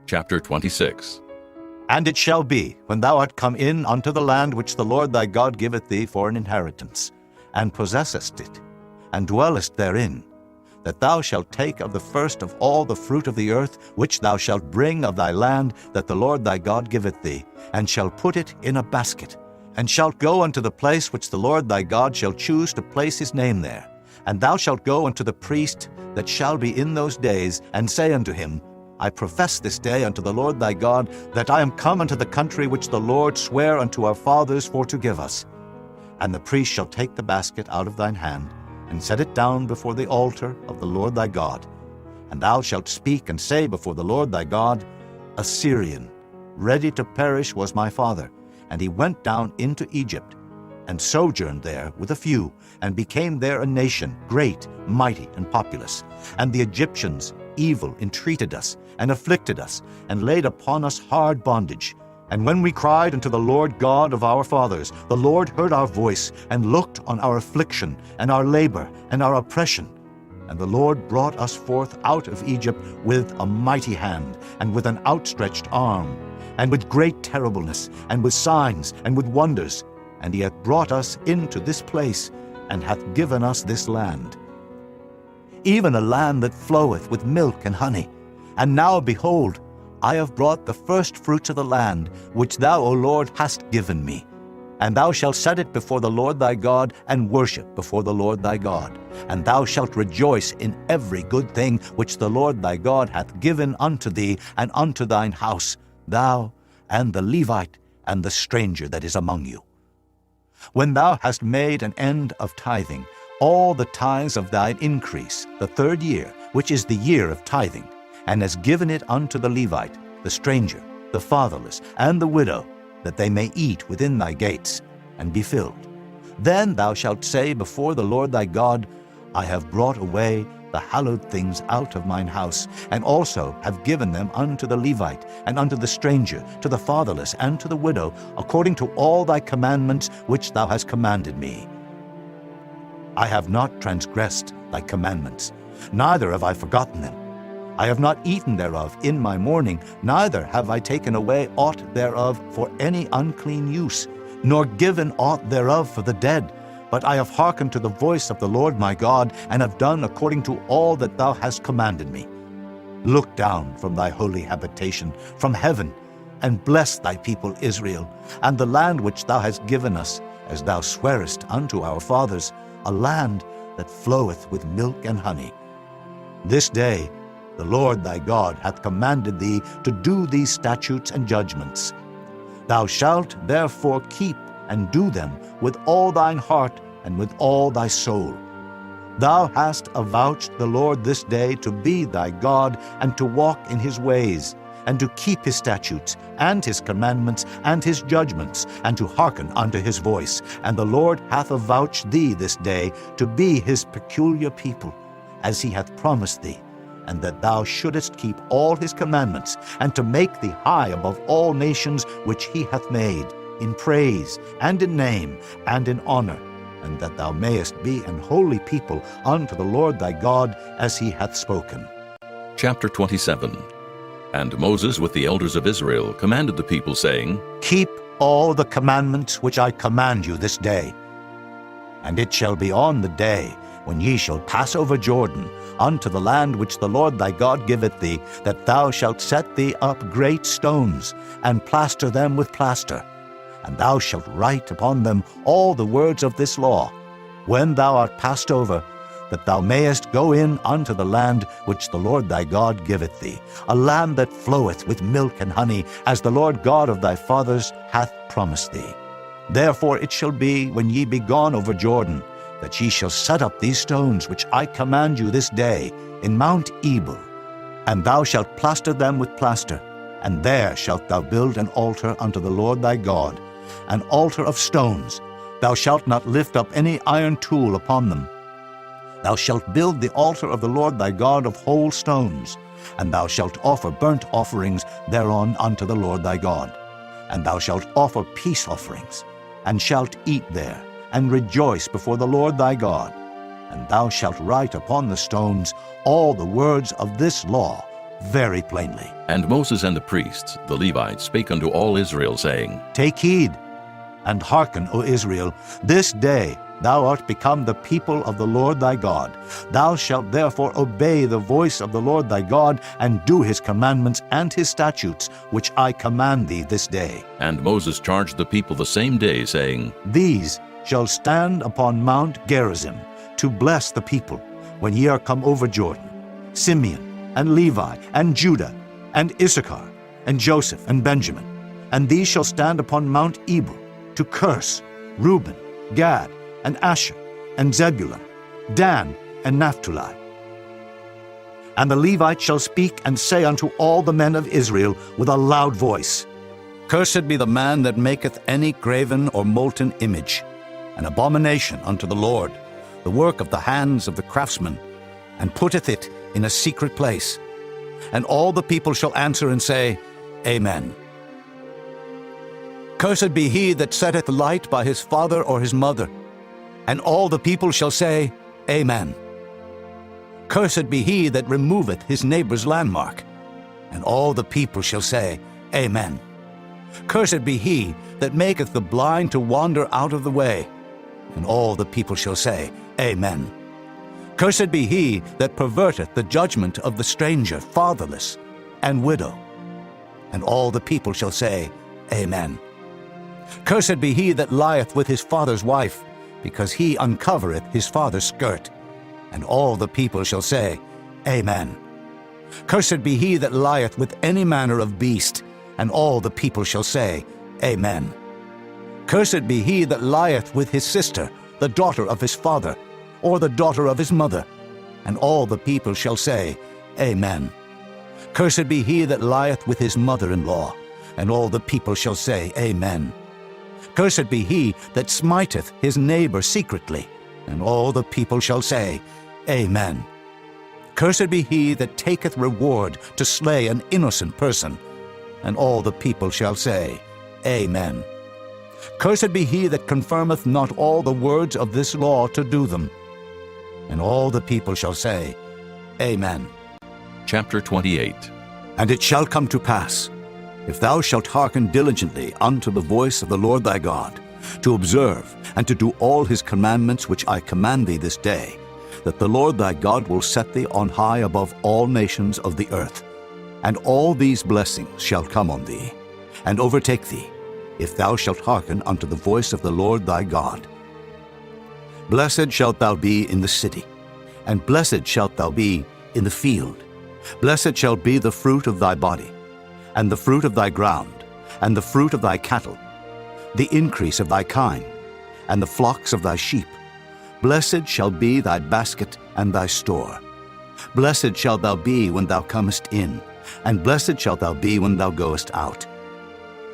Chapter 26. And it shall be, when thou art come in unto the land which the Lord thy God giveth thee for an inheritance, and possessest it, and dwellest therein, that thou shalt take of the first of all the fruit of the earth, which thou shalt bring of thy land that the Lord thy God giveth thee, and shalt put it in a basket, and shalt go unto the place which the Lord thy God shall choose to place his name there. And thou shalt go unto the priest that shall be in those days, and say unto him, I profess this day unto the Lord thy God, that I am come unto the country which the Lord sware unto our fathers for to give us. And the priest shall take the basket out of thine hand, and set it down before the altar of the Lord thy God. And thou shalt speak and say before the Lord thy God, A Syrian, ready to perish, was my father, and he went down into Egypt, and sojourned there with a few, and became there a nation, great, mighty, and populous. And the Egyptians evil entreated us, and afflicted us, and laid upon us hard bondage. And when we cried unto the Lord God of our fathers, the Lord heard our voice, and looked on our affliction, and our labor, and our oppression. And the Lord brought us forth out of Egypt with a mighty hand, and with an outstretched arm, and with great terribleness, and with signs, and with wonders. And he hath brought us into this place, and hath given us this land, even a land that floweth with milk and honey. And now, behold, I have brought the first fruits of the land, which thou, O Lord, hast given me. And thou shalt set it before the Lord thy God, and worship before the Lord thy God. And thou shalt rejoice in every good thing which the Lord thy God hath given unto thee and unto thine house, thou and the Levite and the stranger that is among you. When thou hast made an end of tithing, all the tithes of thine increase, the third year, which is the year of tithing, and hast given it unto the Levite, the stranger, the fatherless, and the widow, that they may eat within thy gates, and be filled. Then thou shalt say before the Lord thy God, I have brought away the hallowed things out of mine house, and also have given them unto the Levite, and unto the stranger, to the fatherless, and to the widow, according to all thy commandments which thou hast commanded me. I have not transgressed thy commandments, neither have I forgotten them. I have not eaten thereof in my mourning, neither have I taken away aught thereof for any unclean use, nor given aught thereof for the dead. But I have hearkened to the voice of the Lord my God, and have done according to all that thou hast commanded me. Look down from thy holy habitation, from heaven, and bless thy people Israel, and the land which thou hast given us, as thou swarest unto our fathers, a land that floweth with milk and honey. This day the Lord thy God hath commanded thee to do these statutes and judgments. Thou shalt therefore keep and do them with all thine heart and with all thy soul. Thou hast avouched the Lord this day to be thy God, and to walk in his ways, and to keep his statutes, and his commandments, and his judgments, and to hearken unto his voice. And the Lord hath avouched thee this day to be his peculiar people, as he hath promised thee, and that thou shouldest keep all his commandments, and to make thee high above all nations which he hath made, in praise, and in name, and in honor, and that thou mayest be an holy people unto the Lord thy God, as he hath spoken. Chapter 27. And Moses with the elders of Israel commanded the people, saying, Keep all the commandments which I command you this day. And it shall be on the day when ye shall pass over Jordan unto the land which the Lord thy God giveth thee, that thou shalt set thee up great stones, and plaster them with plaster. And thou shalt write upon them all the words of this law. When thou art passed over, that thou mayest go in unto the land which the Lord thy God giveth thee, a land that floweth with milk and honey, as the Lord God of thy fathers hath promised thee. Therefore it shall be, when ye be gone over Jordan, that ye shall set up these stones which I command you this day in Mount Ebal, and thou shalt plaster them with plaster, and there shalt thou build an altar unto the Lord thy God, an altar of stones. Thou shalt not lift up any iron tool upon them. Thou shalt build the altar of the Lord thy God of whole stones, and thou shalt offer burnt offerings thereon unto the Lord thy God. And thou shalt offer peace offerings, and shalt eat there, and rejoice before the Lord thy God. And thou shalt write upon the stones all the words of this law very plainly. And Moses and the priests, the Levites, spake unto all Israel, saying, Take heed, and hearken, O Israel, this day thou art become the people of the Lord thy God. Thou shalt therefore obey the voice of the Lord thy God, and do his commandments and his statutes, which I command thee this day. And Moses charged the people the same day, saying, These shall stand upon Mount Gerizim, to bless the people, when ye are come over Jordan, Simeon, and Levi, and Judah, and Issachar, and Joseph, and Benjamin. And these shall stand upon Mount Ebal, to curse Reuben, Gad, and Asher, and Zebulun, Dan, and Naphtali. And the Levites shall speak and say unto all the men of Israel with a loud voice, Cursed be the man that maketh any graven or molten image, an abomination unto the Lord, the work of the hands of the craftsman, and putteth it in a secret place. And all the people shall answer and say, Amen. Cursed be he that setteth light by his father or his mother. And all the people shall say, Amen. Cursed be he that removeth his neighbor's landmark. And all the people shall say, Amen. Cursed be he that maketh the blind to wander out of the way. And all the people shall say, Amen. Cursed be he that perverteth the judgment of the stranger, fatherless, and widow. And all the people shall say, Amen. Cursed be he that lieth with his father's wife, because he uncovereth his father's skirt. And all the people shall say, Amen. Cursed be he that lieth with any manner of beast, and all the people shall say, Amen. Cursed be he that lieth with his sister, the daughter of his father, or the daughter of his mother. And all the people shall say, Amen. Cursed be he that lieth with his mother-in-law, and all the people shall say, Amen. Cursed be he that smiteth his neighbor secretly, and all the people shall say, Amen. Cursed be he that taketh reward to slay an innocent person, and all the people shall say, Amen. Cursed be he that confirmeth not all the words of this law to do them. And all the people shall say, Amen. Chapter 28. And it shall come to pass, if thou shalt hearken diligently unto the voice of the Lord thy God, to observe and to do all his commandments which I command thee this day, that the Lord thy God will set thee on high above all nations of the earth. And all these blessings shall come on thee, and overtake thee, if thou shalt hearken unto the voice of the Lord thy God. Blessed shalt thou be in the city, and blessed shalt thou be in the field. Blessed shall be the fruit of thy body, and the fruit of thy ground, and the fruit of thy cattle, the increase of thy kine, and the flocks of thy sheep. Blessed shall be thy basket and thy store. Blessed shalt thou be when thou comest in, and blessed shalt thou be when thou goest out.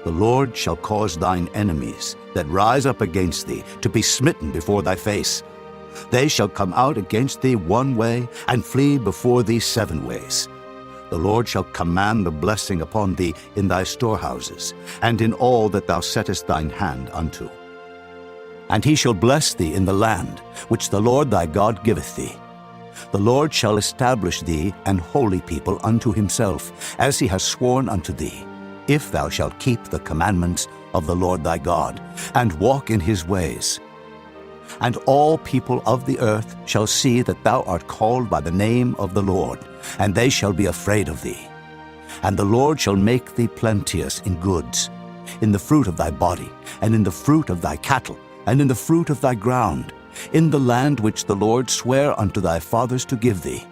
The Lord shall cause thine enemies that rise up against thee to be smitten before thy face. They shall come out against thee one way, and flee before thee 7 ways. The Lord shall command the blessing upon thee in thy storehouses, and in all that thou settest thine hand unto. And he shall bless thee in the land which the Lord thy God giveth thee. The Lord shall establish thee an holy people unto himself, as he has sworn unto thee, if thou shalt keep the commandments of the Lord thy God, and walk in his ways. And all people of the earth shall see that thou art called by the name of the Lord, and they shall be afraid of thee. And the Lord shall make thee plenteous in goods, in the fruit of thy body, and in the fruit of thy cattle, and in the fruit of thy ground, in the land which the Lord sware unto thy fathers to give thee.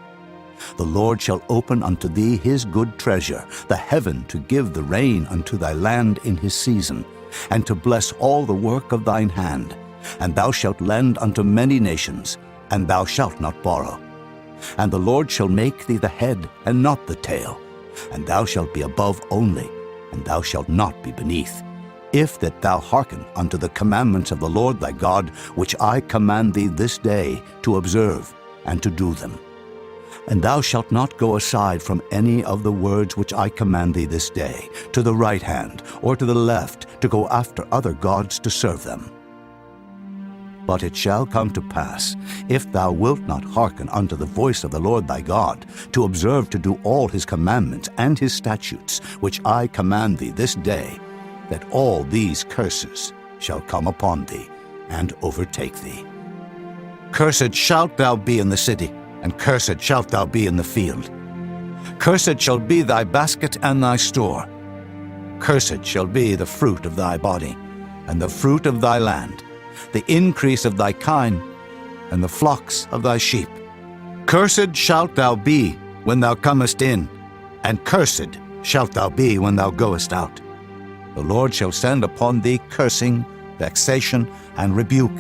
The Lord shall open unto thee his good treasure, the heaven to give the rain unto thy land in his season, and to bless all the work of thine hand. And thou shalt lend unto many nations, and thou shalt not borrow. And the Lord shall make thee the head, and not the tail. And thou shalt be above only, and thou shalt not be beneath, if that thou hearken unto the commandments of the Lord thy God, which I command thee this day to observe and to do them. And thou shalt not go aside from any of the words which I command thee this day, to the right hand or to the left, to go after other gods to serve them. But it shall come to pass, if thou wilt not hearken unto the voice of the Lord thy God, to observe to do all his commandments and his statutes, which I command thee this day, that all these curses shall come upon thee and overtake thee. Cursed shalt thou be in the city, and cursed shalt thou be in the field. Cursed shall be thy basket and thy store. Cursed shall be the fruit of thy body, and the fruit of thy land, the increase of thy kine, and the flocks of thy sheep. Cursed shalt thou be when thou comest in, and cursed shalt thou be when thou goest out. The Lord shall send upon thee cursing, vexation, and rebuke,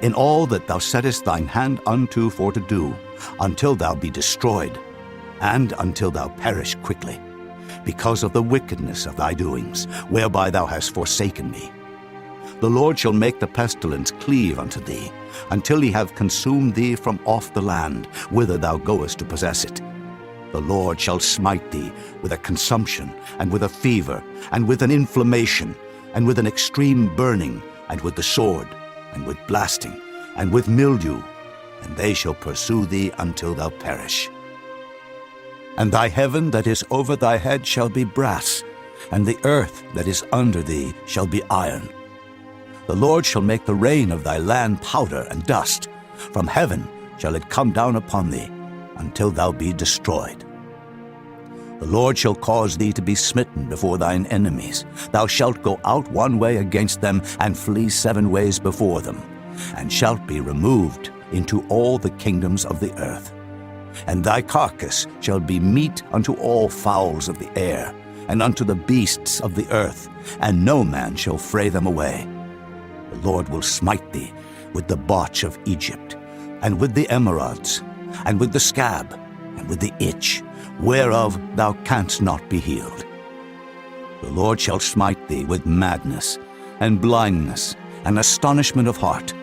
in all that thou settest thine hand unto for to do, until thou be destroyed, and until thou perish quickly, because of the wickedness of thy doings, whereby thou hast forsaken me. The Lord shall make the pestilence cleave unto thee, until he have consumed thee from off the land, whither thou goest to possess it. The Lord shall smite thee with a consumption, and with a fever, and with an inflammation, and with an extreme burning, and with the sword, and with blasting, and with mildew, and they shall pursue thee until thou perish. And thy heaven that is over thy head shall be brass, and the earth that is under thee shall be iron. The Lord shall make the rain of thy land powder and dust. From heaven shall it come down upon thee, until thou be destroyed. The Lord shall cause thee to be smitten before thine enemies. Thou shalt go out one way against them, and flee 7 ways before them, and shalt be removed into all the kingdoms of the earth. And thy carcass shall be meat unto all fowls of the air, and unto the beasts of the earth, and no man shall fray them away. The Lord will smite thee with the botch of Egypt, and with the emerods, and with the scab, and with the itch, whereof thou canst not be healed. The Lord shall smite thee with madness, and blindness, and astonishment of heart.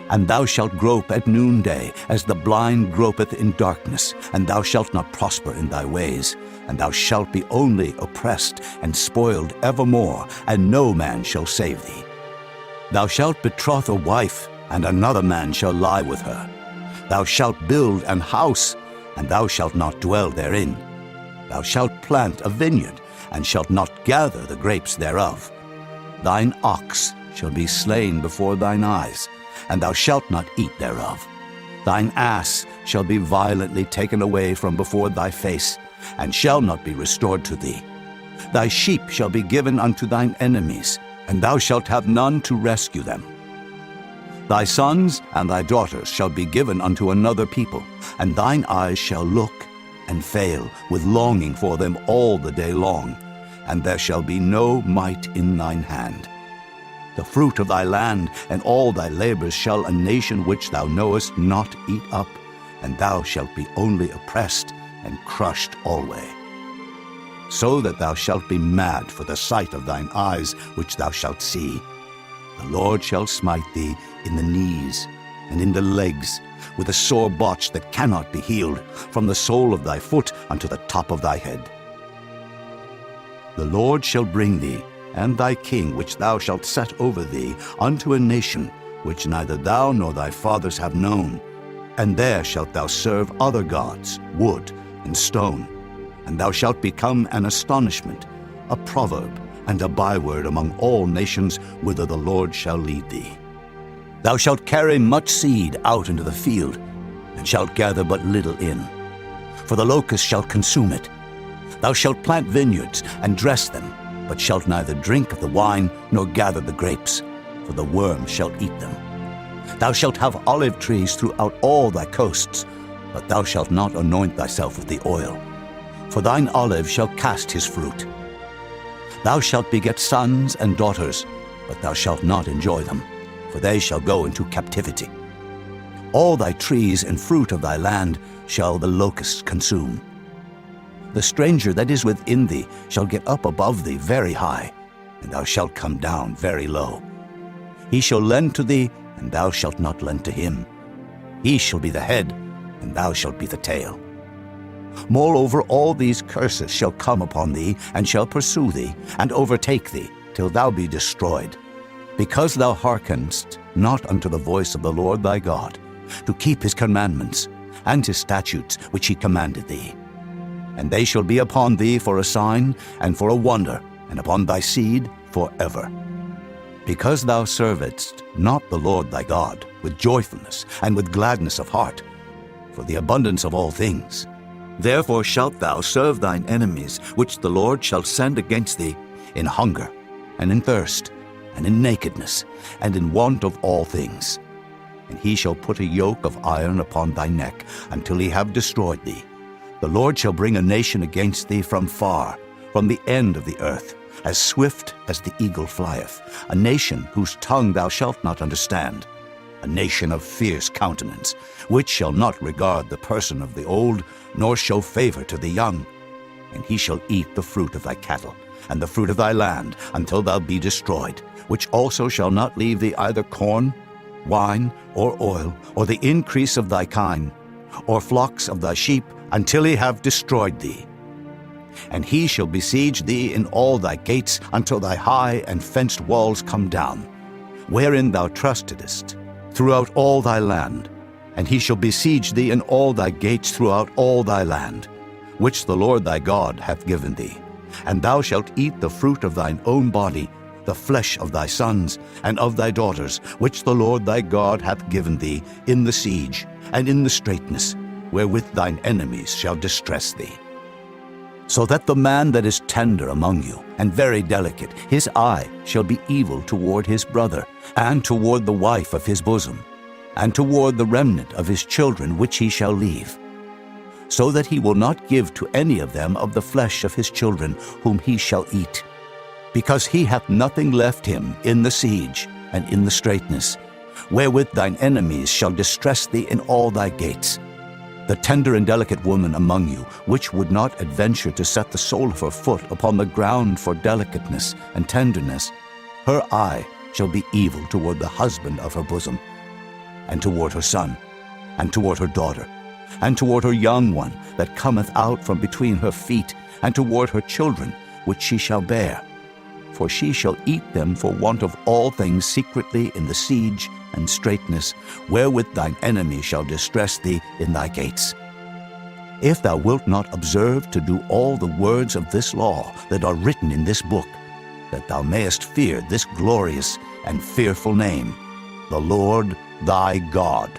And thou shalt grope at noonday, as the blind gropeth in darkness, and thou shalt not prosper in thy ways, and thou shalt be only oppressed and spoiled evermore, and no man shall save thee. Thou shalt betroth a wife, and another man shall lie with her. Thou shalt build an house, and thou shalt not dwell therein. Thou shalt plant a vineyard, and shalt not gather the grapes thereof. Thine ox shall be slain before thine eyes, and thou shalt not eat thereof. Thine ass shall be violently taken away from before thy face, and shall not be restored to thee. Thy sheep shall be given unto thine enemies, and thou shalt have none to rescue them. Thy sons and thy daughters shall be given unto another people, and thine eyes shall look and fail with longing for them all the day long, and there shall be no might in thine hand. The fruit of thy land and all thy labors shall a nation which thou knowest not eat up, and thou shalt be only oppressed and crushed alway. So that thou shalt be mad for the sight of thine eyes which thou shalt see. The Lord shall smite thee in the knees and in the legs, with a sore botch that cannot be healed, from the sole of thy foot unto the top of thy head. The Lord shall bring thee, and thy king which thou shalt set over thee, unto a nation which neither thou nor thy fathers have known. And there shalt thou serve other gods, wood and stone. And thou shalt become an astonishment, a proverb, and a byword among all nations whither the Lord shall lead thee. Thou shalt carry much seed out into the field, and shalt gather but little in. For the locust shall consume it. Thou shalt plant vineyards, and dress them, but shalt neither drink of the wine, nor gather the grapes, for the worm shall eat them. Thou shalt have olive trees throughout all thy coasts, but thou shalt not anoint thyself with the oil, for thine olive shall cast his fruit. Thou shalt beget sons and daughters, but thou shalt not enjoy them, for they shall go into captivity. All thy trees and fruit of thy land shall the locusts consume. The stranger that is within thee shall get up above thee very high, and thou shalt come down very low. He shall lend to thee, and thou shalt not lend to him. He shall be the head, and thou shalt be the tail. Moreover, all these curses shall come upon thee, and shall pursue thee, and overtake thee, till thou be destroyed, because thou hearkenedst not unto the voice of the Lord thy God, to keep his commandments, and his statutes which he commanded thee. And they shall be upon thee for a sign, and for a wonder, and upon thy seed forever. Because thou servedst not the Lord thy God with joyfulness and with gladness of heart, for the abundance of all things, therefore shalt thou serve thine enemies, which the Lord shall send against thee, in hunger, and in thirst, and in nakedness, and in want of all things. And he shall put a yoke of iron upon thy neck, until he have destroyed thee. The Lord shall bring a nation against thee from far, from the end of the earth, as swift as the eagle flieth, a nation whose tongue thou shalt not understand, a nation of fierce countenance, which shall not regard the person of the old, nor show favor to the young. And he shall eat the fruit of thy cattle, and the fruit of thy land, until thou be destroyed, which also shall not leave thee either corn, wine, or oil, or the increase of thy kine, or flocks of thy sheep, until he have destroyed thee. And he shall besiege thee in all thy gates, until thy high and fenced walls come down, wherein thou trustedest, throughout all thy land. And he shall besiege thee in all thy gates throughout all thy land, which the Lord thy God hath given thee. And thou shalt eat the fruit of thine own body, the flesh of thy sons and of thy daughters, which the Lord thy God hath given thee, in the siege and in the straitness, wherewith thine enemies shall distress thee. So that the man that is tender among you, and very delicate, his eye shall be evil toward his brother, and toward the wife of his bosom, and toward the remnant of his children which he shall leave, so that he will not give to any of them of the flesh of his children whom he shall eat, because he hath nothing left him in the siege and in the straitness, wherewith thine enemies shall distress thee in all thy gates. The tender and delicate woman among you, which would not adventure to set the sole of her foot upon the ground for delicateness and tenderness, her eye shall be evil toward the husband of her bosom, and toward her son, and toward her daughter, and toward her young one that cometh out from between her feet, and toward her children which she shall bear. For she shall eat them for want of all things secretly in the siege and straitness, wherewith thine enemy shall distress thee in thy gates. If thou wilt not observe to do all the words of this law that are written in this book, that thou mayest fear this glorious and fearful name, the Lord thy God,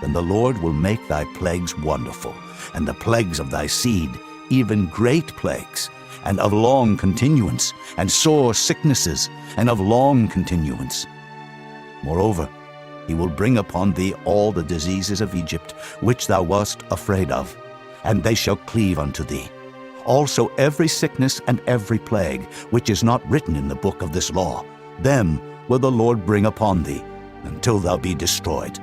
then the Lord will make thy plagues wonderful, and the plagues of thy seed, even great plagues, and of long continuance, and sore sicknesses, and of long continuance. Moreover, he will bring upon thee all the diseases of Egypt, which thou wast afraid of, and they shall cleave unto thee. Also every sickness and every plague, which is not written in the book of this law, them will the Lord bring upon thee, until thou be destroyed.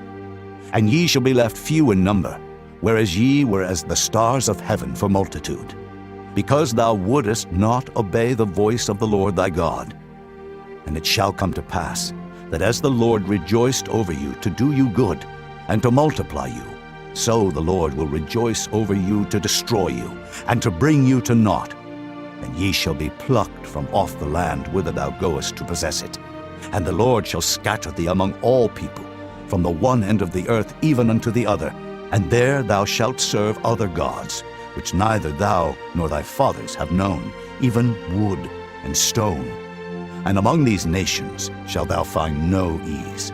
And ye shall be left few in number, whereas ye were as the stars of heaven for multitude, because thou wouldest not obey the voice of the Lord thy God. And it shall come to pass, that as the Lord rejoiced over you to do you good, and to multiply you, so the Lord will rejoice over you to destroy you, and to bring you to naught. And ye shall be plucked from off the land whither thou goest to possess it. And the Lord shall scatter thee among all people, from the one end of the earth even unto the other, and there thou shalt serve other gods, which neither thou nor thy fathers have known, even wood and stone. And among these nations shalt thou find no ease,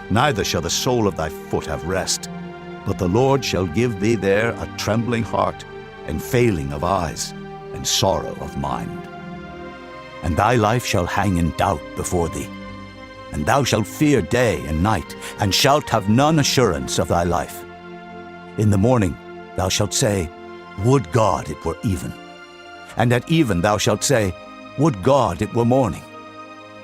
neither shall the sole of thy foot have rest. But the Lord shall give thee there a trembling heart, and failing of eyes, and sorrow of mind. And thy life shall hang in doubt before thee. And thou shalt fear day and night, and shalt have none assurance of thy life. In the morning thou shalt say, Would God it were even. And at even thou shalt say, Would God it were morning.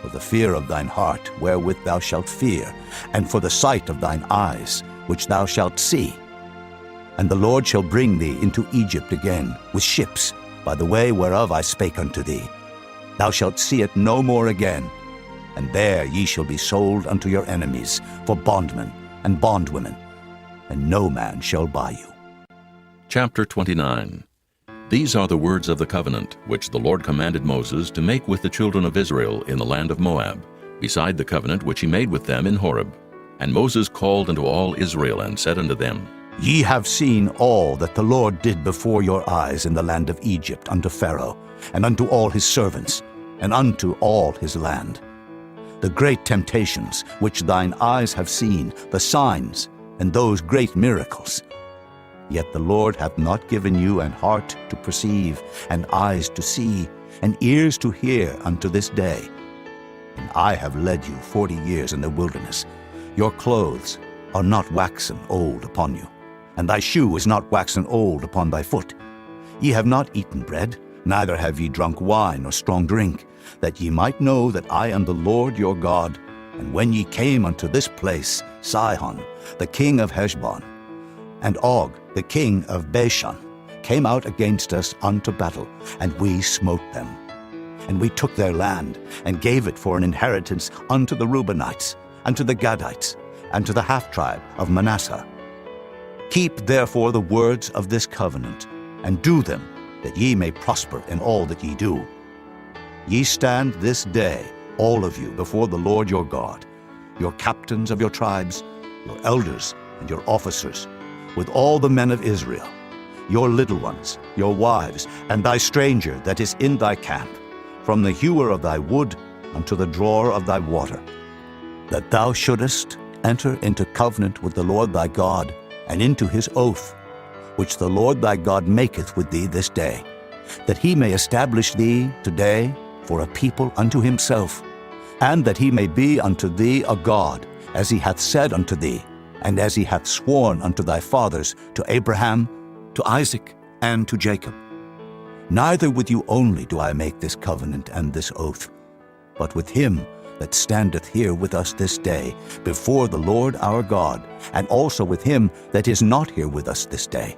For the fear of thine heart wherewith thou shalt fear, and for the sight of thine eyes which thou shalt see. And the Lord shall bring thee into Egypt again with ships, by the way whereof I spake unto thee. Thou shalt see it no more again. And there ye shall be sold unto your enemies for bondmen and bondwomen, and no man shall buy you. Chapter 29. These are the words of the covenant which the Lord commanded Moses to make with the children of Israel in the land of Moab, beside the covenant which he made with them in Horeb. And Moses called unto all Israel and said unto them, Ye have seen all that the Lord did before your eyes in the land of Egypt unto Pharaoh, and unto all his servants, and unto all his land. The great temptations which thine eyes have seen, the signs, and those great miracles. Yet the Lord hath not given you an heart to perceive, and eyes to see, and ears to hear unto this day. And I have led you 40 years in the wilderness. Your clothes are not waxen old upon you, and thy shoe is not waxen old upon thy foot. Ye have not eaten bread, neither have ye drunk wine or strong drink, that ye might know that I am the Lord your God. And when ye came unto this place, Sihon, the king of Heshbon, and Og, the king of Bashan, came out against us unto battle, and we smote them. And we took their land, and gave it for an inheritance unto the Reubenites, and to the Gadites, and to the half-tribe of Manasseh. Keep therefore the words of this covenant, and do them, that ye may prosper in all that ye do. Ye stand this day, all of you, before the Lord your God, your captains of your tribes, your elders and your officers, with all the men of Israel, your little ones, your wives, and thy stranger that is in thy camp, from the hewer of thy wood unto the drawer of thy water, that thou shouldest enter into covenant with the Lord thy God, and into his oath, which the Lord thy God maketh with thee this day, that he may establish thee today for a people unto himself, and that he may be unto thee a God, as he hath said unto thee, and as he hath sworn unto thy fathers, to Abraham, to Isaac, and to Jacob. Neither with you only do I make this covenant and this oath, but with him that standeth here with us this day before the Lord our God, and also with him that is not here with us this day.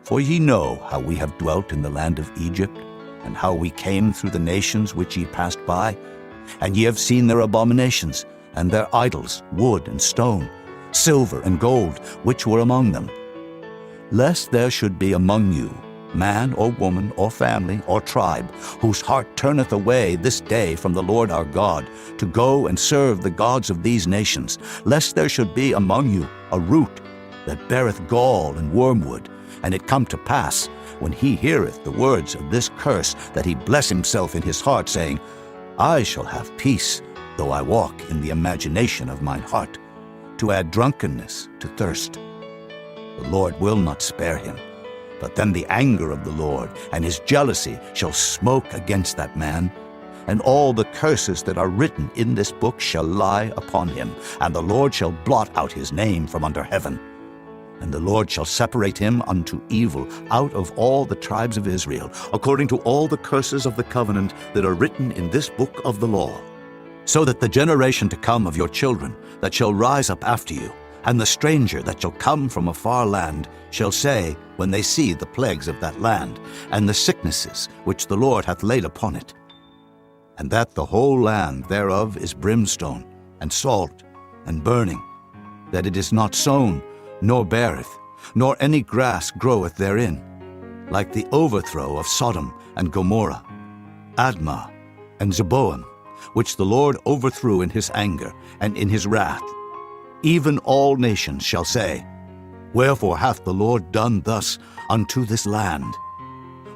For ye know how we have dwelt in the land of Egypt, and how we came through the nations which ye passed by, and ye have seen their abominations, and their idols, wood and stone, silver and gold, which were among them. Lest there should be among you man or woman or family or tribe, whose heart turneth away this day from the Lord our God, to go and serve the gods of these nations, lest there should be among you a root that beareth gall and wormwood, and it come to pass, when he heareth the words of this curse, that he bless himself in his heart, saying, I shall have peace, though I walk in the imagination of mine heart, to add drunkenness to thirst. The Lord will not spare him, but then the anger of the Lord and his jealousy shall smoke against that man, and all the curses that are written in this book shall lie upon him, and the Lord shall blot out his name from under heaven. And the Lord shall separate him unto evil out of all the tribes of Israel, according to all the curses of the covenant that are written in this book of the law, so that the generation to come of your children that shall rise up after you, and the stranger that shall come from a far land, shall say, when they see the plagues of that land, and the sicknesses which the Lord hath laid upon it, and that the whole land thereof is brimstone, and salt, and burning, that it is not sown, nor beareth, nor any grass groweth therein, like the overthrow of Sodom and Gomorrah, Admah, and Zeboim, which the Lord overthrew in his anger and in his wrath. Even all nations shall say, Wherefore hath the Lord done thus unto this land?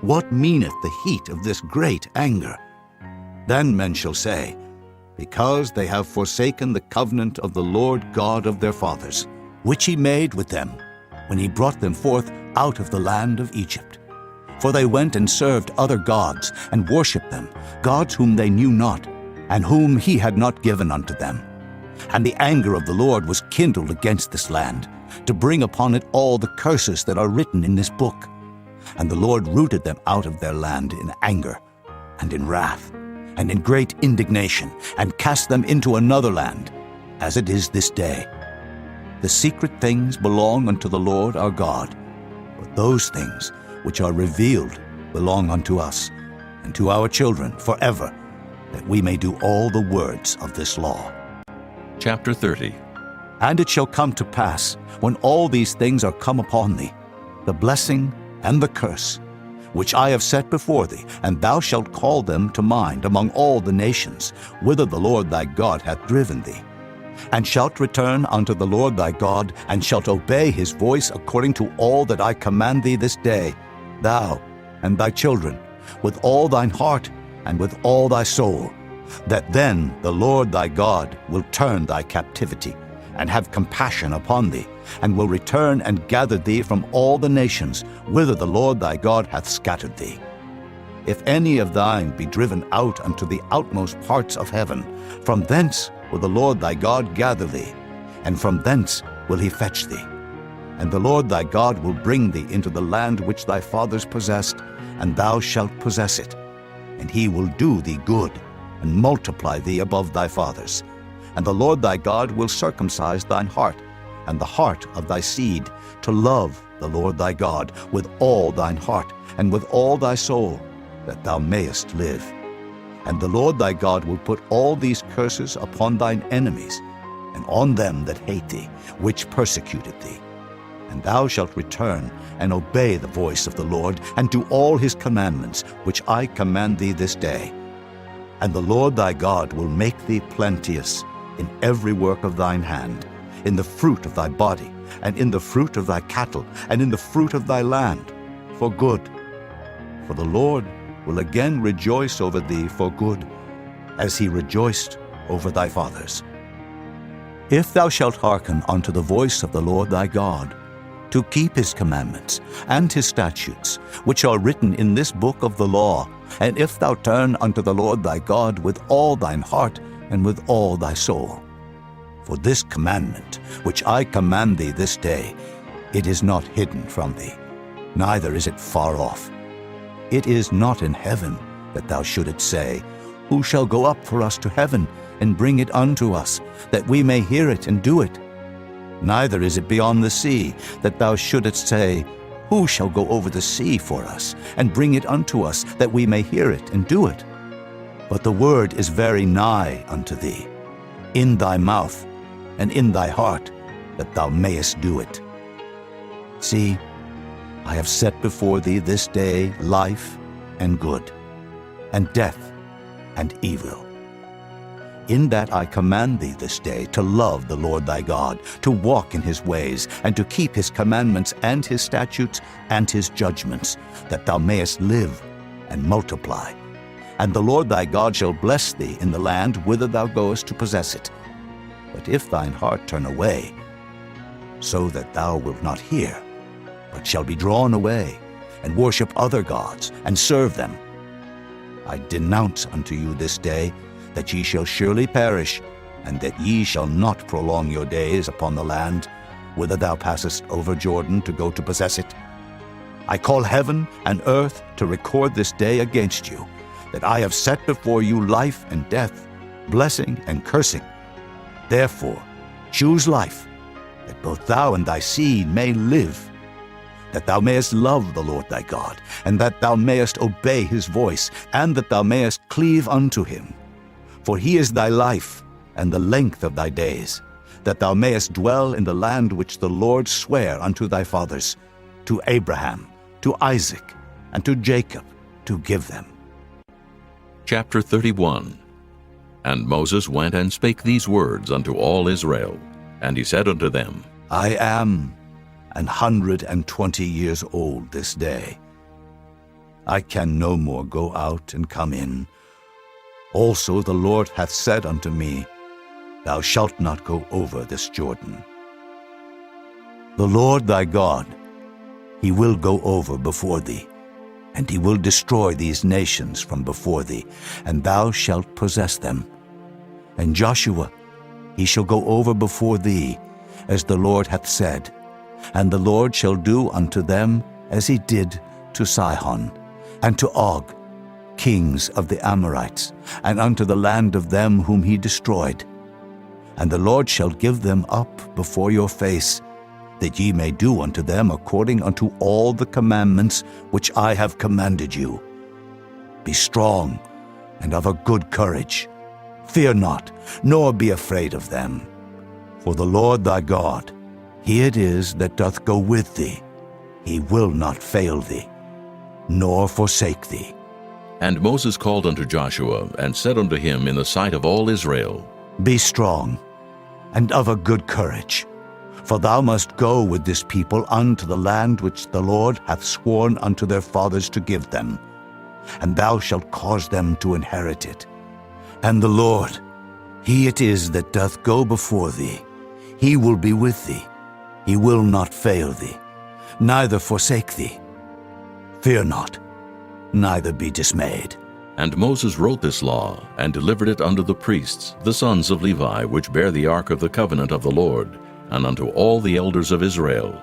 What meaneth the heat of this great anger? Then men shall say, Because they have forsaken the covenant of the Lord God of their fathers, which he made with them, when he brought them forth out of the land of Egypt. For they went and served other gods, and worshipped them, gods whom they knew not, and whom he had not given unto them. And the anger of the Lord was kindled against this land, to bring upon it all the curses that are written in this book. And the Lord rooted them out of their land in anger, and in wrath, and in great indignation, and cast them into another land, as it is this day. The secret things belong unto the Lord our God, but those things which are revealed belong unto us, and to our children forever, that we may do all the words of this law. Chapter 30. And it shall come to pass, when all these things are come upon thee, the blessing and the curse, which I have set before thee, and thou shalt call them to mind among all the nations, whither the Lord thy God hath driven thee, and shalt return unto the Lord thy God, and shalt obey his voice according to all that I command thee this day, thou and thy children, with all thine heart and with all thy soul, that then the Lord thy God will turn thy captivity, and have compassion upon thee, and will return and gather thee from all the nations whither the Lord thy God hath scattered thee. If any of thine be driven out unto the outmost parts of heaven, from thence will the Lord thy God gather thee, and from thence will he fetch thee. And the Lord thy God will bring thee into the land which thy fathers possessed, and thou shalt possess it. And he will do thee good, and multiply thee above thy fathers. And the Lord thy God will circumcise thine heart, and the heart of thy seed, to love the Lord thy God with all thine heart, and with all thy soul, that thou mayest live. And the Lord thy God will put all these curses upon thine enemies, and on them that hate thee, which persecuted thee. And thou shalt return and obey the voice of the Lord, and do all his commandments, which I command thee this day. And the Lord thy God will make thee plenteous in every work of thine hand, in the fruit of thy body, and in the fruit of thy cattle, and in the fruit of thy land, for good. For the Lord will again rejoice over thee for good, as he rejoiced over thy fathers. If thou shalt hearken unto the voice of the Lord thy God, to keep his commandments and his statutes, which are written in this book of the law, and if thou turn unto the Lord thy God with all thine heart and with all thy soul. For this commandment, which I command thee this day, it is not hidden from thee, neither is it far off. It is not in heaven, that thou shouldest say, Who shall go up for us to heaven, and bring it unto us, that we may hear it and do it? Neither is it beyond the sea, that thou shouldest say, Who shall go over the sea for us, and bring it unto us, that we may hear it and do it? But the word is very nigh unto thee, in thy mouth and in thy heart, that thou mayest do it. See, I have set before thee this day life and good, and death and evil. In that I command thee this day to love the Lord thy God, to walk in his ways, and to keep his commandments and his statutes and his judgments, that thou mayest live and multiply. And the Lord thy God shall bless thee in the land whither thou goest to possess it. But if thine heart turn away, so that thou wilt not hear, but shall be drawn away, and worship other gods, and serve them, I denounce unto you this day that ye shall surely perish, and that ye shall not prolong your days upon the land, whither thou passest over Jordan to go to possess it. I call heaven and earth to record this day against you, that I have set before you life and death, blessing and cursing. Therefore choose life, that both thou and thy seed may live, that thou mayest love the Lord thy God, and that thou mayest obey his voice, and that thou mayest cleave unto him. For he is thy life and the length of thy days, that thou mayest dwell in the land which the Lord sware unto thy fathers, to Abraham, to Isaac, and to Jacob, to give them. Chapter 31. And Moses went and spake these words unto all Israel. And he said unto them, I am 120 years old this day. I can no more go out and come in. Also the Lord hath said unto me, Thou shalt not go over this Jordan. The Lord thy God, he will go over before thee, and he will destroy these nations from before thee, and thou shalt possess them, And Joshua, he shall go over before thee, as the Lord hath said, and the Lord shall do unto them as he did to Sihon, and to Og, kings of the Amorites, and unto the land of them whom he destroyed. And the Lord shall give them up before your face, that ye may do unto them according unto all the commandments which I have commanded you. Be strong and of a good courage. Fear not, nor be afraid of them. For the Lord thy God, he it is that doth go with thee. He will not fail thee, nor forsake thee. And Moses called unto Joshua, and said unto him in the sight of all Israel, Be strong and of a good courage, for thou must go with this people unto the land which the Lord hath sworn unto their fathers to give them, and thou shalt cause them to inherit it. And the Lord, he it is that doth go before thee. He will be with thee. He will not fail thee, neither forsake thee. Fear not, neither be dismayed. And Moses wrote this law, and delivered it unto the priests, the sons of Levi, which bear the ark of the covenant of the Lord, and unto all the elders of Israel.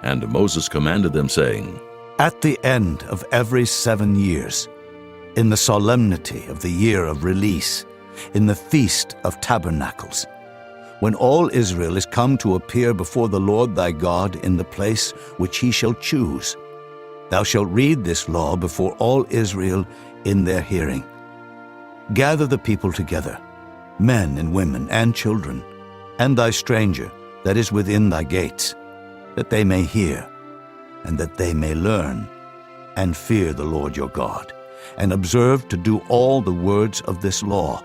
And Moses commanded them, saying, At the end of every 7 years, in the solemnity of the year of release, in the feast of tabernacles, when all Israel is come to appear before the Lord thy God in the place which he shall choose, thou shalt read this law before all Israel in their hearing. Gather the people together, men and women and children, and thy stranger that is within thy gates, that they may hear, and that they may learn, and fear the Lord your God, and observe to do all the words of this law,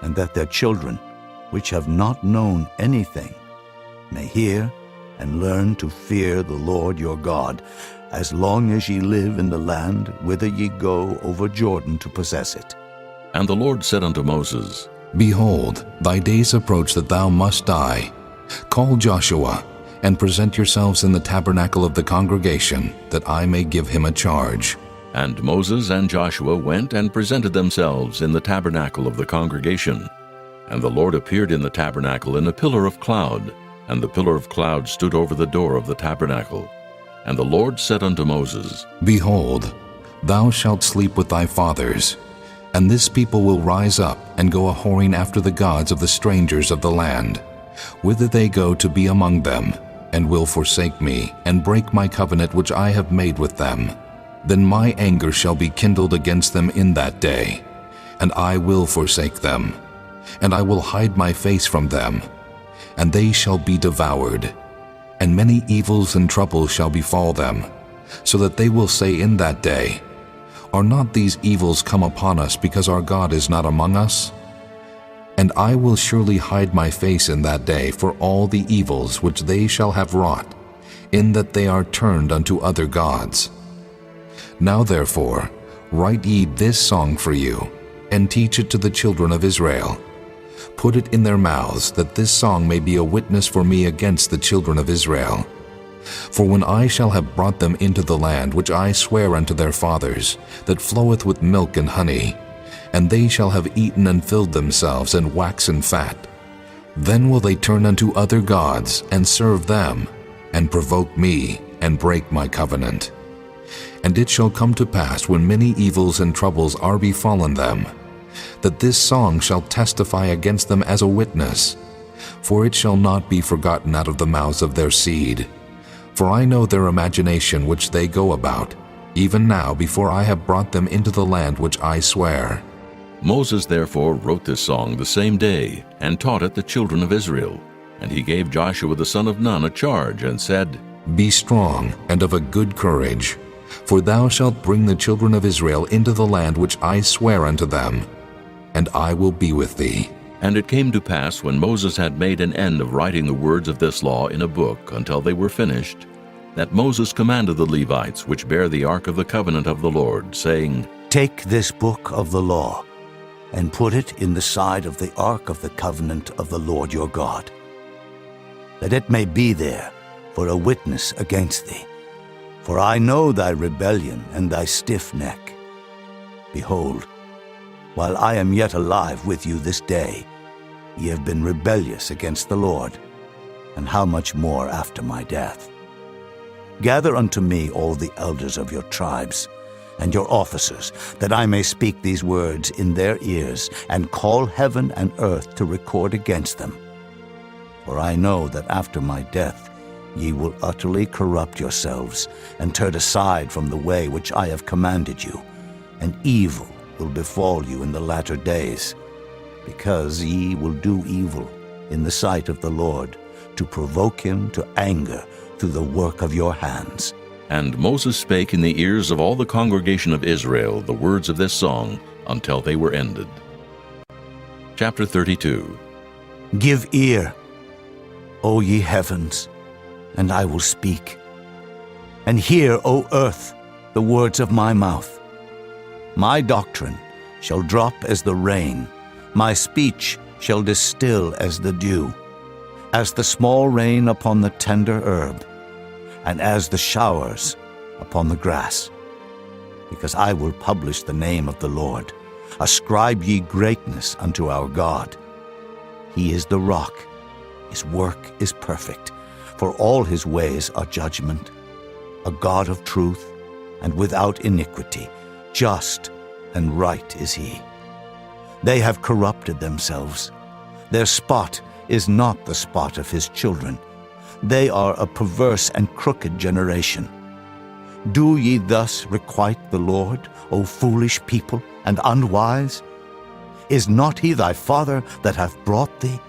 and that their children, which have not known anything, may hear and learn to fear the Lord your God, as long as ye live in the land whither ye go over Jordan to possess it. And the Lord said unto Moses, Behold, thy days approach that thou must die. Call Joshua, and present yourselves in the tabernacle of the congregation, that I may give him a charge. And Moses and Joshua went and presented themselves in the tabernacle of the congregation. And the Lord appeared in the tabernacle in a pillar of cloud, and the pillar of cloud stood over the door of the tabernacle. And the Lord said unto Moses, Behold, thou shalt sleep with thy fathers, and this people will rise up and go a-whoring after the gods of the strangers of the land, whither they go to be among them, and will forsake me, and break my covenant which I have made with them. Then my anger shall be kindled against them in that day, and I will forsake them, and I will hide my face from them, and they shall be devoured. And many evils and troubles shall befall them, so that they will say in that day, Are not these evils come upon us because our God is not among us? And I will surely hide my face in that day for all the evils which they shall have wrought, in that they are turned unto other gods. Now therefore, write ye this song for you, and teach it to the children of Israel. Put it in their mouths, that this song may be a witness for me against the children of Israel. For when I shall have brought them into the land which I swear unto their fathers, that floweth with milk and honey, and they shall have eaten and filled themselves and waxen fat, then will they turn unto other gods and serve them, and provoke me, and break my covenant. And it shall come to pass, when many evils and troubles are befallen them, that this song shall testify against them as a witness, for it shall not be forgotten out of the mouths of their seed. For I know their imagination which they go about, even now before I have brought them into the land which I swear. Moses therefore wrote this song the same day, and taught it the children of Israel. And he gave Joshua the son of Nun a charge, and said, Be strong and of a good courage, for thou shalt bring the children of Israel into the land which I swear unto them, and I will be with thee. And it came to pass, when Moses had made an end of writing the words of this law in a book until they were finished, that Moses commanded the Levites which bear the ark of the covenant of the Lord, saying, Take this book of the law, and put it in the side of the ark of the covenant of the Lord your God, that it may be there for a witness against thee. For I know thy rebellion and thy stiff neck. Behold, while I am yet alive with you this day, ye have been rebellious against the Lord, and how much more after my death? Gather unto me all the elders of your tribes, and your officers, that I may speak these words in their ears, and call heaven and earth to record against them. For I know that after my death ye will utterly corrupt yourselves, and turn aside from the way which I have commanded you, and evil will befall you in the latter days, because ye will do evil in the sight of the Lord, to provoke him to anger through the work of your hands. And Moses spake in the ears of all the congregation of Israel the words of this song until they were ended. Chapter 32. Give ear, O ye heavens, and I will speak. And hear, O earth, the words of my mouth. My doctrine shall drop as the rain, my speech shall distill as the dew, as the small rain upon the tender herb, and as the showers upon the grass. Because I will publish the name of the Lord. Ascribe ye greatness unto our God. He is the rock, his work is perfect, for all his ways are judgment. A God of truth, and without iniquity, just and right is he. They have corrupted themselves. Their spot is not the spot of his children. They are a perverse and crooked generation. Do ye thus requite the Lord, O foolish people and unwise? Is not he thy father that hath brought thee?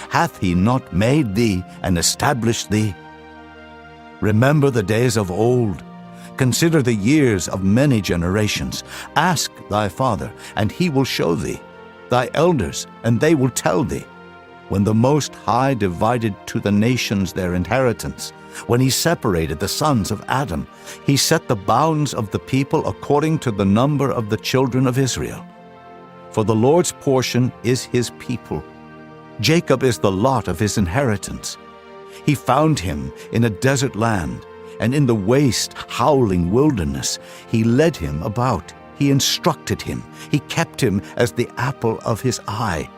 Hath he not made thee and established thee? Remember the days of old. Consider the years of many generations. Ask thy father, and he will show thee, thy elders, and they will tell thee. When the Most High divided to the nations their inheritance, when he separated the sons of Adam, he set the bounds of the people according to the number of the children of Israel. For the Lord's portion is his people. Jacob is the lot of his inheritance. He found him in a desert land, and in the waste, howling wilderness. He led him about. He instructed him. He kept him as the apple of his eye.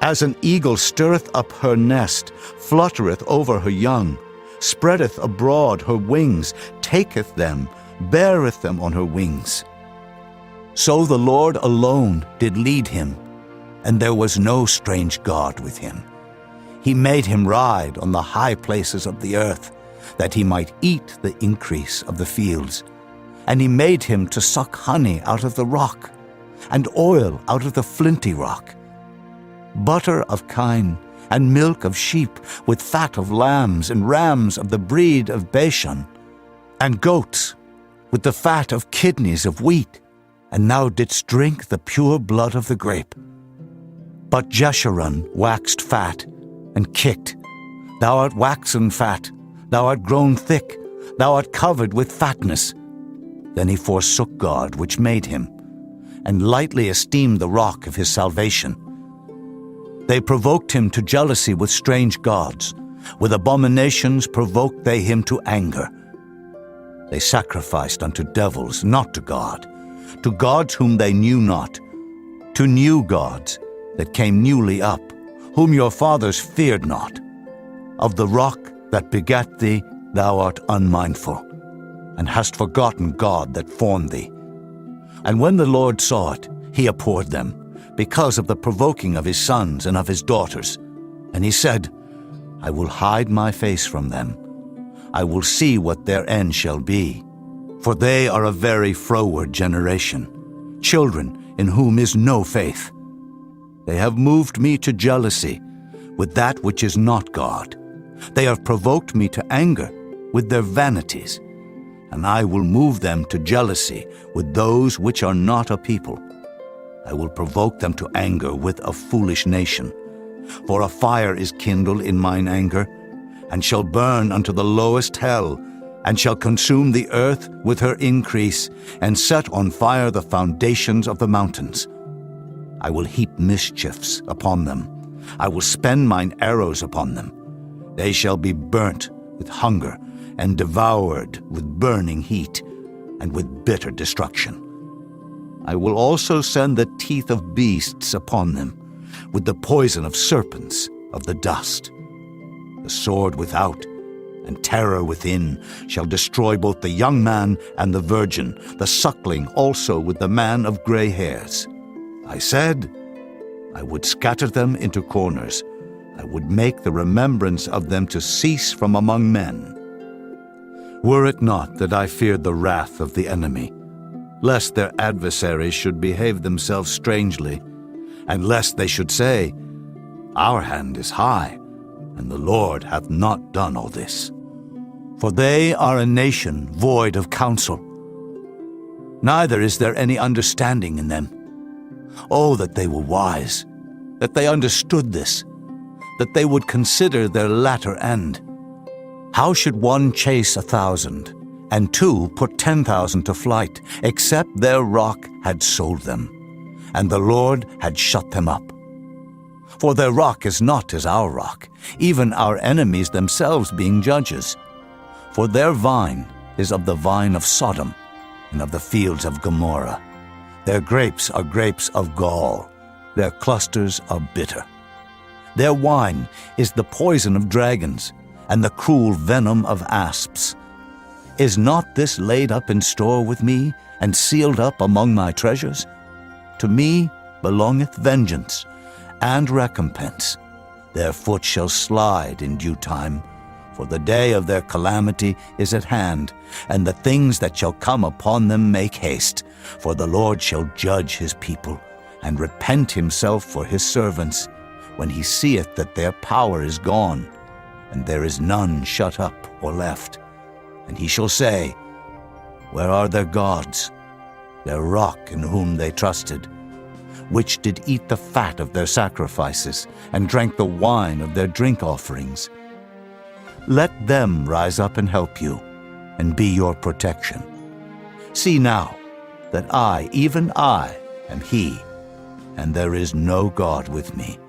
As an eagle stirreth up her nest, fluttereth over her young, spreadeth abroad her wings, taketh them, beareth them on her wings. So the Lord alone did lead him, and there was no strange God with him. He made him ride on the high places of the earth, that he might eat the increase of the fields. And he made him to suck honey out of the rock, and oil out of the flinty rock, butter of kine, and milk of sheep, with fat of lambs and rams of the breed of Bashan, and goats, with the fat of kidneys of wheat, and thou didst drink the pure blood of the grape. But Jeshurun waxed fat, and kicked. Thou art waxen fat, thou art grown thick, thou art covered with fatness. Then he forsook God which made him, and lightly esteemed the rock of his salvation. They provoked him to jealousy with strange gods. With abominations provoked they him to anger. They sacrificed unto devils, not to gods whom they knew not, to new gods that came newly up, whom your fathers feared not. Of the rock that begat thee thou art unmindful, and hast forgotten God that formed thee. And when the Lord saw it, he abhorred them, because of the provoking of his sons and of his daughters. And he said, I will hide my face from them. I will see what their end shall be. For they are a very froward generation, children in whom is no faith. They have moved me to jealousy with that which is not God. They have provoked me to anger with their vanities, and I will move them to jealousy with those which are not a people. I will provoke them to anger with a foolish nation. For a fire is kindled in mine anger, and shall burn unto the lowest hell, and shall consume the earth with her increase, and set on fire the foundations of the mountains. I will heap mischiefs upon them. I will spend mine arrows upon them. They shall be burnt with hunger, and devoured with burning heat, and with bitter destruction. I will also send the teeth of beasts upon them, with the poison of serpents of the dust. The sword without and terror within shall destroy both the young man and the virgin, the suckling also with the man of gray hairs. I said, I would scatter them into corners. I would make the remembrance of them to cease from among men. Were it not that I feared the wrath of the enemy, lest their adversaries should behave themselves strangely, and lest they should say, Our hand is high, and the Lord hath not done all this. For they are a nation void of counsel, neither is there any understanding in them. Oh, that they were wise, that they understood this, that they would consider their latter end. How should one chase 1,000, and two put 10,000 to flight, except their rock had sold them, and the Lord had shut them up? For their rock is not as our rock, even our enemies themselves being judges. For their vine is of the vine of Sodom, and of the fields of Gomorrah. Their grapes are grapes of gall, their clusters are bitter. Their wine is the poison of dragons, and the cruel venom of asps. Is not this laid up in store with me, and sealed up among my treasures? To me belongeth vengeance and recompense. Their foot shall slide in due time, for the day of their calamity is at hand, and the things that shall come upon them make haste. For the Lord shall judge his people, and repent himself for his servants, when he seeth that their power is gone, and there is none shut up or left. And he shall say, Where are their gods, their rock in whom they trusted, which did eat the fat of their sacrifices, and drank the wine of their drink offerings? Let them rise up and help you, and be your protection. See now that I, even I, am he, and there is no God with me.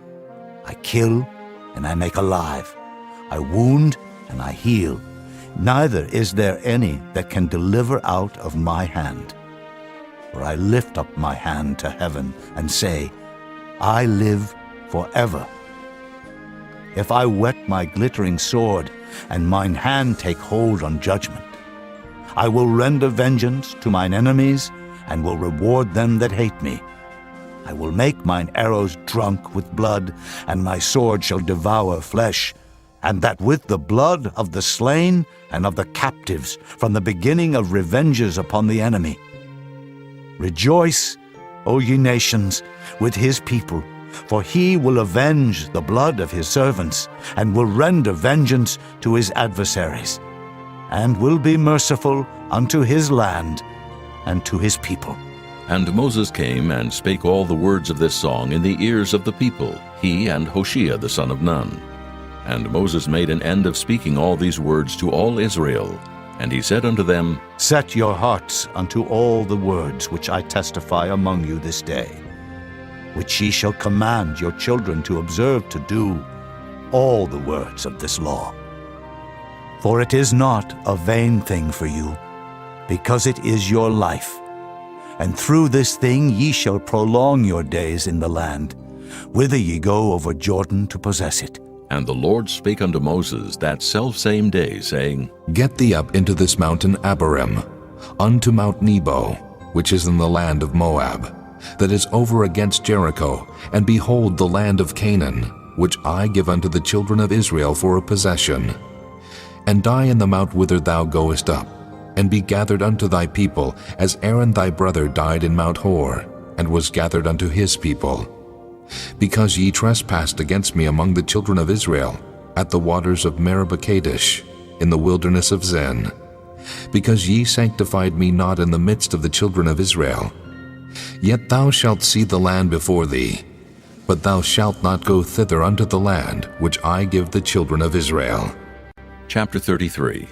I kill, and I make alive. I wound, and I heal. Neither is there any that can deliver out of my hand. For I lift up my hand to heaven, and say, I live forever. If I whet my glittering sword, and mine hand take hold on judgment, I will render vengeance to mine enemies, and will reward them that hate me. I will make mine arrows drunk with blood, and my sword shall devour flesh, and that with the blood of the slain and of the captives, from the beginning of revenges upon the enemy. Rejoice, O ye nations, with his people, for he will avenge the blood of his servants, and will render vengeance to his adversaries, and will be merciful unto his land and to his people. And Moses came and spake all the words of this song in the ears of the people, he and Hoshea the son of Nun. And Moses made an end of speaking all these words to all Israel. And he said unto them, Set your hearts unto all the words which I testify among you this day, which ye shall command your children to observe to do, all the words of this law. For it is not a vain thing for you, because it is your life. And through this thing ye shall prolong your days in the land, whither ye go over Jordan to possess it. And the Lord spake unto Moses that selfsame day, saying, Get thee up into this mountain Dbariym, unto Mount Nebo, which is in the land of Moab, that is over against Jericho, and behold the land of Canaan, which I give unto the children of Israel for a possession. And die in the mount whither thou goest up, and be gathered unto thy people, as Aaron thy brother died in Mount Hor, and was gathered unto his people. Because ye trespassed against me among the children of Israel, at the waters of Meribah Kadesh, in the wilderness of Zin, because ye sanctified me not in the midst of the children of Israel. Yet thou shalt see the land before thee, but thou shalt not go thither unto the land which I give the children of Israel. Chapter 33.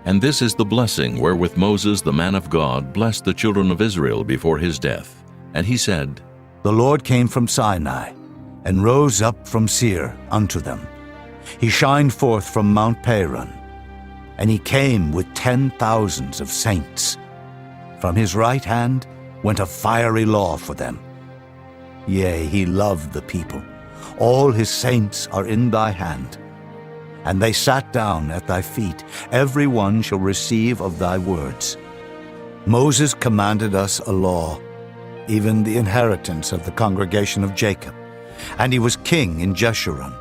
And this is the blessing wherewith Moses the man of God blessed the children of Israel before his death. And he said, The Lord came from Sinai, and rose up from Seir unto them. He shined forth from Mount Paran, and he came with 10,000s of saints. From his right hand went a fiery law for them. Yea, he loved the people. All his saints are in thy hand. And they sat down at thy feet. Every one shall receive of thy words. Moses commanded us a law, even the inheritance of the congregation of Jacob. And he was king in Jeshurun,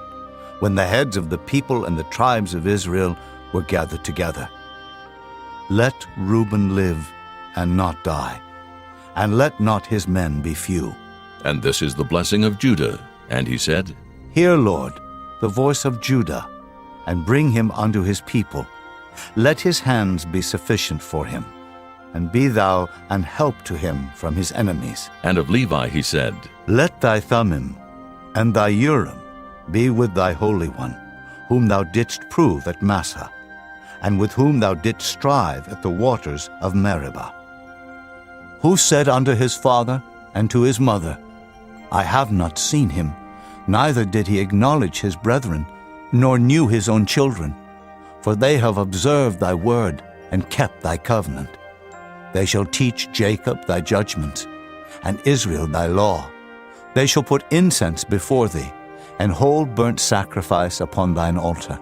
when the heads of the people and the tribes of Israel were gathered together. Let Reuben live and not die, and let not his men be few. And this is the blessing of Judah. And he said, Hear, Lord, the voice of Judah, and bring him unto his people. Let his hands be sufficient for him, and be thou an help to him from his enemies. And of Levi he said, Let thy Thummim and thy Urim be with thy Holy One, whom thou didst prove at Massah, and with whom thou didst strive at the waters of Meribah. Who said unto his father and to his mother, I have not seen him, neither did he acknowledge his brethren, nor knew his own children. For they have observed thy word, and kept thy covenant. They shall teach Jacob thy judgments, and Israel thy law. They shall put incense before thee, and hold burnt sacrifice upon thine altar.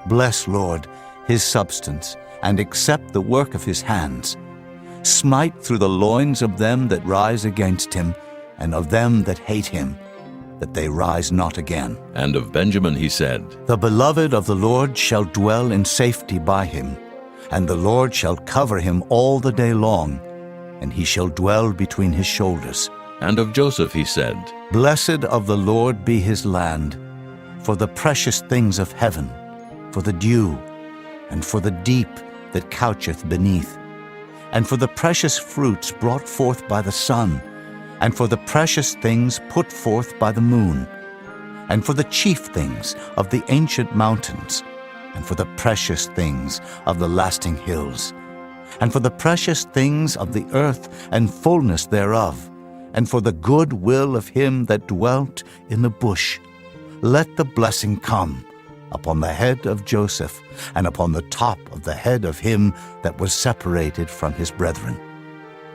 Bless, Lord, his substance, and accept the work of his hands. Smite through the loins of them that rise against him, and of them that hate him, that they rise not again. And of Benjamin he said, The beloved of the Lord shall dwell in safety by him, and the Lord shall cover him all the day long, and he shall dwell between his shoulders. And of Joseph he said, Blessed of the Lord be his land, for the precious things of heaven, for the dew, and for the deep that coucheth beneath, and for the precious fruits brought forth by the sun, and for the precious things put forth by the moon, and for the chief things of the ancient mountains, and for the precious things of the lasting hills, and for the precious things of the earth and fullness thereof, and for the good will of him that dwelt in the bush. Let the blessing come upon the head of Joseph, and upon the top of the head of him that was separated from his brethren.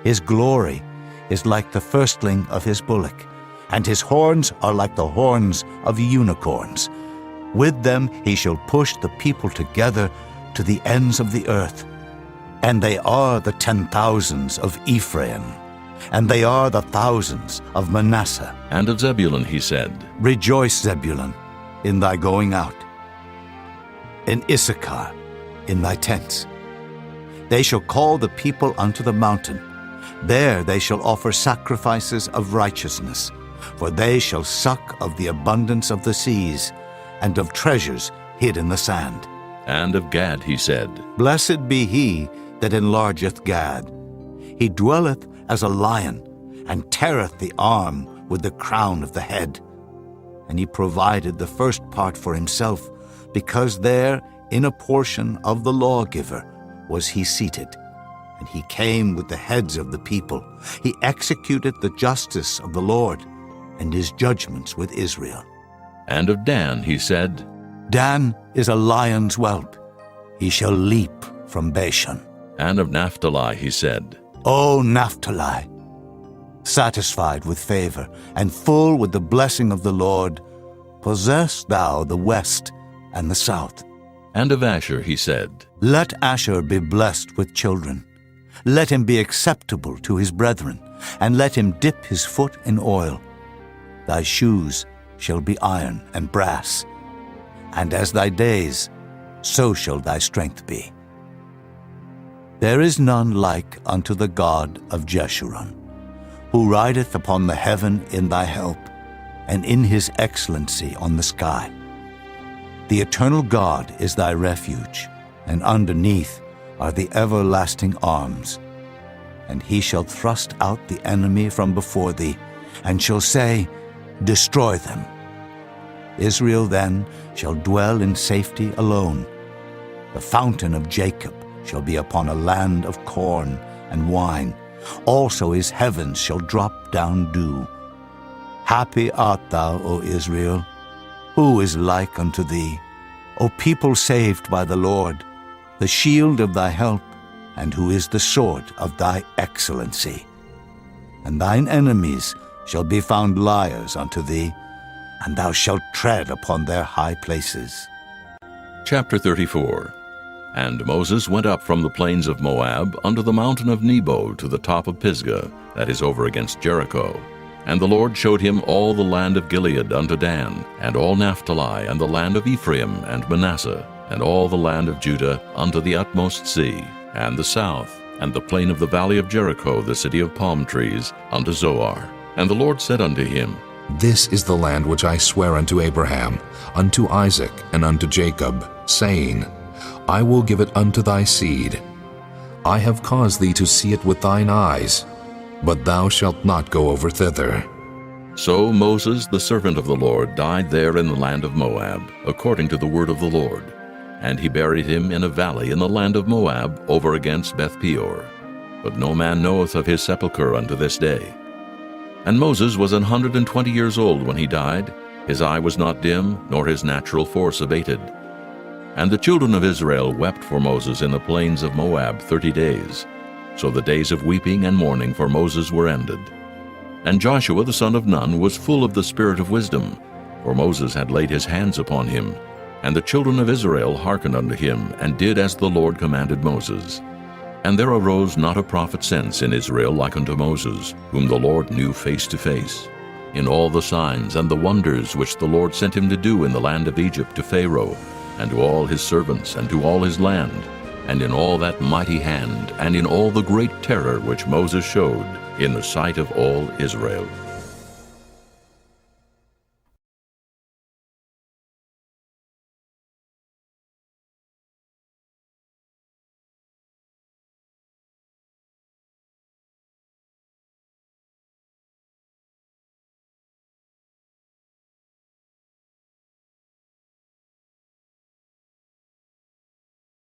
His glory is like the firstling of his bullock, and his horns are like the horns of unicorns. With them he shall push the people together to the ends of the earth. And they are the 10,000s of Ephraim, and they are the thousands of Manasseh. And of Zebulun he said, Rejoice, Zebulun, in thy going out, in Issachar, in thy tents. They shall call the people unto the mountain. There they shall offer sacrifices of righteousness, for they shall suck of the abundance of the seas, and of treasures hid in the sand. And of Gad he said, Blessed be he that enlargeth Gad. He dwelleth as a lion, and teareth the arm with the crown of the head. And he provided the first part for himself, because there, in a portion of the lawgiver, was he seated. And he came with the heads of the people. He executed the justice of the Lord, and his judgments with Israel. And of Dan he said, Dan is a lion's whelp. He shall leap from Bashan. And of Naphtali he said, O Naphtali, satisfied with favor, and full with the blessing of the Lord, possess thou the west and the south. And of Asher he said, Let Asher be blessed with children. Let him be acceptable to his brethren, and let him dip his foot in oil. Thy shoes shall be iron and brass, and as thy days, so shall thy strength be. There is none like unto the God of Jeshurun, who rideth upon the heaven in thy help, and in his excellency on the sky. The eternal God is thy refuge, and underneath are the everlasting arms. And he shall thrust out the enemy from before thee, and shall say, Destroy them. Israel then shall dwell in safety alone. The fountain of Jacob shall be upon a land of corn and wine. Also his heavens shall drop down dew. Happy art thou, O Israel. Who is like unto thee? O people saved by the Lord, the shield of thy help, and who is the sword of thy excellency. and thine enemies shall be found liars unto thee, and thou shalt tread upon their high places. Chapter 34. And Moses went up from the plains of Moab unto the mountain of Nebo to the top of Pisgah, that is over against Jericho. And the Lord showed him all the land of Gilead unto Dan, and all Naphtali, and the land of Ephraim and Manasseh, and all the land of Judah unto the utmost sea, and the south, and the plain of the valley of Jericho, the city of palm trees, unto Zoar. And the Lord said unto him, This is the land which I swear unto Abraham, unto Isaac, and unto Jacob, saying, I will give it unto thy seed. I have caused thee to see it with thine eyes, but thou shalt not go over thither. So Moses, the servant of the Lord, died there in the land of Moab, according to the word of the Lord. And he buried him in a valley in the land of Moab, over against Beth-peor. But no man knoweth of his sepulchre unto this day. And Moses was 120 years old when he died. His eye was not dim, nor his natural force abated. And the children of Israel wept for Moses in the plains of Moab 30 days. So the days of weeping and mourning for Moses were ended. And Joshua the son of Nun was full of the spirit of wisdom, for Moses had laid his hands upon him. And the children of Israel hearkened unto him, and did as the Lord commanded Moses. And there arose not a prophet since in Israel like unto Moses, whom the Lord knew face to face, in all the signs and the wonders which the Lord sent him to do in the land of Egypt to Pharaoh, and to all his servants, and to all his land, and in all that mighty hand, and in all the great terror which Moses showed in the sight of all Israel.